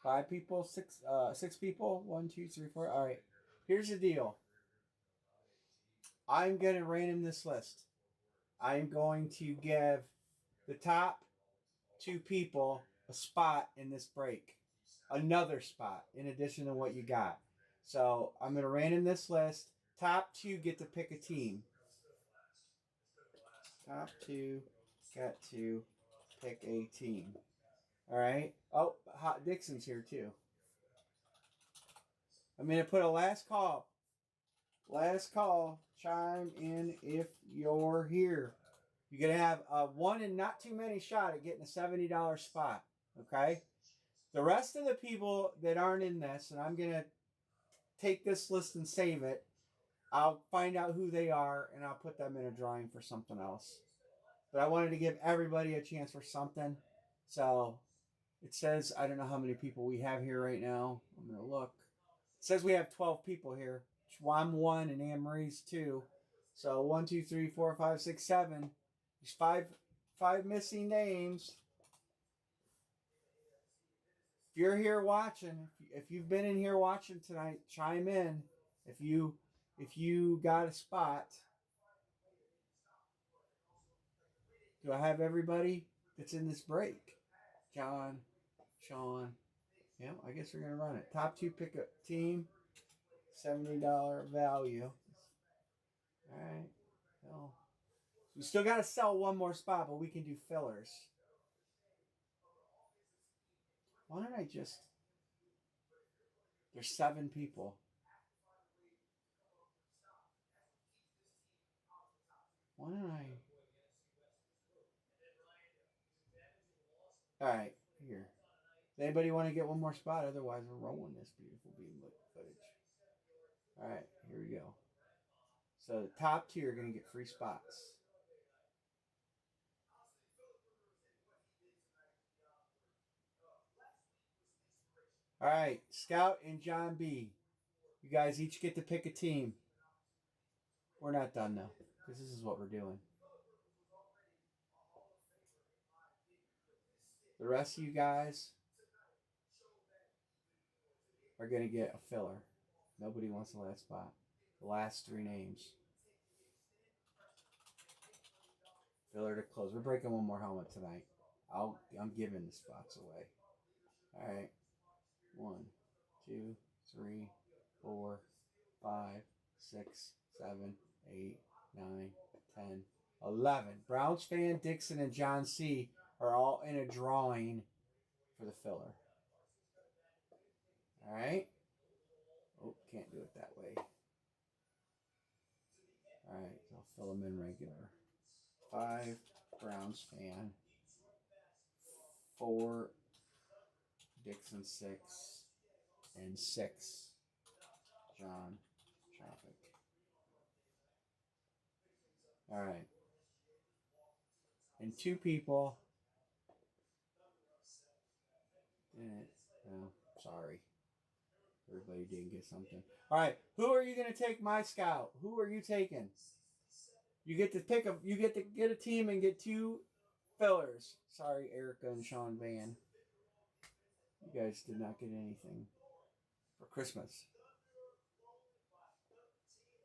5 people, 6 people. 1, 2, 3, 4. All right. Here's the deal. I'm gonna random this list. I'm going to give the top 2 people a spot in this break. Another spot in addition to what you got. So I'm gonna random this list. Top 2 get to pick a team. Top 2 get to pick a team. All right. Oh, Hot Dixon's here too. I'm going to put a last call. Last call. Chime in if you're here. You're going to have a one and not too many shot at getting a $70 spot. Okay? The rest of the people that aren't in this, and I'm going to take this list and save it, I'll find out who they are and I'll put them in a drawing for something else. But I wanted to give everybody a chance for something. So it says, I don't know how many people we have here right now. I'm going to look. It says we have 12 people here. I'm 1 and Anne Marie's 2. So 1, 2, 3, 4, 5, 6, 7. There's five missing names. If you're here watching, if you've been in here watching tonight, chime in. If you got a spot. Do I have everybody that's in this break? John, Sean. Yeah, I guess we're going to run it. Top 2 pick a team. $70 value. All right. Well, we still got to sell one more spot, but we can do fillers. Why don't I just... There's 7 people. Why don't I... All right, here. Does anybody want to get one more spot? Otherwise, we're rolling this beautiful beam footage. All right, here we go. So the top 2 are going to get free spots. All right, Scout and John B. You guys each get to pick a team. We're not done though, because this is what we're doing. The rest of you guys are going to get a filler. Nobody wants the last spot. The last 3 names. Filler to close. We're breaking one more helmet tonight. I'm giving the spots away. All right. 1, 2, 3, 4, 5, 6, 7, 8, 9, 10, 11. Browns fan, Dixon, and John C. are all in a drawing for the filler. All right. Oh, can't do it that way. All right, so I'll fill them in regular. 5 Browns fan. 4 Dixon 6. And 6 John Traffic. All right. And 2 people. No, sorry. Everybody didn't get something. All right. Who are you going to take my scout? Who are you taking? You get to pick you get to get a team and get 2 fillers. Sorry, Erica and Sean Van. You guys did not get anything for Christmas.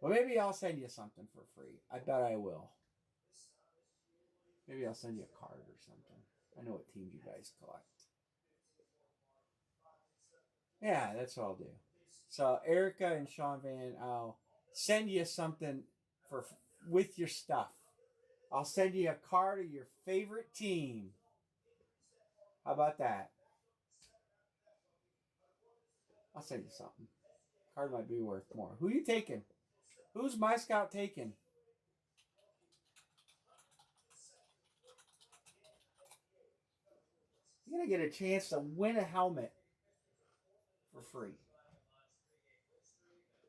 Well, maybe I'll send you something for free. I bet I will. Maybe I'll send you a card or something. I know what teams you guys collect. Yeah, that's what I'll do. So Erica and Sean Van, I'll send you something with your stuff. I'll send you a card of your favorite team. How about that? I'll send you something. Card might be worth more. Who are you taking? Who's my scout taking? You're going to get a chance to win a helmet for free.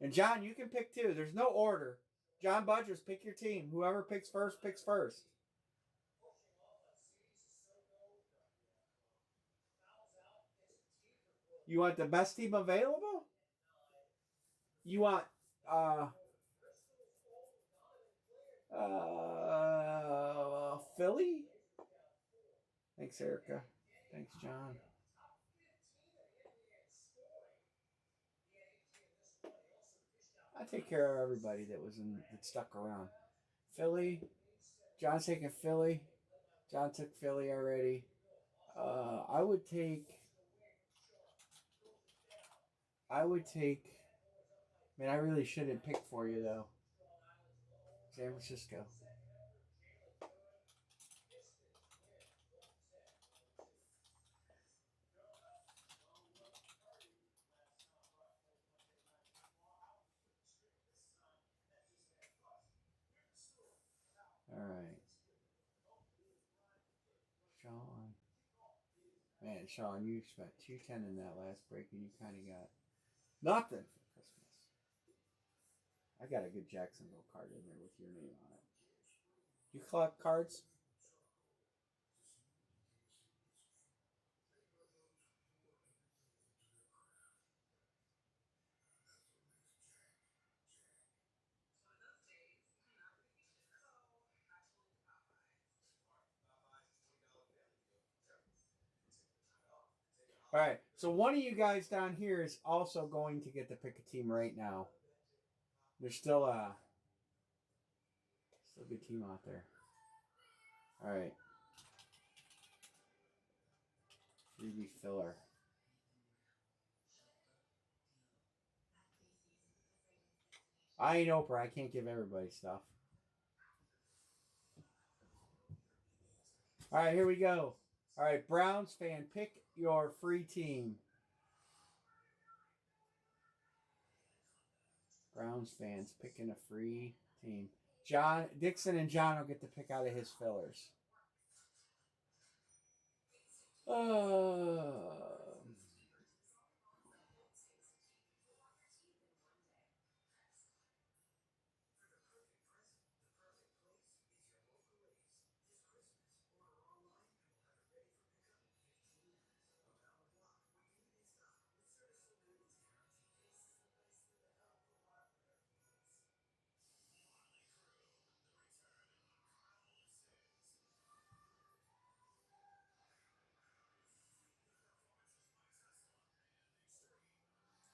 And John, you can pick 2. There's no order. John Budgers, pick your team. Whoever picks first, picks first. You want the best team available? You want Philly? Thanks, Erica. Thanks, John. I take care of everybody that stuck around. Philly. John's taking Philly. John took Philly already. I would take. Man, I really shouldn't pick for you though. San Francisco. All right. Sean. Man, Sean, you spent 210 in that last break, and you kind of got nothing for Christmas. I got a good Jacksonville card in there with your name on it. You collect cards? All right, so one of you guys down here is also going to get to pick a team right now. There's still a good team out there. All right. 3D filler. I ain't Oprah. I can't give everybody stuff. All right, here we go. All right, Browns fan, pick your free team. Browns fans picking a free team. John Dixon and John will get to pick out of his fillers.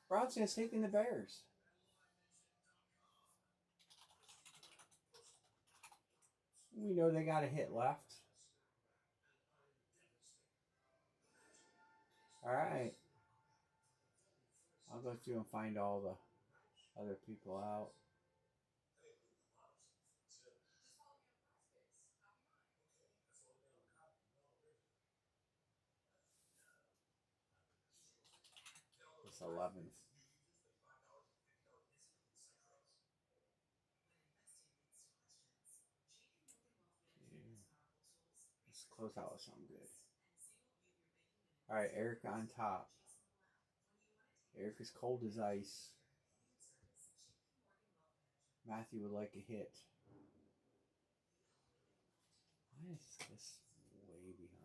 Browns fans taking the Bears. We know they got a hit left. All right. I'll go through and find all the other people out. It's 11th. Let's close out with something good. All right, Eric on top. Eric is cold as ice. Matthew would like a hit. Why is this way behind?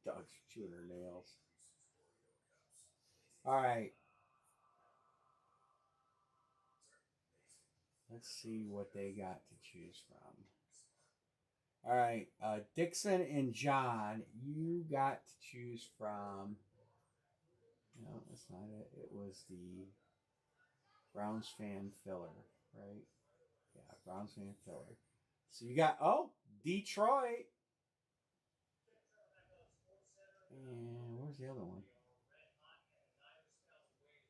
Dog's chewing her nails. All right. Let's see what they got to choose from. All right. Dixon and John, you got to choose from. No, that's not it. It was the Browns fan filler, right? Yeah, Browns fan filler. So you got, Detroit. And where's the other one?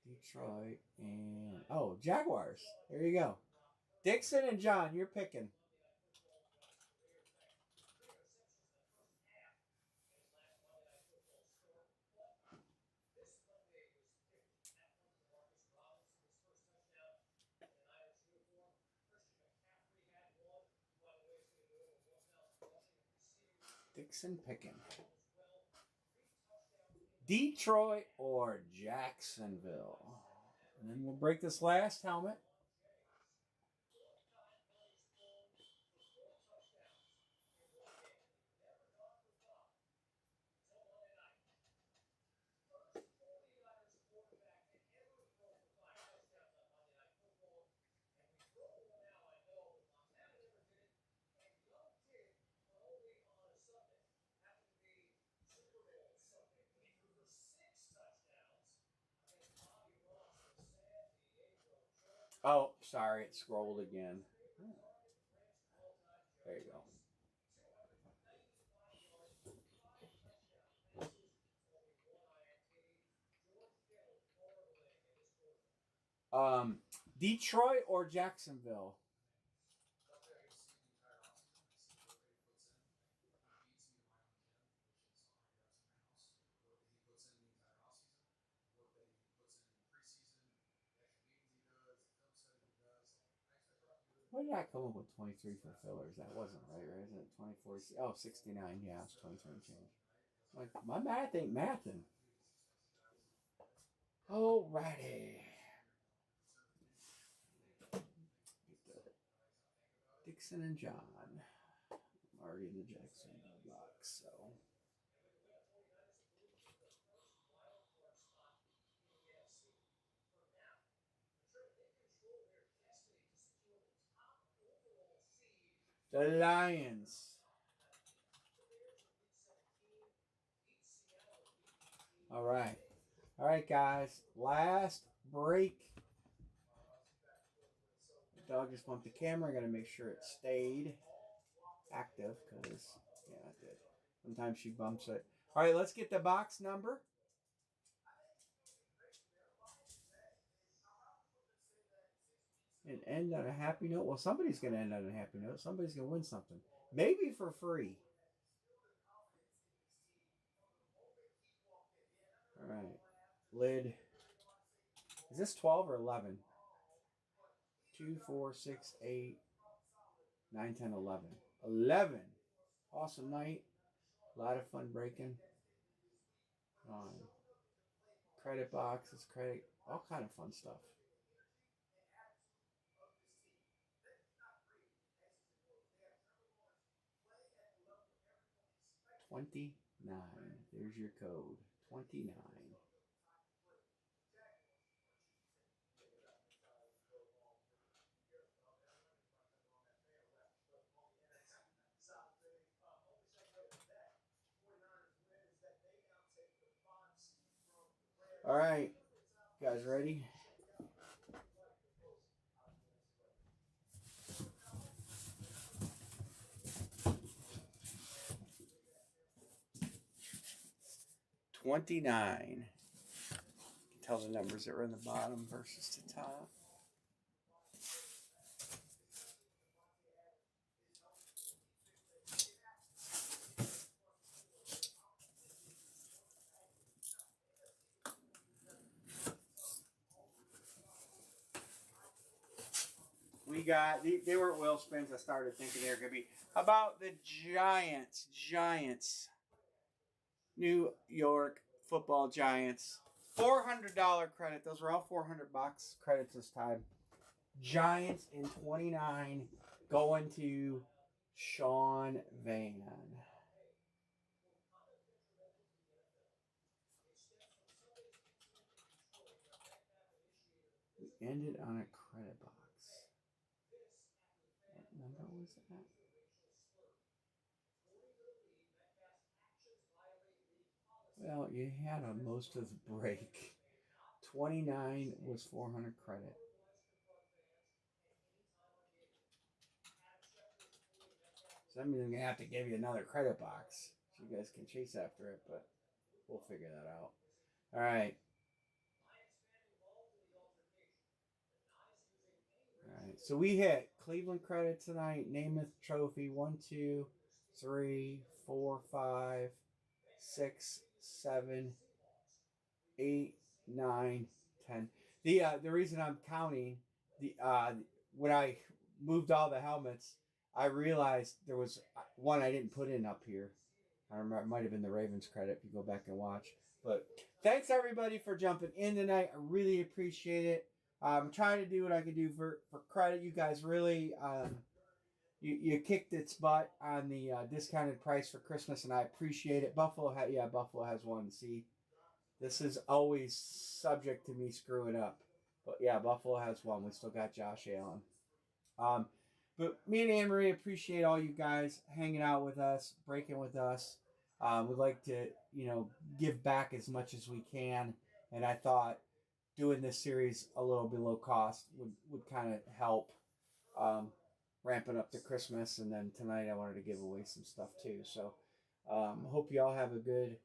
Detroit and Jaguars. There you go. Dixon and John, you're picking. Dixon picking. Detroit or Jacksonville. And then we'll break this last helmet. Oh, sorry, it scrolled again. There you go. Detroit or Jacksonville? Why did I come up with 23 for fillers? That wasn't right, isn't it? 24. Oh, 69. Yeah, it's 23 change. Like, my math ain't mathing. Alrighty. Dixon and John. I'm already in the Jacksonville box, so. The Lions. All right. All right, guys. Last break. The dog just bumped the camera. I got to make sure it stayed active because, yeah, it did. Sometimes she bumps it. All right, let's get the box number. And end on a happy note. Well, somebody's going to end on a happy note. Somebody's going to win something. Maybe for free. All right. Lid. Is this 12 or 11? 2, 4, 6, 8, 9, 10, 11. 11. Awesome night. A lot of fun breaking. Credit boxes, credit, all kind of fun stuff. 29. There's your code. 29. All right. You guys ready? $29. You can tell the numbers that are in the bottom versus the top. We got, they weren't wheel spins. I started thinking they were going to be. How about the Giants? New York Football Giants. $400 credit. Those were all $400 credits this time. Giants in 29 going to Sean Van. We ended on a credit box. What number was that? Well, you had a most of the break. 29 was 400 credit. So that means I'm going to have to give you another credit box so you guys can chase after it, but we'll figure that out. All right. All right. So we hit Cleveland credit tonight. Namath Trophy 1, 2, 3, 4, 5, 6, 7, 8, 9, 10. The reason I'm counting when I moved all the helmets, I realized there was one I didn't put in up here. I remember it might have been the Ravens credit if you go back and watch. But thanks everybody for jumping in tonight. I really appreciate it. I'm trying to do what I can do for credit. You guys really you kicked its butt on the discounted price for Christmas, and I appreciate it. Buffalo has one. See, this is always subject to me screwing up. But yeah, Buffalo has one. We still got Josh Allen. But me and Anne Marie appreciate all you guys hanging out with us, breaking with us. We'd like to, give back as much as we can. And I thought doing this series a little below cost would kind of help ramping up to Christmas. And then tonight I wanted to give away some stuff too. So hope you all have a good,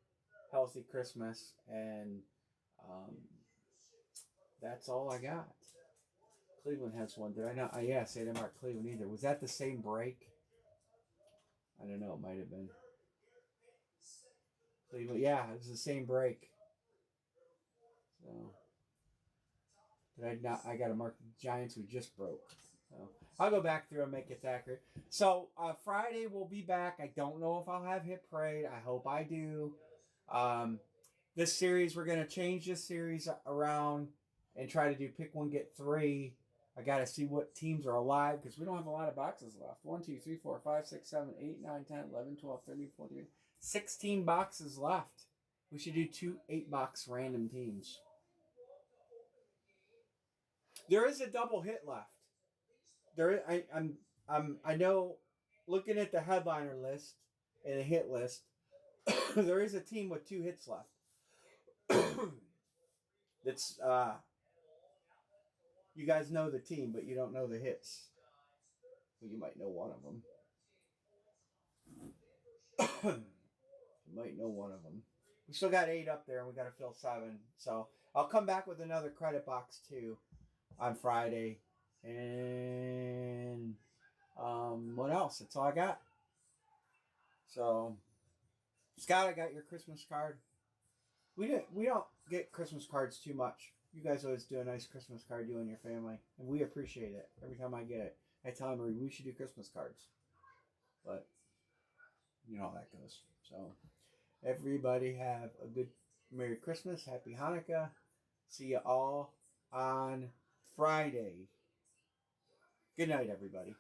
healthy Christmas. And that's all I got. Cleveland has one. Did I not? Yeah, say didn't mark Cleveland either. Was that the same break? I don't know. It might have been. Cleveland. Yeah, it was the same break. So did I not? I got to mark the Giants who just broke. So I'll go back through and make it accurate. So Friday we'll be back. I don't know if I'll have Hit Parade. I hope I do. This series, we're going to change this series around and try to do pick one, get three. I got to see what teams are alive because we don't have a lot of boxes left. 1, 2, 3, 4, 5, 6, 7, 8, 9, 10, 11, 12, 13, 14, 16 boxes left. We should do 2 8-box random teams. There is a double hit left. I know looking at the headliner list and the hit list, there is a team with 2 hits left. That's you guys know the team, but you don't know the hits. Well, you might know one of them. You might know one of them. We still got 8 up there, and we got to fill 7. So I'll come back with another credit box too on Friday. And what else? That's all I got. So Scott, I got your Christmas card. We don't get Christmas cards too much. You guys always do a nice Christmas card, you and your family, and we appreciate it. Every time I get it, I tell Marie we should do Christmas cards, but you know how that goes. So everybody have a good Merry Christmas, Happy Hanukkah. See you all on Friday. Good night, everybody.